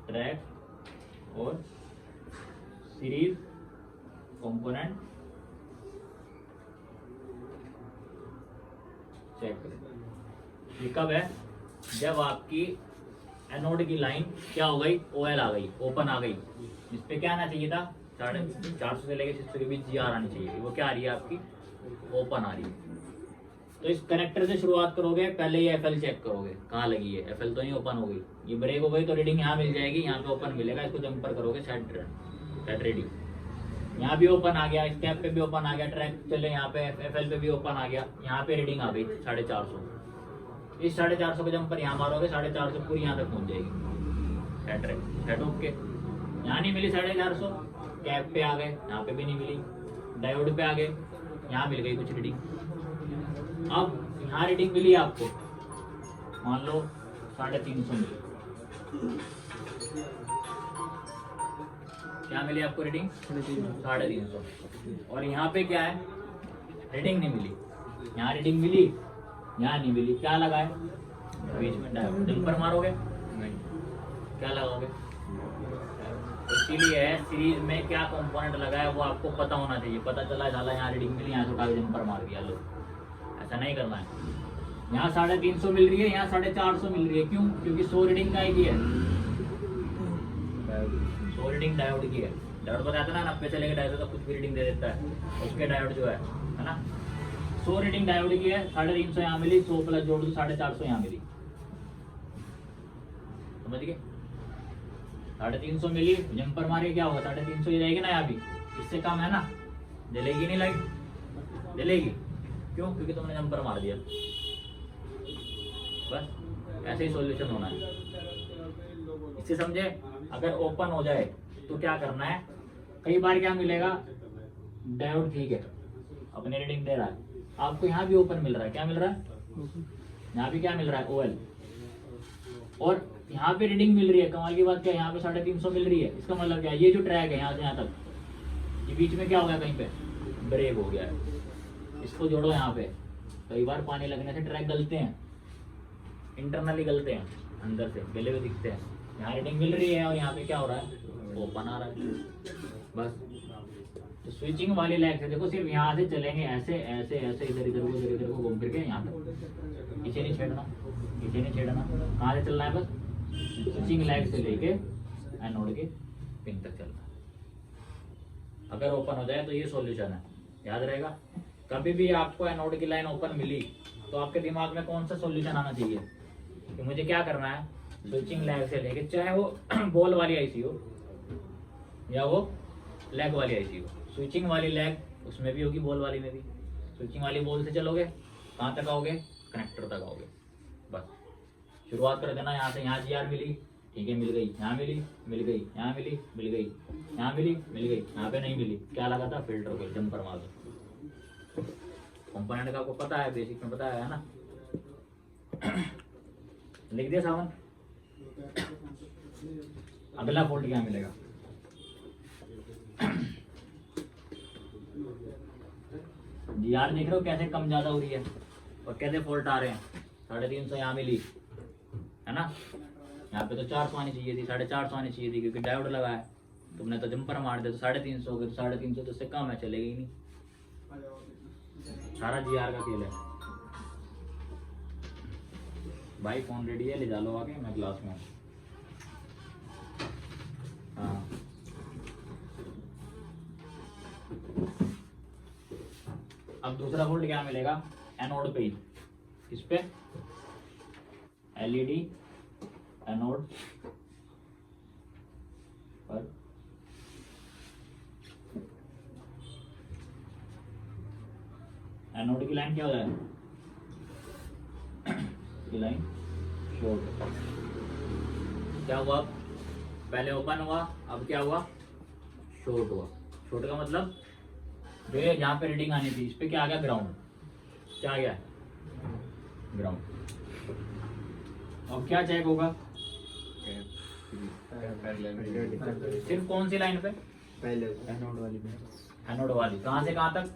ट्रैक और सीरीज कंपोनेंट चेक करें। ये कब है? जब आपकी एनोड की लाइन क्या हो गई, ओएल आ गई, ओपन आ गई। इस पे क्या आना चाहिए था, 450 से लेकर 600 के बीच जीआर आनी चाहिए। वो क्या आ रही है आपकी, ओपन आ रही है। तो इस कनेक्टर से शुरुआत करोगे, पहले ये एफएल चेक करोगे कहाँ लगी है। एफएल तो नहीं ओपन हो गई, ये ब्रेक हो गई तो रीडिंग यहाँ मिल जाएगी, यहाँ पे ओपन मिलेगा। इसको जंपर करोगे सेट रीडिंग, यहाँ भी ओपन आ गया, स्टेप पे भी ओपन आ गया, ट्रैक चले यहाँ पे एफएल पे भी ओपन आ गया, यहाँ पे रीडिंग आ गई 450। इस 450 के जंपर यहाँ मारोगे, 450 पूरी यहाँ तक पहुँच जाएगी। सेट ओके, यहाँ नहीं मिली 450, कैप पे आ गए, यहाँ पे भी नहीं मिली, डायोड पे आ गए, यहाँ मिल गई कुछ रीडिंग। अब यहाँ रीडिंग मिली आपको, मान लो 350 मिली। क्या मिली आपको रीडिंग? 350। और यहाँ पे क्या है, रीडिंग नहीं मिली। यहाँ रीडिंग मिली, यहाँ नहीं मिली। क्या लगा है बीच में? डायोड। जंपर मारोगे नहीं, क्या लगाओगे? इसीलिए सीरीज में क्या कंपोनेंट लगा है वो आपको पता होना चाहिए। पता चला झाला यहाँ रीडिंग मिली, यहाँ से उठा के जंपर मार दिया, लो ऐसा नहीं करना है। यहाँ 350 मिल रही है, यहाँ 450 मिल रही है। क्यों? क्योंकि 100 रीडिंग का ही है, 100 रीडिंग डायोड की है। डायोड बताता ना 90 से लेकर 250 तक कुछ भी रीडिंग दे देता है उसके डायोड जो है ना। 100 रीडिंग डायोड की है, 350 यहाँ मिली, 100 प्लस जोड़ दो 450 यहाँ मिली। समझ गए? 350 मिली, जंपर मारे क्या होगा, 350 ही रहेगी ना। यहाँ भी इससे कम है ना, जलेगी नहीं लाइट? जलेगी। क्यों? क्योंकि तुमने जंपर मार दिया। बस ऐसे ही सॉल्यूशन होना है। इससे समझे? अगर ओपन हो जाए तो क्या करना है, कई बार क्या मिलेगा, डायोड ठीक है, अपने रीडिंग दे रहा है, आपको यहाँ भी ओपन मिल रहा है। क्या मिल रहा है? यहाँ भी क्या मिल रहा है, ओएल। और यहाँ पे रीडिंग मिल रही है। कमाल की बात क्या है, यहाँ पे 350 मिल रही है। इसका मतलब क्या है, ये जो ट्रैक है यहाँ से यहाँ तक, ये बीच में क्या हो गया, कहीं पे ब्रेक हो गया है। इसको जोड़ो यहाँ पे। कई बार पानी लगने से ट्रैक गलते हैं, इंटरनली गलते हैं, अंदर से गले हुए दिखते हैं। यहाँ रीडिंग मिल रही है और यहाँ पे क्या हो रहा है, ओपन आ रहा है। बस तो स्विचिंग वाली लैग से देखो, सिर्फ यहाँ से चलेंगे ऐसे ऐसे ऐसे, इधर इधर को घूम फिर के यहाँ तक। पीछे नहीं छेड़ना, पीछे नहीं छेड़ना। कहाँ से चलना है, बस स्विचिंग लैग से लेके एनोड के पिन तक चलना है। अगर ओपन हो जाए तो ये सॉल्यूशन है, याद रहेगा। कभी भी आपको एनोड की लाइन ओपन मिली तो आपके दिमाग में कौन सा सॉल्यूशन आना चाहिए कि मुझे क्या करना है, स्विचिंग लैग से लेके, चाहे वो बॉल वाली आईसी हो या वो लैग वाली आईसी हो। स्विचिंग वाली लैग उसमें भी होगी, बॉल वाली में भी। स्विचिंग वाली बॉल से चलोगे, कहाँ तक आओगे, कनेक्टर तक आओगे। बस शुरुआत कर देना यहाँ से। यहाँ जीआर मिली, ठीक है, मिल गई। यहाँ मिली, मिल गई। यहाँ मिली, मिल गई। यहाँ मिली, मिल गई। यहाँ पे नहीं मिली, क्या लगा था, फिल्टर को जंपर मार दो। कंपोनेंट का आपको पता है, बेसिक में पता है ना। लिख दिया सावन। अगला फॉल्ट क्या मिलेगा, जीआर देख रहे हो कैसे कम ज्यादा हो रही है और कैसे फॉल्ट आ रहे हैं। 350 यहाँ मिली है ना, यहाँ पे तो 400 आनी चाहिए थी, 450 आनी चाहिए थी, क्योंकि डायोड लगा है। तुमने तो जंपर मार दिया तो 350 हो गए। 350 तो उससे कम है, चलेगी ही नहीं। सारा जीआर का खेल है भाई। फोन रेडी है, ले जा लो आगे, मैं क्लास में हूँ। हाँ अब दूसरा वोल्ट क्या मिलेगा, एनोड पे ही। किस पे, एलईडी एनोड पर। एनोड की लाइन क्या हो जाए, की लाइन शॉर्ट। क्या हुआ, पहले ओपन हुआ, अब क्या हुआ, शॉर्ट हुआ। शॉर्ट का मतलब जो ये जहाँ पे रीडिंग आनी थी, इस पे क्या आ गया, ग्राउंड। क्या आ गया, ग्राउंड। अब क्या चेक होगा, सिर्फ कौन सी लाइन पे, पहले होगा। एनोड वाली में एनोड वाली कहाँ से कहाँ तक?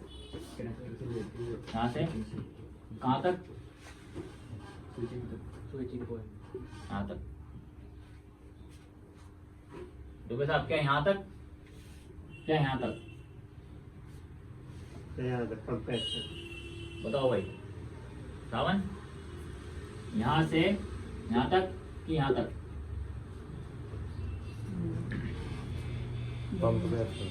कहाँ से कहाँ तक? स्विचिंग पॉइंट यहाँ तक। दुबे साहब क्या यहाँ तक? क्या यहाँ तक? तो यहाँ तक पंप एक्शन। बताओ भाई सावन, यहाँ से यहाँ तक कि यहाँ तक? पंप पे रखो।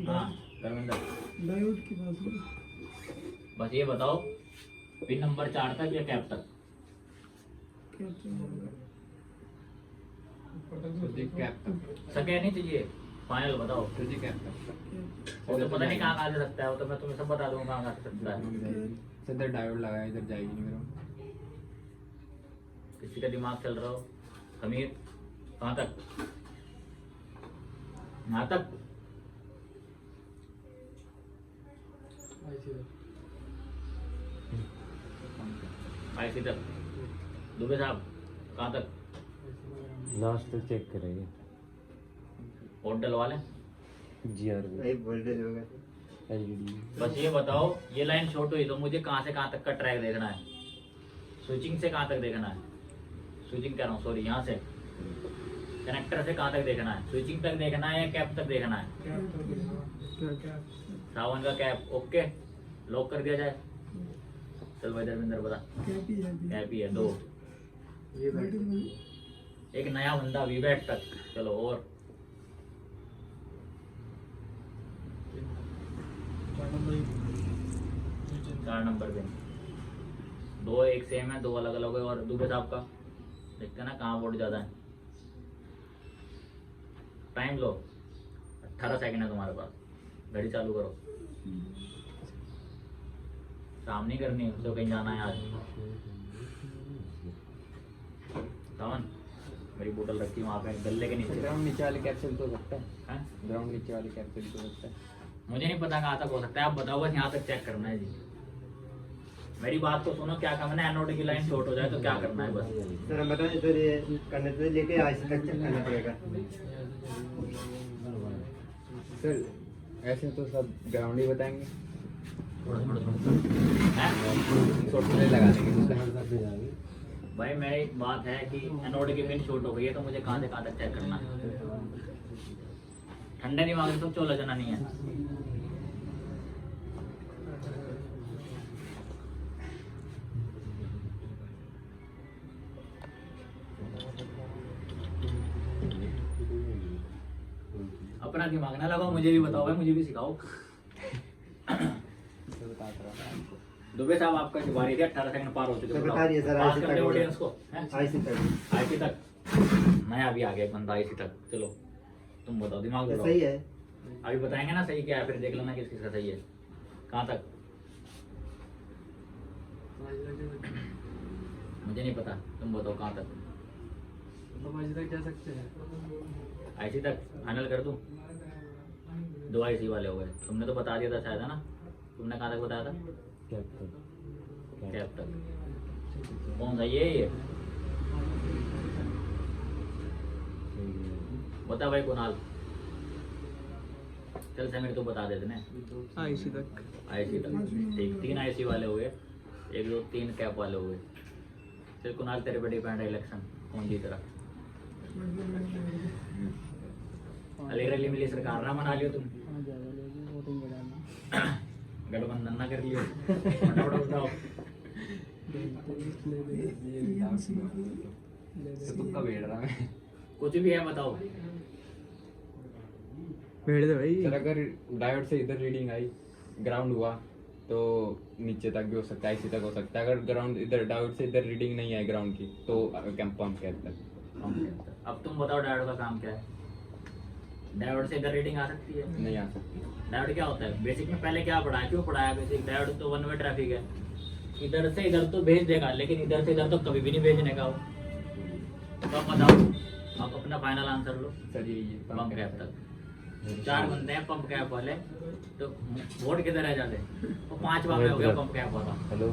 हाँ धर्मेंद्र, डायोड की बात करो। बस ये बताओ पिन नंबर 4 तक या कैप तक? सके नहीं चाहिए, फाइनल बताओ। वो तो पता नहीं कहाँ कहाँ से सकता है, वो तो मैं तुम्हें सब बता दूंगा कहाँ कहाँ से सकता है। इधर डायोड लगाया, इधर जाएगी नहीं मेरा। किसी का दिमाग चल रहा हो? समीर कहाँ तक? यहाँ तक? ऐसी तक। दुबे साहब कहाँ तक? लास्ट तक चेक करेंगे। और डलवा लें? जीआर वही वोल्टेज होगा। एलईडी बस ये बताओ, ये लाइन शॉर्ट हुई तो मुझे कहाँ से कहाँ तक का ट्रैक देखना है? स्विचिंग से कहाँ तक देखना है? स्विचिंग कह रहा हूँ, सॉरी, यहाँ से कनेक्टर से कहाँ तक देखना है? स्विचिंग तक देखना है या कैप तक देखना है? सावन का कैप। ओके, लॉक कर दिया जाए। चल भाई धर्मेंद्र बता। कैप ही है 2। एक नया बंदा वीवैट तक। चलो और 4 नंबर पे 2 एक सेम है, 2 अलग अलग है। और दुबे साहब का देखते हैं ना कहाँ वोट ज्यादा है। टाइम लो, 18 सेकंड है तुम्हारे पास, घड़ी चालू करो। सामने करनी है, तो कहीं जाना है आज। सावन मेरी बोतल रखी वहाँ पे गले के नीचे। ग्राउंड नीचे वाली कैप्सूल तो सकता है, हैं? ग्राउंड नीचे वाली कैप्सूल तो सकता है। मुझे नहीं पता कहाँ तक हो सकता है, आप बताओ। बस यहाँ तक चेक करना है जी। मेरी बात को सुनो, क्या करना है? एनोड की लाइन शॉर्ट हो जाए तो क्या करना है? बस सर हम बताएं, इधर ये कनेक्टर लेके आईसी तक चेक करना पड़ेगा। सर ऐसे तो सब ग्राउंड ही बताएंगे, हैं? सोल्डर लगा देंगे। भाई मेरी एक बात है कि एनोड की पिन शॉर्ट हो गई है तो मुझे कहाँ से कहाँ तक चेक करना है? ठंडे दिमाग से तो चोला जाना नहीं है। अपना दिमाग ना लगाओ, मुझे भी बताओ भाई, मुझे भी सिखाओ। दुबे साहब आपका जो बारी थी 18 सेकंड पार हो चुके। तो बता रही है सर, पास आईसी कर तक दे हो गया। ऑडियंस को, हैं? आईसी तक आईसी तक। मैं अभी आ गया एक बंदा आईसी तक। चलो तुम बताओ, दिमाग तो लगाओ। सही है। अभी बताएंगे ना सही क्या है, फिर देख लेना किस किसका सही है। कहाँ तक? मुझे नहीं पता, तुम बताओ कहाँ तक? जा सकते हैं। आईसी तक फाइनल कर दूं? 2 आईसी वाले हो गए। तुमने तो बता दिया था शायद, है ना? तुमने कहाँ तक बताया था? कैप तक। कौन सा? ये बता भाई कुणाल। चल समीर तो बता देते ना। आईसी तक। आईसी तक ठीक। 3 आईसी वाले हो गए, 1 2 3 कैप वाले हो गए। चल कुणाल तेरे पे डिपेंड है इलेक्शन, कौन जीत रहा। अली रली मिली सरकार ना बना लियो तुम, गठबंधन ना कर लियो। फटाफट बताओ। तुक्का बैठ रहा है। कुछ भी है बताओ। भेड़ दे भाई। सर अगर डायोड से इधर रीडिंग आई, ग्राउंड हुआ तो नीचे तक भी हो सकता है, इसी तक हो सकता है। अगर ग्राउंड इधर डायोड से इधर रीडिंग नहीं है ग्राउंड की तो पंप कैप तक। अब तुम बताओ डायोड का काम क्या है? डायोड से इधर रीडिंग आ सकती है? नहीं आ सकती। डायोड क्या होता है? बेसिक में पहले क्या पढ़ाया, क्यों पढ़ाया? बेसिक डायोड तो 1 वे ट्रैफिक है, इधर से इधर तो भेज देगा, लेकिन इधर से इधर तो कभी भी नहीं भेजने का वो। तो अब बताओ, आप अपना फाइनल आंसर लो। सर ये पंप कैप तक 4 बंदे हैं पंप कैप वाले, तो वोट किधर रह जाते? तो 5वां में हो गया पंप कैप वाला। हेलो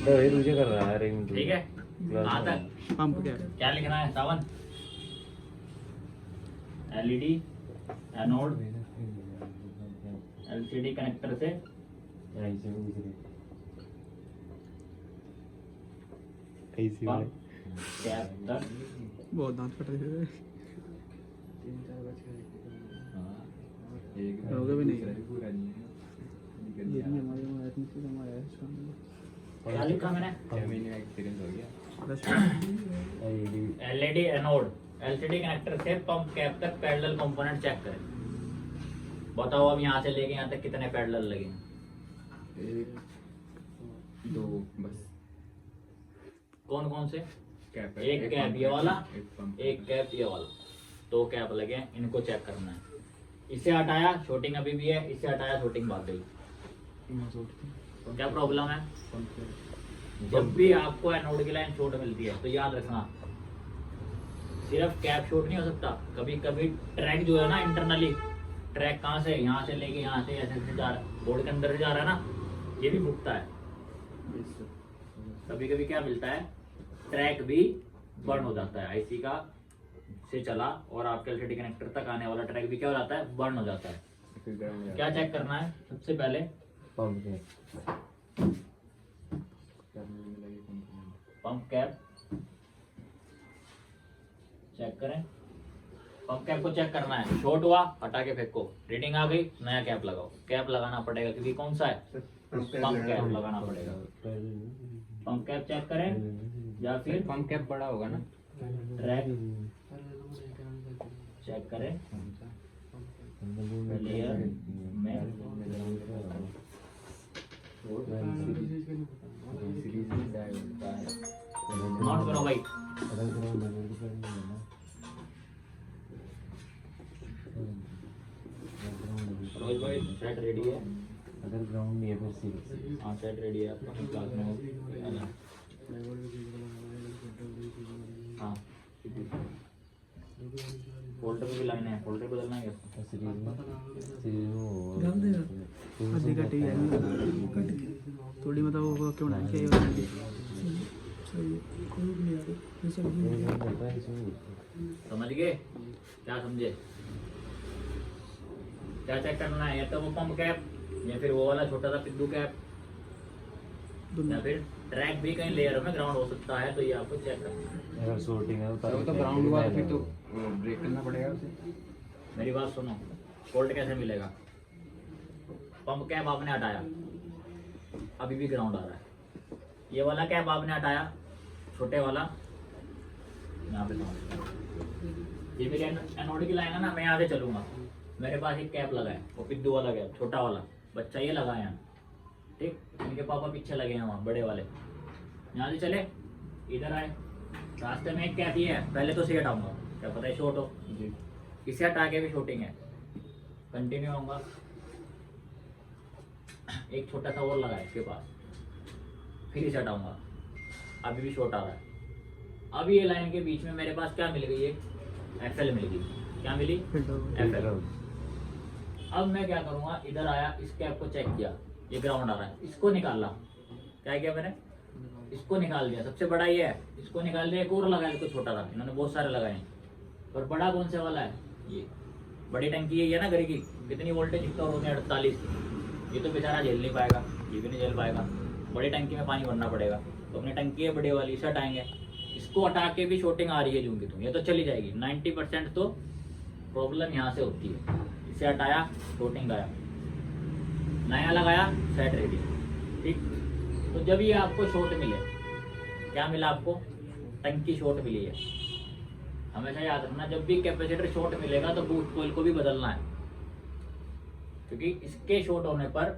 तो ये तुझे कर रहा है रिंग। ठीक है, कहाँ तक? पंप क्या क्या लिखना है सावन? एलईडी एनोड एलसीडी कनेक्टर से ऐसे में दूसरे ऐसे में पंप कैप तक बहुत दांत कट रहे थे। एक होगा भी नहीं। पूरा नहीं है। ये नहीं हमारे वहाँ इतनी सी हमारे है इसका क्या लिखा मैंने 6 महीने का एक्सपीरियंस हो गया। 10 LED LED anode LCD connector से पंप कैप तक पैरेलल कंपोनेंट चेक करें। बताओ अब यहाँ से लेके यहाँ तक कितने पैरेलल लगे हैं? 1 2 बस कौन कौन से? कैप एक कैप ये वाला, एक पंप एक कैप ये वाला, 2 कैप लगे हैं, इनको चेक करना है। इसे हटाया शूटिंग अभी भी है, इसे हटाया शूटिंग भाग गई। तो क्या प्रॉब्लम है? जब भी आपको एनोड की लाइन शॉर्ट मिलती है तो याद रखना सिर्फ कैप शॉर्ट नहीं हो सकता, कभी कभी ट्रैक जो है ना इंटरनली ट्रैक कहाँ से, यहाँ से लेके यहाँ से ऐसे ऐसे जा रहा है, बोर्ड के अंदर से जा रहा है ना, ये भी फूटता है। कभी कभी क्या मिलता है, ट्रैक भी बर्न हो जाता है आईसी का से चला और आपके एलसीडी कनेक्टर तक आने वाला ट्रैक भी क्या हो जाता है, बर्न हो जाता है। फिर ग्राउंड क्या चेक करना है सबसे पहले? पंप के पंप कैप चेक करें। पंप कैप को चेक करना है, शॉर्ट हुआ हटा के फेंको, रीडिंग आ गई नया कैप लगाओ। कैप लगाना पड़ेगा क्योंकि कौन सा है, पंप कैप लगाना पड़ेगा। पंप कैप चेक करें या फिर पंप कैप बड़ा होगा ना। ट्रैक चेक करें। लेयर में नोट करो भाई। रोज भाई सेट रेडी है? अगर ग्राउंड नहीं है फिर सीरीज हाँ सेट रेडी है आपका क्लास में हो। हाँ फोल्डर भी लाइन है, फोल्डर बदलना है क्या? सीरीज में डाल देगा। आधी कटी है कट के थोड़ी मतलब वो क्यों ना क्या ये बना के सही है। कोई भी नहीं आ रहा ये सब समझ गए? क्या समझे? क्या चेक करना है, या तो वो पंप कैप या फिर वो वाला छोटा सा पिद्दू कैप या फिर ट्रैक भी कहीं लेयर में ग्राउंड हो सकता है, तो ये आपको चेक करना है। अगर शॉर्टिंग है वो तो ग्राउंड हुआ तो फिर तो ब्रेक करना पड़ेगा उसे। मेरी बात सुनो, फोल्ड कैसे मिलेगा? पंप कैप आपने हटाया, अभी भी ग्राउंड आ रहा है। ये वाला कैप आपने हटाया, छोटे वाला यहाँ पे समझ, ये मेरी एनोड की लाइन है ना, मैं यहाँ से चलूंगा, मेरे पास एक कैप लगा है, वो पिद्दू वाला कैप छोटा वाला, बच्चा ये लगा है यहाँ, ठीक, इनके पापा पीछे लगे हैं वहाँ बड़े वाले, यहाँ से चले इधर आए, रास्ते में एक कैप ये है, पहले तो इसे हटाऊंगा, क्या पता है शॉर्ट हो, इसे हटा के भी शॉर्टिंग है, कंटिन्यू होऊंगा, एक छोटा सा और लगा है इसके पास, फिर इसे हटाऊंगा, अभी भी शॉर्ट आ रहा है। अब ये लाइन के बीच में मेरे पास क्या मिल गई, एक एफएल मिल गई, क्या मिली, एफएल। अब मैं क्या करूंगा, इधर आया, इस कैप को चेक किया, ये ग्राउंड आ रहा है, इसको निकाला, क्या किया मैंने, इसको निकाल दिया, सबसे बड़ा ये है, इसको निकाल दिया, एक और लगाया इसको छोटा था, इन्होंने बहुत सारे लगाए हैं, और बड़ा कौन से वाला है, ये बड़ी टंकी है ना घर की, कितनी वोल्टेज स्टोर होते हैं 48, ये तो बेचारा झेल नहीं पाएगा, ये भी नहीं झेल पाएगा, बड़ी टंकी में पानी भरना पड़ेगा, तो अपनी टंकी है बड़ी वाली, इसे हटाएंगे, इसको हटा के भी शॉर्टिंग आ रही है जूम की, तो ये तो चली जाएगी, 90% तो प्रॉब्लम यहाँ से होती है, इसे हटाया शॉर्टिंग आया, नया लगाया सेट रेडी, ठीक। तो जब ये आपको शॉर्ट मिले, क्या मिला आपको, टंकी शॉर्ट मिली है, हमेशा याद रखना जब भी कैपेसिटर शॉर्ट मिलेगा तो बूस्ट कॉइल को भी बदलना है, क्योंकि इसके शॉर्ट होने पर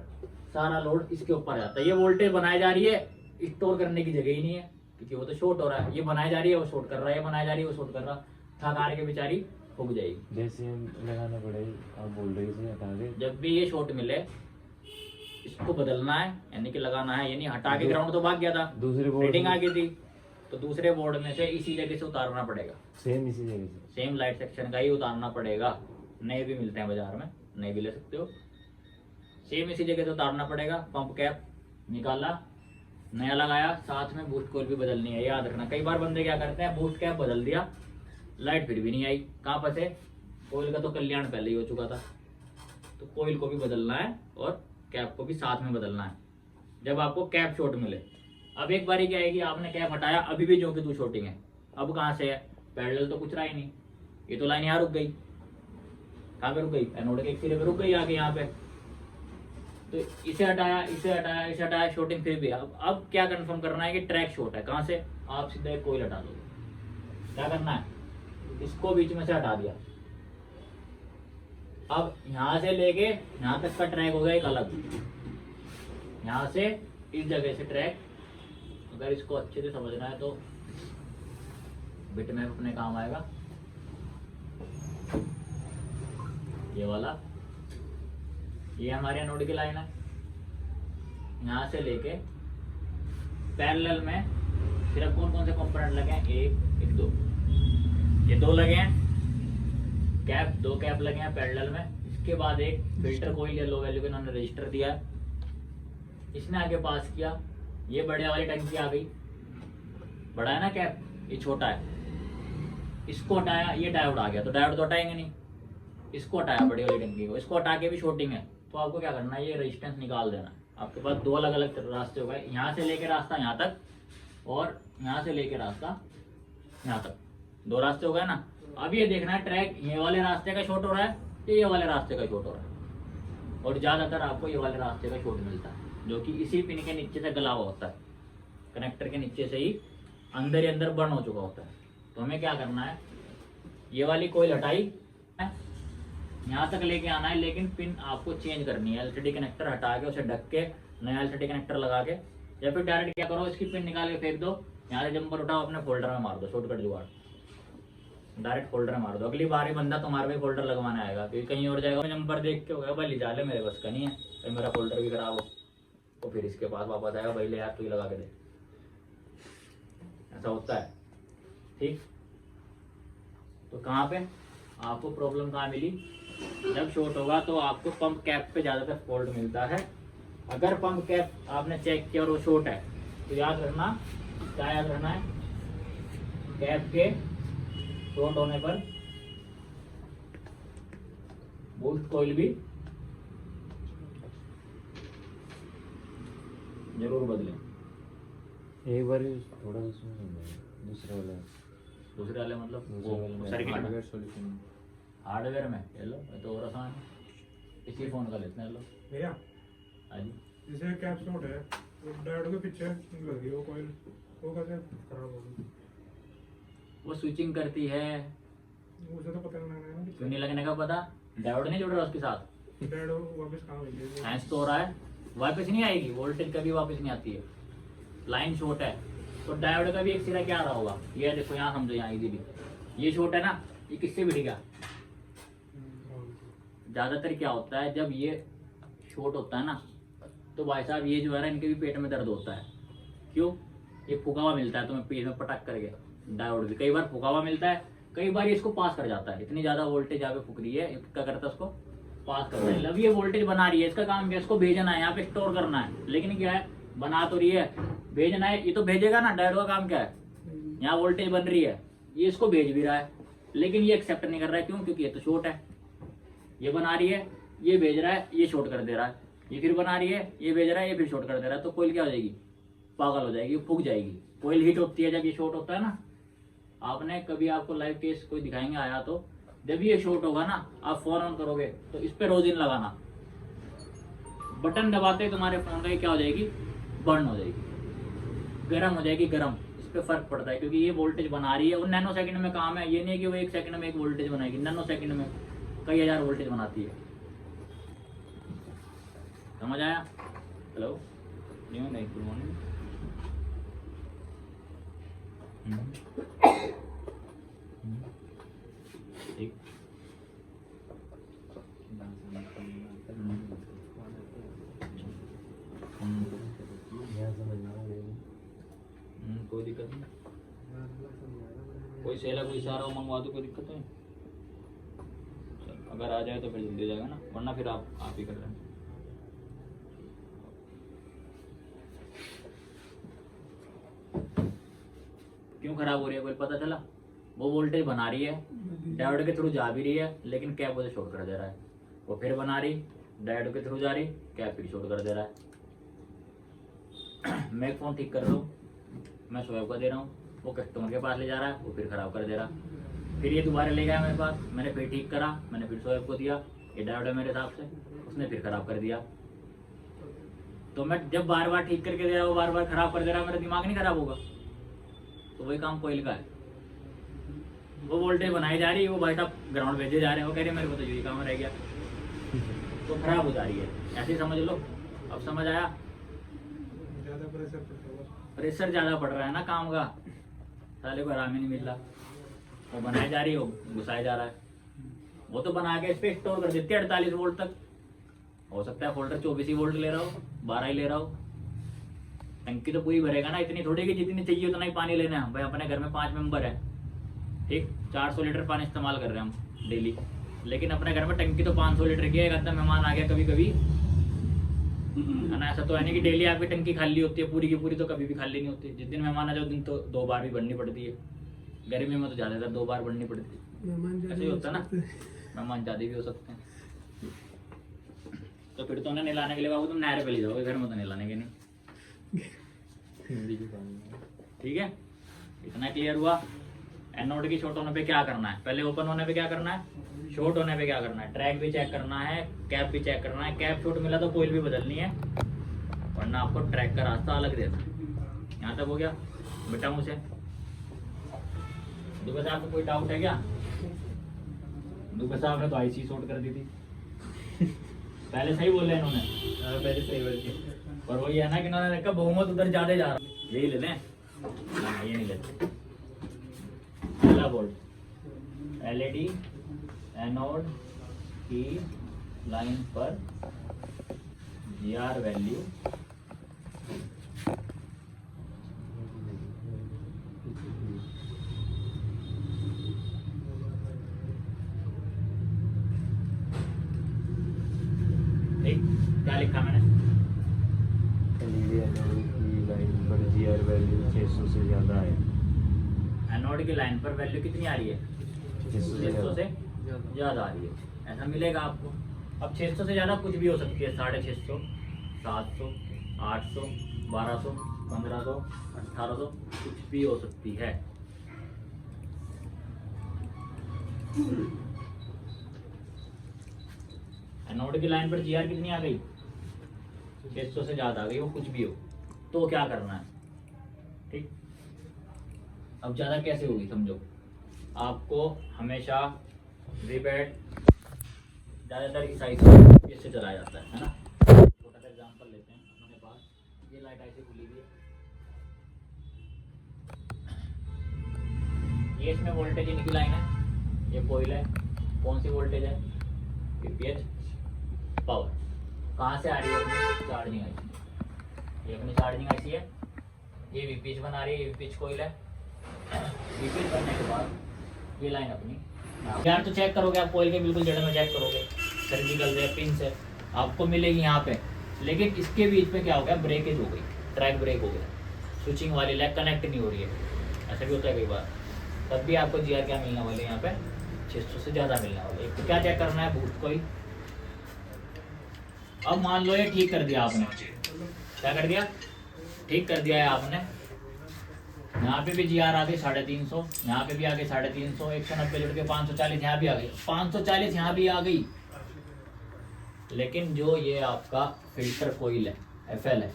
सारा लोड इसके ऊपर जाता है, ये वोल्टेज बनाई जा रही है, स्टोर करने की जगह ही नहीं है, क्योंकि वो तो शॉर्ट हो रहा है, ये बनाई जा रही है वो शॉर्ट कर रहा है, ये बनाई जा रही है वो शॉर्ट कर रहा है, थक हार के बेचारी फूक जाएगी। जैसे हम लगाना पड़ेगा, आप बोल रहे हैं हटा के, जब भी ये शॉर्ट मिले इसको बदलना है, यानी कि लगाना है, यानी हटा के ग्राउंड तो भाग गया था, दूसरे बोर्ड रेटिंग आ गई थी, तो दूसरे बोर्ड में से इसी जगह से उतारना पड़ेगा, सेम इसी जगह से, सेम लाइट सेक्शन का ही उतारना पड़ेगा, नए भी मिलते हैं बाजार में, नए भी ले सकते हो, सेम इसी जगह से उतारना पड़ेगा। पंप कैप निकाला, नया लगाया, साथ में बूस्ट कॉइल भी बदलनी है, याद रखना। कई बार बंदे क्या करते हैं, बूस्ट कैप बदल दिया, लाइट फिर भी नहीं आई, कहाँ फंसे, कोयल का तो कल्याण पहले ही हो चुका था, तो कोयल को भी बदलना है और कैप को भी साथ में बदलना है जब आपको कैप शॉर्ट मिले। अब एक बारी क्या है कि आपने कैप हटाया, अभी भी जो कि तू शॉर्टिंग है, अब कहाँ से है, पैरेलल तो कुछ रहा ही नहीं, ये तो लाइन यहाँ रुक गई। कहाँ पे रुक गई, एनोड के एक सिरे पे रुक गई आगे यहाँ पे। तो इसे हटाया, इसे हटाया, इसे हटाया, शॉर्टिंग फिर भी। अब क्या कंफर्म करना है कि ट्रैक शॉर्ट है, कहाँ से, आप सीधा एक कोयल हटा दोगे। क्या करना है, इसको बीच में से हटा दिया। अब यहां से लेके यहां तक का ट्रैक हो गया एक अलग, यहां से इस जगह से ट्रैक। अगर इसको अच्छे से समझना है तो बिट मैप अपने काम आएगा। ये वाला, ये हमारे एनोड की लाइन है, यहां से लेके पैरेलल में सिर्फ कौन कौन से कंपोनेंट लगे हैं, एक दो, ये दो लगे हैं कैप, दो कैप लगे हैं पैरेलल में। इसके बाद एक फिल्टर कोइल या लो वैल्यू के इन्होंने रजिस्टर दिया है, इसने आगे पास किया। ये बड़े वाली टंकी आ गई, बड़ा है ना कैप, ये छोटा है, इसको हटाया, ये डायोड आ गया, तो डायोड तो हटाएंगे नहीं, इसको हटाया बड़ी वाली टंकी को, इसको हटा के भी शॉर्टिंग है। तो आपको क्या करना है, ये रेजिस्टेंस निकाल देना है। आपके पास दो अलग अलग रास्ते हो गए, यहाँ से लेके रास्ता यहाँ तक और यहाँ से लेके रास्ता यहाँ तक, दो रास्ते हो गए ना। अब ये देखना है ट्रैक ये वाले रास्ते का शॉर्ट हो रहा है या ये वाले रास्ते का शॉर्ट हो रहा है, और ज्यादातर आपको ये वाले रास्ते का शॉर्ट मिलता है, जो कि इसी पिन के नीचे से गला हुआ होता है, कनेक्टर के नीचे से ही अंदर ही अंदर बर्न हो चुका होता है। तो हमें क्या करना है, ये वाली कोयल हटाई, यहाँ तक लेके आना है, लेकिन पिन आपको चेंज करनी है। एलसीडी कनेक्टर हटा के उसे ढक के नया एलसीडी कनेक्टर लगा के, या फिर डायरेक्ट क्या करो, इसकी पिन निकाल के फेंक दो, यहाँ से जंपर उठाओ, अपने फोल्डर में मार दो, शॉर्टकट जुगाड़, डायरेक्ट फोल्डर में मार दो। अगली बार ही बंदा तुम्हारे भी फोल्डर लगवाने आएगा, क्योंकि कहीं और जाएगा, नंबर देख के होगा भाई ले जा ले, मेरे बस का नहीं है, कहीं मेरा फोल्डर भी खराब हो, तो फिर इसके पास वापस आएगा, भाई ले यार तू ही लगा के दे। ऐसा होता है, ठीक। तो कहाँ पे आपको प्रॉब्लम कहाँ मिली, जब शॉर्ट होगा तो आपको पंप कैप पे ज्यादातर फॉल्ट मिलता है। अगर पंप कैप आपने चेक किया और वो शॉर्ट है, तो याद रखना, क्या याद रखना है, कैप के शॉर्ट होने पर बूस्ट कॉइल भी जरूर बदलें। एक बार थोड़ा उसमें दूसरे वाला, दूसरे वाले मतलब दूसरे वाले में सर्किट में, हार्डवेयर सॉल्यूशन। हार्डवेयर में ले लो, ये तो और आसान है, इसी फोन का लेते हैं। लो भैया हाँ जी, जैसे कैप शॉट है, वो डायोड के पीछे लगी वो कॉइल, वो कैसे खराब होगी? वो स्विचिंग करती है, उसे तो पता नहीं लगना है ना क्यों नहीं लगने का पता, डायोड नहीं जुड़ रहा उसके साथ, कि डायोड वापस कहाँ गई है? साइंस तो हो रहा है, वापस नहीं आएगी, वोल्टेज कभी वापस नहीं आती है, लाइन शॉर्ट है। तो डायोड का भी एक सिरा क्या आ रहा होगा, ये देखो यहाँ समझो, यहाँ इजीली, ये शॉर्ट है ना, ये किससे भिड़ेगा, ज्यादातर क्या होता है जब ये शॉर्ट होता है ना, तो भाई साहब ये जो है ना, इनके भी पेट में दर्द होता है। क्यों, ये फूका हुआ मिलता है तुम्हें पेट में पटक करके, डायोड भी कई बार फूका हुआ मिलता है, कई बार इसको पास कर जाता है, इतनी ज्यादा वोल्टेज यहाँ पे फूक रही है, क्या करता है उसको पास करता है। अब ये वोल्टेज बना रही है, इसका काम क्या है, इसको भेजना है, यहाँ पे स्टोर करना है, लेकिन क्या है, बना तो रही है, भेजना है, ये तो भेजेगा ना, डायोड का काम क्या है, यहाँ वोल्टेज बन रही है, ये इसको भेज भी रहा है, लेकिन ये एक्सेप्ट नहीं कर रहा है। क्यों, क्योंकि ये तो शॉर्ट है, ये बना रही है, ये भेज रहा है, ये शॉर्ट कर दे रहा है, ये फिर बना रही है, ये भेज रहा है, ये फिर शॉर्ट कर दे रहा है, तो कोयल क्या हो जाएगी, पागल हो जाएगी, फूक जाएगी। कोयल हीट होती है जब ये शॉर्ट होता है ना, आपने कभी, आपको लाइव केस कोई दिखाएंगे आया तो, जब ये शॉर्ट होगा ना, आप फोन ऑन करोगे तो इस पे रोजिन लगाना, बटन दबाते ही तुम्हारे फोन का ये क्या हो जाएगी, बर्न हो जाएगी, गर्म हो जाएगी, गर्म, इस पे फर्क पड़ता है, क्योंकि ये वोल्टेज बना रही है, और नैनो सेकंड में काम है, ये नहीं है कि वो 1 सेकंड में एक वोल्टेज बनाएगी, नैनो सेकंड में कई हजार वोल्टेज बनाती है। समझ आया? हेलो, नहीं, गुड मॉर्निंग। ठीक, यहाँ समझना होगा। कोई दिक्कत नहीं, कोई सेला कोई इशारा हो मंगवा दो, कोई दिक्कत नहीं। अगर आ जाए तो फिर जल्दी हो जाएगा ना, वरना फिर आप ही कर रहे हैं। क्यों खराब हो रही है, कोई पता चला? वो वोल्टेज बना रही है, डायोड के थ्रू जा भी रही है, लेकिन कैप उसे शॉर्ट कर दे रहा है। वो फिर बना रही, डायोड के थ्रू जा रही, कैप फिर शॉर्ट कर दे रहा है। मैं एक फ़ोन ठीक कर रहा हूँ, मैं शोएब को दे रहा हूँ, वो कस्टमर के पास ले जा रहा है, वो फिर ख़राब कर दे रहा। फिर ये दोबारा ले गया मेरे पास, मैंने फिर ठीक करा, मैंने फिर शोएब को दिया, ये डायोड है मेरे हिसाब से, उसने फिर ख़राब कर दिया। तो मैं जब बार बार ठीक करके दे रहा हूँ, बार बार ख़राब कर दे रहा, मेरा दिमाग नहीं ख़राब होगा? तो वही काम कोयल का है। वो वोल्टेज बनाई जा रही है, वो भाई साहब ग्राउंड भेजे जा रहे हैं, वो कह रहे हैं मेरे को तो यही काम रह गया, तो खराब हो जा रही है। ऐसे ही समझ लो। अब समझ आया? ज़्यादा प्रेशर पड़ता है। प्रेशर ज़्यादा पड़ रहा है ना काम का, साले को आराम ही नहीं मिल रहा। वो बनाई जा रही है, वो घुसाया जा रहा है। वो तो बना के इस पर स्टोर कर देती है 48 वोल्ट तक। हो सकता है फोल्डर 24 ही वोल्ट ले रहा हो, 12 ही ले रहा हो। टंकी तो पूरी भरेगा ना, इतनी थोड़ी कि जितनी चाहिए उतना ही पानी लेना है। भाई अपने घर में 5 मेंबर है, ठीक, 400 लीटर पानी इस्तेमाल कर रहे हैं हम डेली, लेकिन अपने घर में टंकी तो 500 लीटर की है। एक आधा मेहमान आ गया कभी कभी, है ना? ऐसा तो है नहीं कि डेली आपकी टंकी खाली होती है, पूरी की पूरी तो कभी भी खाली नहीं होती। जिस दिन मेहमान आ जाए उस दिन तो 2 बार भी भरनी पड़ती है। गर्मी में तो ज़्यादातर 2 बार भरनी पड़ती है। ऐसे ही होता है ना, मेहमान ज़्यादा भी हो सकते हैं। तो फिर तो उन्हें नहलाने के लिए बाबू तुम नहर पे ले जाओगे, घर में तो नहलाने के नहीं। ठीक है, इतना क्लियर हुआ। एनोड की शॉर्ट होने पे क्या करना है? पहले ओपन होने पे क्या करना है, शॉर्ट होने पे क्या करना है? ट्रैक भी चेक करना है, कैप भी चेक करना है। कैप शॉर्ट मिला तो कोयल भी बदलनी है, वरना आपको ट्रैक का रास्ता अलग देना है। यहाँ तक हो गया बेटा? मुझे दुबे साहब को कोई डाउट है क्या? दुबे साहब ने तो आईसी शॉर्ट कर दी थी। पहले सही बोले इन्होंने, पहले सही बोलते। पर वही है ना कि इन्होंने देखा बहुमत उधर ज्यादा जा रहा। यही ले लें? ये नहीं लेते। पहला बोल्ट, एलईडी एनोड की लाइन पर जीआर वैल्यू ठीक, क्या लिखा मैंने? एलईडी एनोड की लाइन पर जीआर वैल्यू 600 से ज़्यादा है। एनोड की लाइन पर वैल्यू कितनी आ रही है? 600 से ज़्यादा आ रही है, ऐसा मिलेगा आपको। अब 600 से ज़्यादा कुछ भी हो सकती है, 650, 700, 800, 1200, 1500, 1800, कुछ भी हो सकती है। एनोड की लाइन पर जीआर कितनी आ गई? 600 से ज़्यादा आ गई, वो कुछ भी हो। तो क्या करना है? ठीक, अब ज़्यादा कैसे होगी समझो। आपको हमेशा रिबेट ज़्यादातर इस साइड से चलाया जाता है ना। छोटा सा एग्जांपल लेते हैं अपने पास, ये लाइट ऐसे खुली हुई है, ये इसमें वोल्टेज इनकी लाइन है, ये कोयल है। कौन सी वोल्टेज है? PPH power. कहाँ से आ रही है? अपनी चार्जिंग आईसी। ये अपनी चार्जिंग आईसी है, ये वीपीएच बना रही है, ये वीपीएच कोयल है। वीपीएच बनने के बाद ये लाइन अपनी यार तो चेक करोगे आप, कोयल के बिल्कुल जड़ में चेक करोगे, सर्जिकल से पिन से आपको मिलेगी यहाँ पे। लेकिन इसके बीच में क्या हो गया? ब्रेकेज हो गई, ट्रैक ब्रेक हो गया, स्विचिंग वाली लैग कनेक्ट नहीं हो रही है। ऐसा भी होता है कई बार। तब भी आपको जीआर क्या मिलने वाले यहाँ पे? 600 से ज़्यादा मिलने वाले। तो क्या चेक करना है? बूस्ट कोयल। अब मान लो ये ठीक कर दिया आपने, क्या कर दिया? ठीक कर दिया है आपने। यहाँ पे भी जीआर आ गई 350, यहाँ पे भी आ गई 350, 190 जुड़ के 540 यहाँ भी आ गई, 540 यहाँ भी आ गई। लेकिन जो ये आपका फिल्टर कोयल है, एफएल है,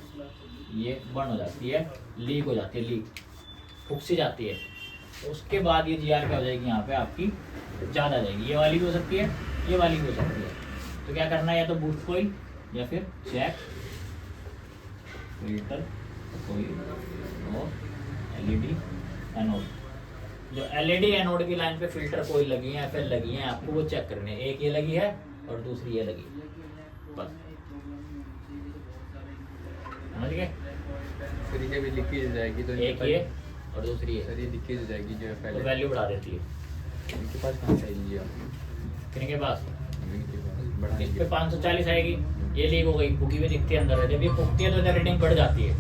ये बंद हो जाती है, लीक हो जाती है, लीक फुक सी जाती है। तो उसके बाद ये जीआर क्या हो जाएगी? यहाँ पे आपकी ज़्यादा जाएगी। ये वाली भी हो सकती है, ये वाली भी हो सकती है। तो क्या करना है? या तो बूस्ट कोयल या फिर चेक फिल्टर कोयल और एलईडी एनोड। जो एलईडी एनोड की लाइन पे फिल्टर कोयल लगी है, एफएल लगी है, आपको वो चेक करने हैं। एक ये लगी है और दूसरी ये लगी है, बस समझ गए? फिर ये भी लीकेज हो जाएगी तो एक ये और दूसरी ये, सर ये लीकेज हो जाएगी जो तो पहले वैल्यू बढ़ा देती है। इनके पास कहाँ से आएगी आप? किन के पास? इनके पास इस बढ़ाएंगे। पे 540 आएगी, ये लीक हो गई, फूकी हुई दिखती है अंदर है। जब ये फूकती है तो इधर रीडिंग बढ़ जाती है।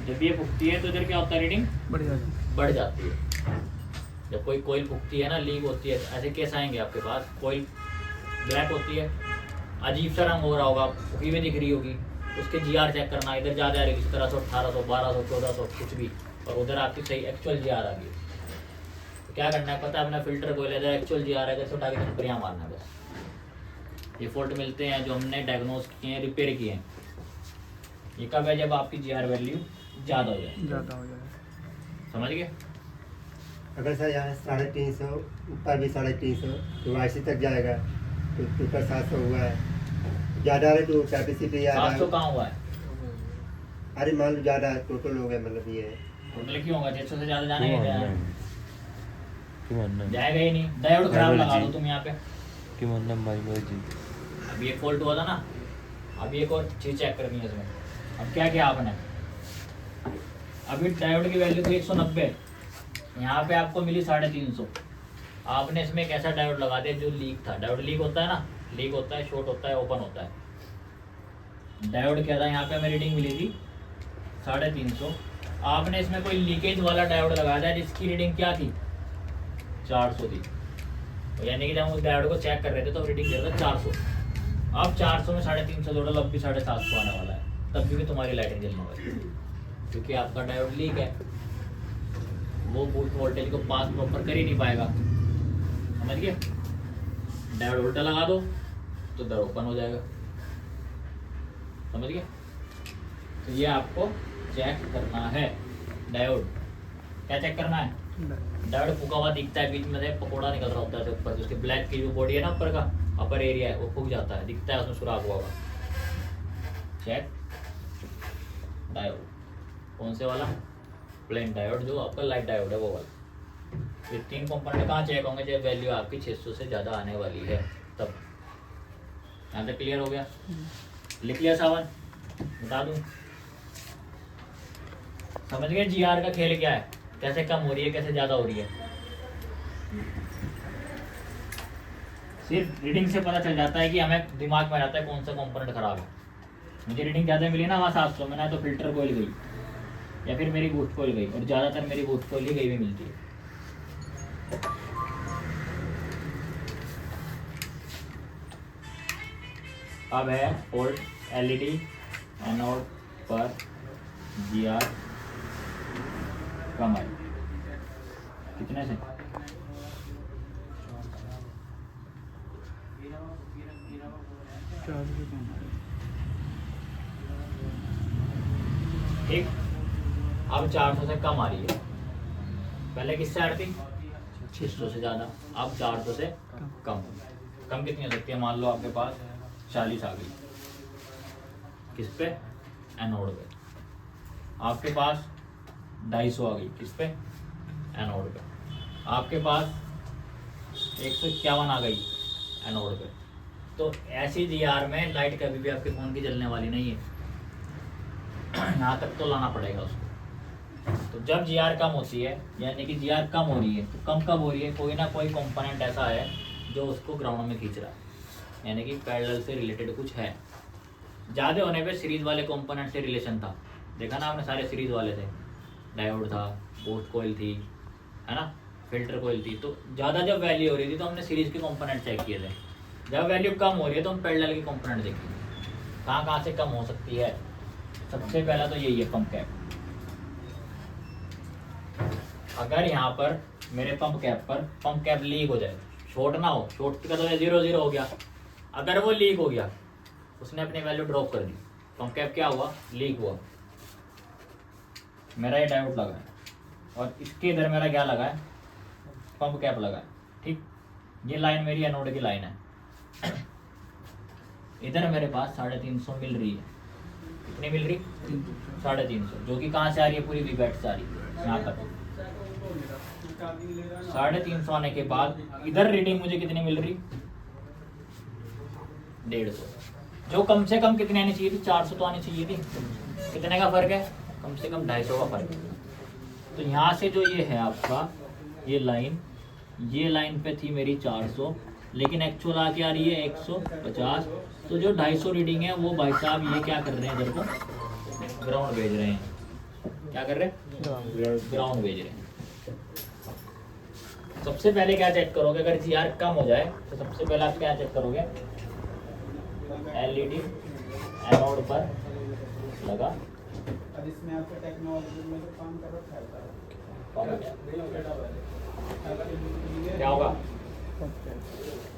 जब ये फूकती है तो इधर क्या होता है, रीडिंग बढ़ जाती है। बढ़ जाती है। जब कोई कोयल फूकती है ना, लीक होती है, ऐसे केस आएंगे आपके पास, कोयल ब्लैक होती है, अजीब सा रंग हो रहा होगा, फूकी हुई दिख रही होगी, उसके जीआर चेक करना, इधर ज़्यादा आ रही है 1700, 1800, 1200, 1400 कुछ भी, और उधर आपकी सही एक्चुअल जीआर आ गई। तो क्या करना है पता है, अपना फिल्टर को इधर एक्चुअल जीआर है, इधर उठा के बढ़िया मारना है बस। ये फॉल्ट मिलते हैं जो हमने डायग्नोज किए हैं, रिपेयर किए हैं। ये कब है, जब आपकी जीआर वैल्यू ज़्यादा हो जाए, ज़्यादा हो जाएगा। समझ गए। अगर सर यहाँ 350 ऊपर भी 350 तो वासी तक जाएगा, तो ऊपर 700 हुआ है, ज़्यादा है तो कैपेसिटी आ रहा 700 है। कहाँ हुआ है, अरे मान लो ज़्यादा है, टोटल हो गया, मतलब ये है। टोटल क्यों होगा, 600 से ज़्यादा जाने क्यों का मानना है? क्यों मानना है? जाएगा ही नहीं। डायोड खराब लगा दो तुम यहाँ पे। क्यों मानना है? हमारी मर्जी। अभी एक फॉल्ट हुआ था ना, अभी एक और चीज़ चेक करनी है इसमें। अब क्या किया आपने, अभी डायोड की वैल्यू थी 190, यहाँ पे आपको मिली 350। आपने इसमें एक ऐसा डायोड लगा दिया जो लीक था। डायोड लीक होता है ना, लीक होता है, शॉर्ट होता है, ओपन होता है। डायोड क्या था, यहाँ पे हमें रीडिंग मिली थी 350। आपने इसमें कोई लीकेज वाला डायोड लगा दिया जिसकी रीडिंग क्या थी, 400 थी। तो यानी कि जब हम उस डायोड को चेक कर रहे थे तो रीडिंग दे रहा था 400। अब 400 में 350 जोड़ा, अब भी 750 आने वाला है, तब भी तुम्हारी लाइटिंग जलने वाली है, क्योंकि आपका डायोड लीक है, वो बूस्ट वोल्टेज को पास प्रॉपर कर ही नहीं पाएगा। समझ गए। डायोड उल्टा लगा दो तो दर ओपन हो जाएगा। समझ गए। तो ये आपको चेक करना है। डायोड क्या चेक करना है, डायोड फूका हुआ दिखता है, बीच में से पकौड़ा निकल रहा होता है ऊपर, उसकी ब्लैक की जो बॉडी है ना, ऊपर का अपर एरिया है, वो फूक जाता है, दिखता है उसमें सुराख हुआ होगा। चेक डायोड कौन से वाला, प्लेन डायोड, जो आपका लाइट डायोड है वो वाला। ये 3 कंपोनेंट कहाँ चेक होंगे, जब वैल्यू आपकी 600 से ज़्यादा आने वाली है तब। यहाँ तक क्लियर हो गया, लिख लिया सावन, बता दूँ। समझ गए जीआर का खेल क्या है, कैसे कम हो रही है, कैसे ज़्यादा हो रही है। सिर्फ रीडिंग से पता चल जाता है कि हमें दिमाग में आता है कौन सा कंपोनेंट खराब है। मुझे रीडिंग ज़्यादा मिली ना वहाँ 700 में, ना तो फिल्टर कोयल गई या फिर मेरी बूस्ट कोयल गई, और ज़्यादातर मेरी बूस्ट कोयल ही गई भी मिलती है। अब है फॉल्ट एलईडी एनोड पर जीआर कम है, कितने से, ठीक। अब 400 से कम आ रही है, पहले किससे आ रही थी, 600 से ज़्यादा, अब 400 से कम। कम कितनी हो सकती है, मान लो आपके पास 40 आ गई, किस पे, एनोड पे। आपके पास 250 आ गई, किस पे, एनोड पे। आपके पास 151 आ गई, एनोड पे। तो ऐसी जीआर में लाइट कभी भी आपके फ़ोन की जलने वाली नहीं है। यहाँ तक तो लाना पड़ेगा उसको। तो जब जीआर कम होती है, यानी कि जीआर कम हो रही है, तो कम कब हो रही है, कोई ना कोई कंपोनेंट ऐसा है जो उसको ग्राउंड में खींच रहा है, यानी कि पैरेलल से रिलेटेड कुछ है। ज़्यादा होने पे सीरीज वाले कंपोनेंट से रिलेशन था, देखा ना आपने, सारे सीरीज वाले थे, डायोड था, बूस्ट कोयल थी, है ना, फिल्टर कोयल थी। तो ज़्यादा जब वैल्यू हो रही थी तो हमने सीरीज के कंपोनेंट चेक किए थे। जब वैल्यू कम हो रही है तो हम पैरेलल के कंपोनेंट देखेंगे, कहाँ कहाँ से कम हो सकती है। सबसे पहला तो यही है पंप कैप। अगर यहाँ पर मेरे पंप कैप लीक हो जाए, शॉर्ट ना हो, शॉर्ट का तो 0-0 हो गया, अगर वो लीक हो गया, उसने अपनी वैल्यू ड्रॉप कर दी, पंप कैप क्या हुआ, लीक हुआ। मेरा ये डायोड लगा है और इसके इधर मेरा क्या लगा है, पंप कैप लगा है, ठीक। ये लाइन मेरी एनोड की लाइन है। इधर मेरे पास 350 मिल रही है, कितनी मिल रही, 350, जो कि कहाँ से आ रही है, पूरी वीबैट से आ रही है। यहाँ तक 350 आने के बाद इधर रीडिंग मुझे कितनी मिल रही, 150, जो कम से कम कितनी आनी चाहिए थी, 400 तो आनी चाहिए थी। कितने का फर्क है, कम से कम 250 का फर्क है। तो यहाँ से जो ये है आपका, ये लाइन पे थी मेरी 400, लेकिन एक्चुअल आके आ रही है 150। तो जो 250 रीडिंग है वो भाई साहब ये क्या कर रहे हैं, इधर को ग्राउंड भेज रहे हैं। क्या कर रहे हैं? ग्राउंड भेज रहे हैं। सबसे पहले क्या चेक करोगे, अगर जीआर कम हो जाए तो सबसे पहले आप क्या चेक करोगे, एलईडी एनोड पर लगा इसमें आपका टेक्नोलॉजी में जो काम कर रहा है क्या होगा,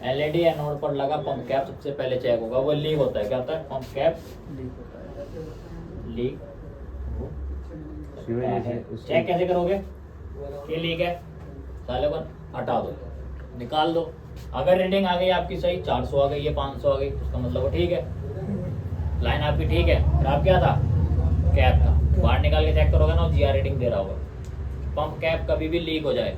एलईडी एनोड पर लगा पंप कैप सबसे पहले चेक होगा, वो लीक होता है। क्या होता है? पंप कैप लीक चेक कैसे करोगे, ये लीक है, साले को हटा दो, निकाल दो। अगर रीडिंग आ गई आपकी सही, 400 आ गई है, 500 आ गई, उसका मतलब वो ठीक है, लाइन आपकी ठीक है। फिर आप क्या था, कैप था, बाहर निकाल के चेक करोगे ना, जीआर रीडिंग दे रहा होगा। पंप कैप कभी भी लीक हो जाए,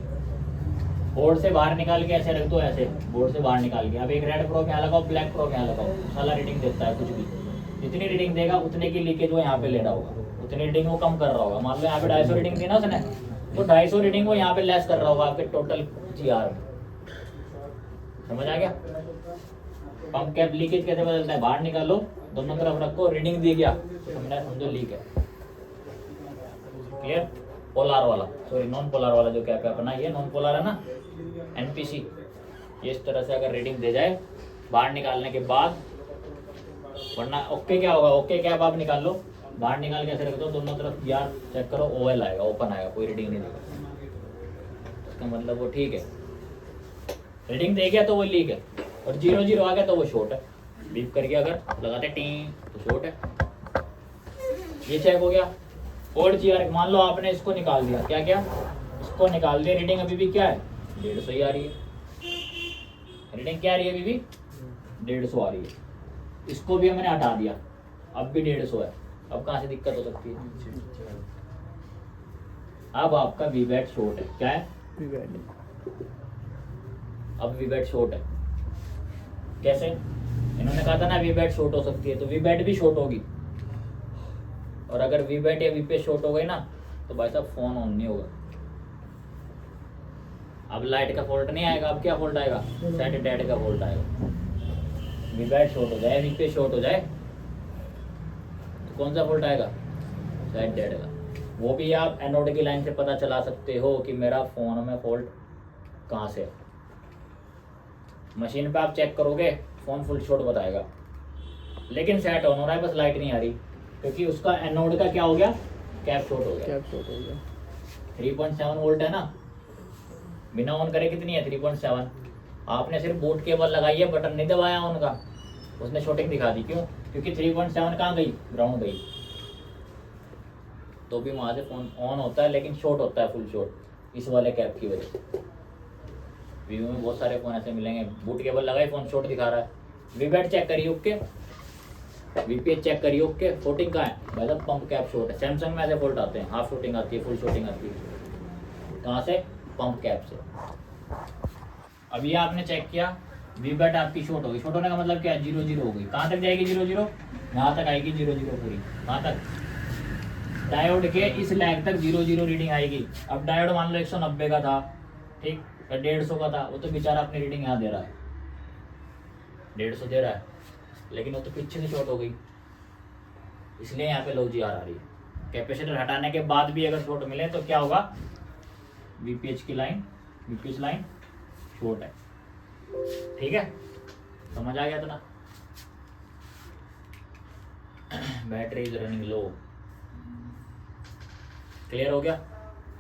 बोर्ड से बाहर निकाल के ऐसे रख दो, ऐसे बोर्ड से बाहर निकाल के। अब एक रेड प्रो यहाँ लगाओ, ब्लैक प्रो यहाँ लगाओ, साला रीडिंग देता है कुछ भी। जितनी रीडिंग देगा उतने की लीकेज वो यहाँ पे ले रहा होगा, उतनी रीडिंग वो कम कर रहा होगा। मान लो यहाँ पे 250 रीडिंग थी ना उसने, तो 250 रीडिंग वो यहाँ पे लेस कर रहा होगा आपके टोटल जीआर में। समझ आ गया? पंप कैप लीकेज कैसे बदलता है, बाहर निकालो, दोनों तरफ रखो, रीडिंग दी गया तो समझो लीक है। क्लियर? पोलार वाला, सॉरी नॉन पोलार वाला जो कैप है अपना, ये नॉन पोलार है ना, एनपीसी। ये इस तरह से अगर रीडिंग दे जाए बाहर निकालने के बाद, वरना ओके क्या होगा, ओके कैप आप निकाल लो, बाहर निकाल के ऐसे रख दो, दोनों तरफ यार चेक करो, ओएल आएगा, ओपन आएगा, कोई रीडिंग नहीं देगा। इसका मतलब वो ठीक है, रीडिंग दे गया तो वो लीक है, और 0-0 आ गया तो वो शॉर्ट है। बीप करके अगर लगाते टी तो शॉर्ट है। ये चेक हो गया। और जीआर मान लो आपने इसको निकाल दिया, क्या क्या, इसको निकाल दिया, रीडिंग अभी भी क्या है, 150 ही आ रही है। रीडिंग क्या आ रही है, अभी भी 150 आ रही है। इसको भी हमने हटा दिया, अब भी 150 है। अब कहाँ से दिक्कत हो सकती है? अब आपका वीबैट शॉर्ट है। क्या है? अब वीबैट शॉर्ट है। कैसे? इन्होंने कहा था ना वीबैट शॉर्ट हो सकती है, तो वीबैट भी शॉर्ट होगी। और अगर वीबैट या वीपीएस शॉर्ट हो गई ना, तो भाई साहब फोन ऑन नहीं होगा। अब लाइट का फॉल्ट नहीं आएगा, अब क्या फॉल्ट आएगा, सेट डेड का फॉल्ट आएगा। वीबैट शॉर्ट हो जाए, वीपीएस शॉर्ट हो जाए, तो कौन सा फॉल्ट आएगा, सेट डेड का। वो भी आप एनोड की लाइन से पता चला सकते हो कि मेरा फोन में फॉल्ट कहाँ से है। मशीन पे आप चेक करोगे, फोन फुल शॉर्ट बताएगा, लेकिन सेट ऑन हो रहा है, बस लाइट नहीं आ रही, क्योंकि उसका एनोड का क्या हो गया, कैप शॉर्ट हो गया। 3.7 वोल्ट है ना, बिना ऑन करे कितनी है, 3.7। आपने सिर्फ बूट केबल लगाई है, बटन नहीं दबाया ऑन का, उसने शॉर्टिंग दिखा दी। क्यों? क्योंकि 3.7 कहाँ गई, ग्राउंड गई, तो भी वहाँ से फोन ऑन होता है, लेकिन शॉर्ट होता है, फुल शॉर्ट, इस वाले कैप की वजह से। वीवो में बहुत सारे फोन ऐसे मिलेंगे, बूट केबल लगाए, फोन शॉर्ट दिखा रहा है। वीबैट चेक करिए, ओके, वीपीएस चेक करिए, ओके, शॉर्टिंग कहाँ है, भाई साहब पंप कैप शॉर्ट है। सैमसंग में ऐसे फॉल्ट आते हैं, हाफ शॉर्टिंग आती है, फुल शॉर्टिंग आती है। कहाँ से? पंप कैप से। अब ये आपने चेक किया, वीबैट आपकी शॉर्ट होगी। शॉर्ट होने का मतलब क्या है, 0-0 हो गई। कहाँ तक जाएगी 0-0? यहाँ तक आएगी 0-0 पूरी। कहाँ तक? डायोड के इस लैग तक 0-0 रीडिंग आएगी। अब डायोड मान लो 190 का था, ठीक, या 150 का था, वो तो बेचारा अपनी रीडिंग यहाँ दे रहा है, 150 दे रहा है, लेकिन वो तो पीछे से शॉर्ट हो गई, इसलिए यहाँ पे लो जीआर आ रही है। कैपेसिटर हटाने के बाद भी अगर शॉर्ट मिले तो क्या होगा, वीपीएच की लाइन, वीपीएच लाइन शॉर्ट है। ठीक है, समझ आ गया तो ना? Battery is running low. Clear हो गया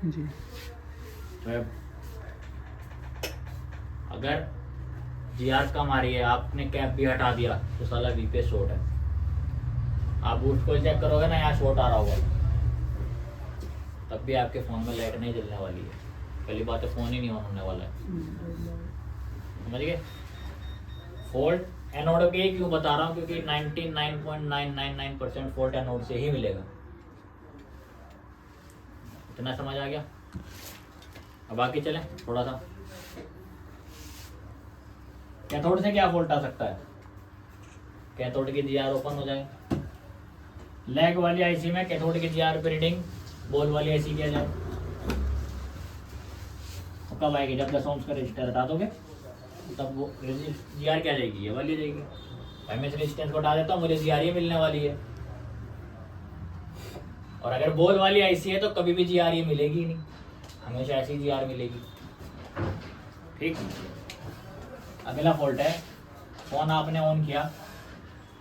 जी। तो अगर जीआर कम आ रही है, आपने कैप भी हटा दिया, तो साला वीपीएस शॉर्ट है। आप बूट को चेक करोगे ना, यहाँ शॉर्ट आ रहा होगा, तब भी आपके फ़ोन में लाइट नहीं जलने वाली है। पहली बात है, फ़ोन ही नहीं ऑन होने वाला है। समझ गए? फॉल्ट एनोड के क्यों बता रहा हूँ, क्योंकि 99.999% फॉल्ट एनोड से ही मिलेगा। इतना समझ आ गया? अब आगे चलें थोड़ा सा। कैथोड से क्या फॉल्ट आ सकता है? कैथोड की जीआर ओपन हो जाए। लैग वाली आईसी में कैथोड की जीआर पे रीडिंग बॉल वाली आईसी किया जाए, तो कब आएगी? जब 10 ohms का रजिस्टर हटा दोगे, तब वो जीआर क्या जाएगी, ये वाली जाएगी। मैं रेजिस्टेंस को हटा देता हूँ, मुझे जीआर ही मिलने वाली है। और अगर बॉल वाली आईसी है तो कभी भी जीआर ये मिलेगी ही नहीं, हमेशा ऐसी जीआर मिलेगी। ठीक। अगला फॉल्ट है, फोन आपने ऑन किया,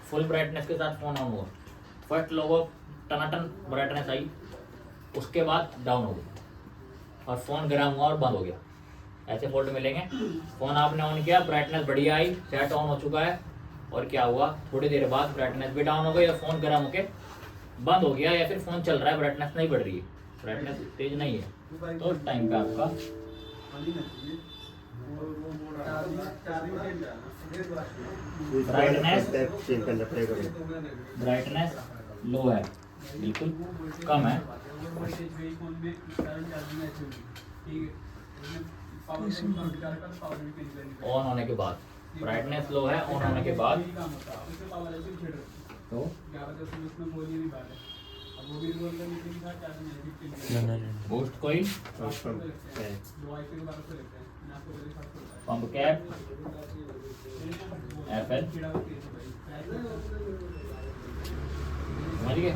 फुल ब्राइटनेस के साथ फोन ऑन हुआ, फर्स्ट लोगो टनाटन ब्राइटनेस आई, उसके बाद डाउन हो गया और फोन गर्म हुआ और बंद हो गया। ऐसे फॉल्ट मिलेंगे। फोन आपने ऑन किया, ब्राइटनेस बढ़िया आई, सेट ऑन हो चुका है, और क्या हुआ, थोड़ी देर बाद ब्राइटनेस भी डाउन हो गई और फोन गर्म होके बंद हो गया, या फिर फोन चल रहा है, ब्राइटनेस नहीं बढ़ रही है, ब्राइटनेस तेज नहीं है, तो टाइम पे आपका ब्राइटनेस चेंज करना पड़ेगा। ब्राइटनेस लो है, बिल्कुल कम है। ऑन होने के बाद ब्राइटनेस लो है, ऑन होने के बाद तो बूस्ट कोई पंप कैप एफएल समझ गए।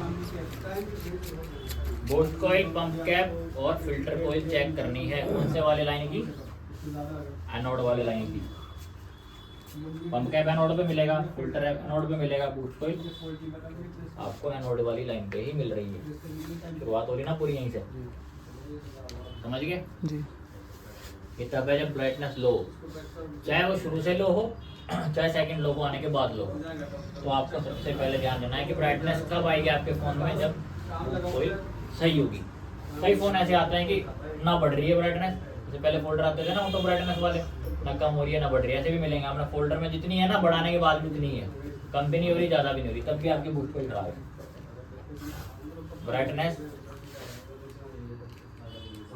बूस्ट कोइल, पंप कैप और फिल्टर कोइल चेक करनी है। कौन से वाले लाइन की? एनोड वाले लाइन की। पंप कैप एनोड पे मिलेगा, फिल्टर एनोड पे मिलेगा, बूस्ट कोइल आपको एनोड वाली लाइन पे ही मिल रही है। शुरुआत हो रही ना पूरी यहीं से, समझ गए जी। ये तब है जब ब्राइटनेस लो, चाहे वो शुरू से लो हो चाहे सेकंड लो को आने के बाद लो, तो आपको सबसे पहले ध्यान देना है कि ब्राइटनेस कब आएगी आपके फ़ोन में, जब कोई सही होगी। कई फ़ोन ऐसे आते हैं कि ना बढ़ रही है ब्राइटनेस, जैसे पहले फोल्डर आते थे ना ऑटो ब्राइटनेस वाले, ना कम हो रही है ना बढ़ रही है, ऐसे भी मिलेंगे। अपना फोल्डर में जितनी है ना, बढ़ाने के बाद भी उतनी है, कम भी नहीं हो रही ज़्यादा भी नहीं हो रही, तब भी आपकी बूस्ट कोइल खराब है। ब्राइटनेस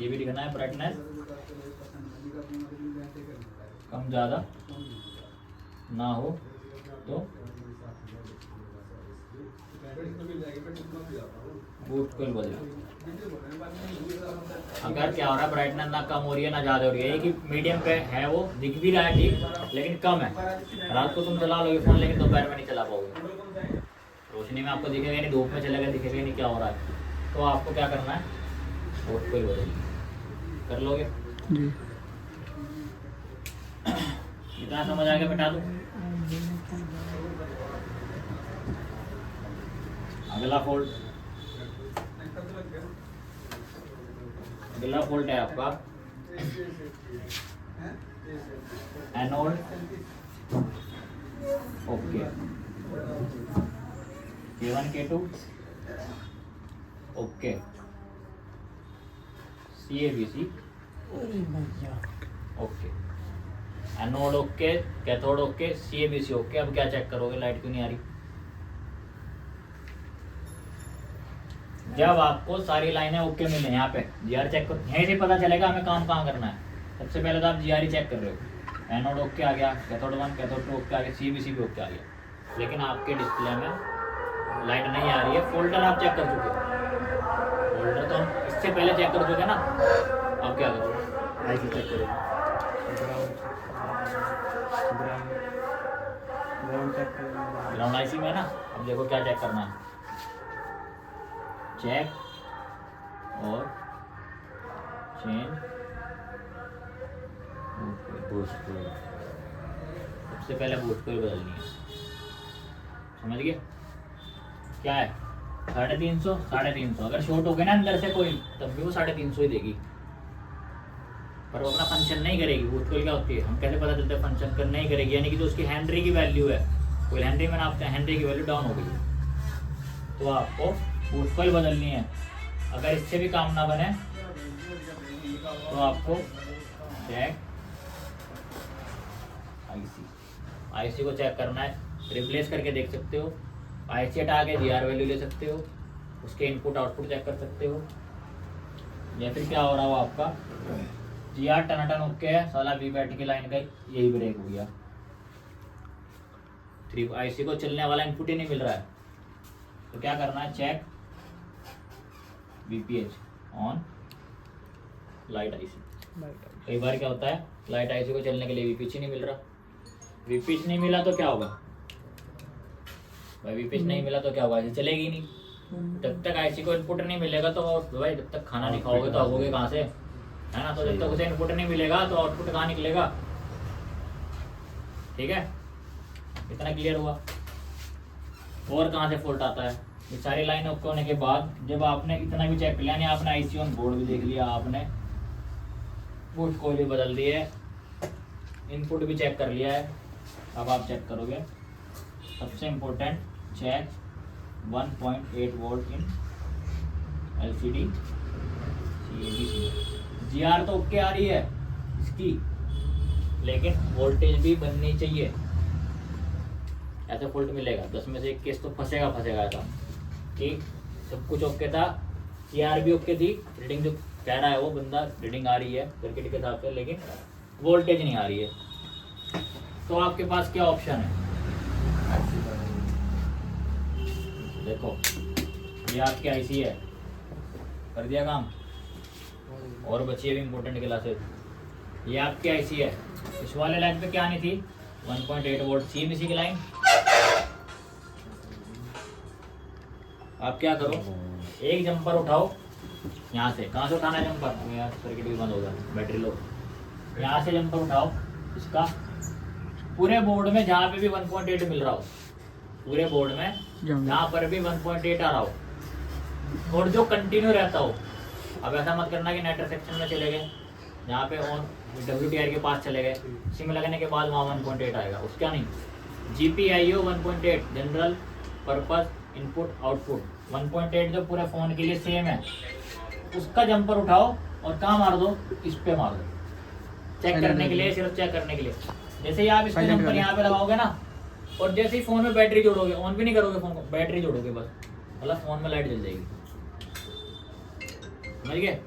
ये भी दिखना है, ब्राइटनेस कम ज़्यादा ना हो तो बूस्ट कोइल बदलो। अगर क्या हो रहा है, ब्राइटनेस ना कम हो रही है ना ज़्यादा हो रही है, कि मीडियम पे है, वो दिख भी रहा है ठीक, लेकिन कम है। रात को तुम चला लोगे फ़ोन, लेकिन दोपहर में नहीं चला पाओगे, रोशनी में आपको दिखेगा नहीं, धूप में चलेगा दिखेगा नहीं क्या हो रहा है, तो आपको क्या करना है, बूस्ट कोइल बदलनी। कर लोगे जी। इतना समझ आ गया, बिठा दो। अगला फोल्ड, अगला फोल्ड है आपका anode okay, K1 K2 okay, CABC okay, anode okay, cathode okay, CABC okay. अब क्या चेक करोगे, लाइट क्यों नहीं आ रही? जब आपको सारी लाइनें ओके मिले, यहाँ पे जीआर चेक करो, यहीं से पता चलेगा हमें काम कहाँ करना है। सबसे पहले तो आप जीआर चेक कर रहे हो, एनोड ओके आ गया, कैथोड 1 कैथोड 2 ओके आ गया, CABC भी ओके आ गया, लेकिन आपके डिस्प्ले में लाइट नहीं आ रही है। फोल्डर आप चेक कर चुके हो, फोल्डर तो हम इससे पहले चेक कर चुके ना, अब क्या करोगे? आईसी चेक करेंगे। ग्राउंड आईसी में है ना, अब देखो क्या चेक करना है, चेक और चेंज बूस्ट कोइल। सबसे पहले बूस्ट कोइल बदलनी है, समझ गए? क्या है 350 350, अगर शॉर्ट हो गए ना अंदर से कोई, तब भी वो 350 ही देगी, पर वो अपना फंक्शन नहीं करेगी। बूस्ट कोइल क्या होती है, हम कैसे पता चलता है फंक्शन कर नहीं करेगी, यानी कि जो उसकी हेनरी की वैल्यू है, कोई हेनरी में नापते हैं, हेनरी की वैल्यू डाउन हो गई, तो आपको बूस्ट कोइल बदलनी है। अगर इससे भी काम ना बने तो आपको चेक आईसी को चेक करना है, रिप्लेस करके देख सकते हो, आईसी हटा के जीआर वैल्यू ले सकते हो, उसके इनपुट आउटपुट चेक कर सकते हो, या फिर क्या हो रहा हो आपका जीआर टनाटन ओके है, साला वी बैटरी की लाइन का यही ब्रेक हो गया, 3 आईसी को चलने वाला इनपुट ही नहीं मिल रहा है, तो क्या करना है, check VPH on light IC. कई बार क्या होता है, लाइट आईसी को चलने के लिए VPH ही नहीं मिल रहा, VPH नहीं मिला तो क्या होगा भाई, VPH नहीं मिला तो क्या होगा, ऐसे चलेगी नहीं, जब तक आईसी को इनपुट नहीं मिलेगा तो भाई जब तक खाना नहीं खाओगे तो आगोगे कहाँ से, है ना। तो जब तक उसे इनपुट नहीं मिलेगा तो आउटपुट कहाँ निकलेगा। ठीक है, इतना क्लियर हुआ। और कहाँ से फॉल्ट आता है, ये सारी लाइन ओके होने के बाद जब आपने इतना भी चेक कर लिया, यानी आपने आईसी ऑन बोर्ड भी देख लिया, आपने बूट कोई भी बदल दी है, इनपुट भी चेक कर लिया है, अब आप चेक करोगे सबसे इम्पोर्टेंट चेक 1.8 वोल्ट इन LCD GR तो ओके आ रही है इसकी, लेकिन वोल्टेज भी बननी चाहिए। ऐसा फॉल्ट मिलेगा 10 में से 1 केस तो फंसेगा ऐसा कि सब कुछ ओके था, CR भी ओके थी, रीडिंग जो कह रहा है वो बंदा रीडिंग आ रही है सर्किट के हिसाब से, लेकिन वोल्टेज नहीं आ रही है। तो आपके पास क्या ऑप्शन है, देखो ये आपकी आईसी है, कर दिया काम। और बची है भी इम्पोर्टेंट क्लासेस। ये आपकी आईसी है, इस वाले लाइन पे क्या नहीं थी 1.8 वोल्ट CMC की लाइन। आप क्या करो, एक जंपर उठाओ यहाँ से, कहाँ से उठाना है जंपर, यार सर्किट भी बंद होगा, बैटरी लो। यहाँ से जंपर उठाओ इसका, पूरे बोर्ड में जहाँ पे भी 1.8 मिल रहा हो, पूरे बोर्ड में जहाँ पर भी 1.8 आ रहा हो, और जो कंटिन्यू रहता हो। अब ऐसा मत करना कि नेटर सेक्शन में चले गए, जहाँ पे ऑन WTR के पास चले गए, सिम लगने के बाद वहाँ 1.8 आएगा, उसका नहीं। GPIO 1.8 general purpose input output 1.8 जो पूरे फ़ोन के लिए सेम है, उसका जंपर उठाओ और कहाँ मार दो, इस पे मार दो, चेक करने के लिए, सिर्फ चेक करने के लिए। जैसे ही आप इसका जंपर यहाँ पे लगाओगे ना, और जैसे ही फ़ोन में बैटरी जोड़ोगे, ऑन भी नहीं करोगे फ़ोन को, बैटरी जोड़ोगे बस, मतलब फ़ोन में लाइट जल जाएगी। समझ गए।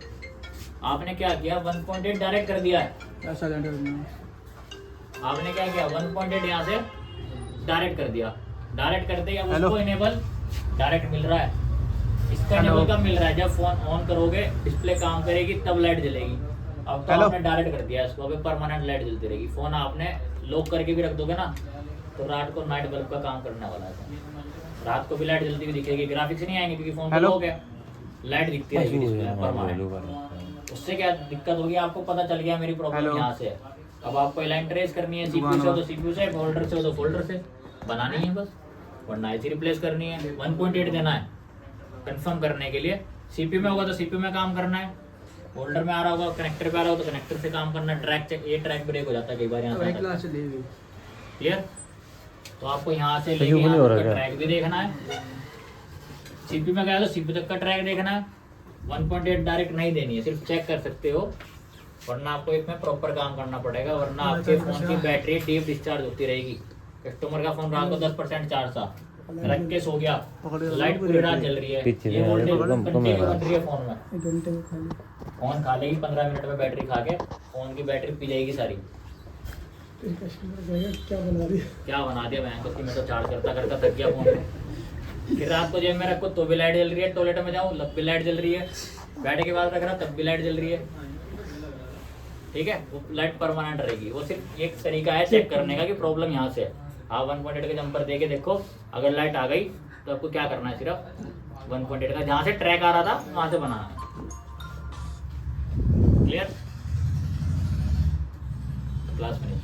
आपने क्या किया, 1.8 डायरेक्ट कर दिया है। आपने क्या किया, 1.8 यहाँ से डायरेक्ट कर दिया, डायरेक्ट करते ही अब उसको इनेबल डायरेक्ट मिल रहा है। इसका इनेबल कब मिल रहा है, जब फोन ऑन करोगे डिस्प्ले काम करेगी तब लाइट जलेगी। अब तो आपने डायरेक्ट कर दिया इसको, अभी परमानेंट लाइट जलती रहेगी। फोन आपने लॉक करके भी रख दोगे ना तो रात को नाइट बल्ब का काम करने वाला है, रात को भी लाइट जलती हुई दिखेगी। ग्राफिक्स नहीं आएंगे क्योंकि फोन लॉक है, लाइट दिखती रहेगी डिस्प्ले परमानेंट। उससे क्या दिक्कत होगी, आपको पता चल गया मेरी प्रॉब्लम यहाँ से है। अब आपको लाइन ट्रेस करनी है, CPU से हो तो CPU से, फोल्डर से हो तो फोल्डर से बनानी है बस, वरना IC रिप्लेस करनी है। 1.8 देना है कंफर्म करने के लिए। CPU में होगा तो CPU में काम करना है, फोल्डर में आ रहा होगा, कनेक्टर पे आ रहा होगा तो कनेक्टर से काम करना है। ट्रैक चेक, ये ट्रैक ब्रेक हो जाता है कई बार यहाँ से। क्लियर। तो आपको यहाँ से लेके यहाँ तक का ट्रैक भी देखना है। CPU में गया तो CPU तक का ट्रैक देखना है। 1.8 डायरेक्ट नहीं देनी है, सिर्फ चेक कर सकते हो, वरना आपको इसमें प्रॉपर काम करना पड़ेगा, वरना आपके फोन की बैटरी डीप डिस्चार्ज होती रहेगी। कस्टमर का फोन रात को 10% चार्ज था, रख के सो गया, लाइट पूरी रात जल रही है, ये वोल्टेज कंटिन्यू बन रही है फोन में। फोन खा लेगी 15 मिनट में बैटरी खा के, फोन की बैटरी पी जाएगी सारी। क्या बना दिया मैं तो, मैं तो चार्ज करता करता थक गया फोन। फिर रात को जेब में रखो तो भी लाइट जल रही है, टॉयलेट में जाऊँ तब भी लाइट जल रही है, बैठे के बाद रख रहा तब भी लाइट जल रही है। ठीक है, वो लाइट परमानेंट रहेगी। वो सिर्फ एक तरीका है चेक करने का कि प्रॉब्लम यहाँ से है। आप 1.8 के जंपर दे के देखो, अगर लाइट आ गई तो आपको क्या करना है, सिर्फ 1.8 का जहाँ से ट्रैक आ रहा था वहाँ से बनाना है। क्लियर। क्लास में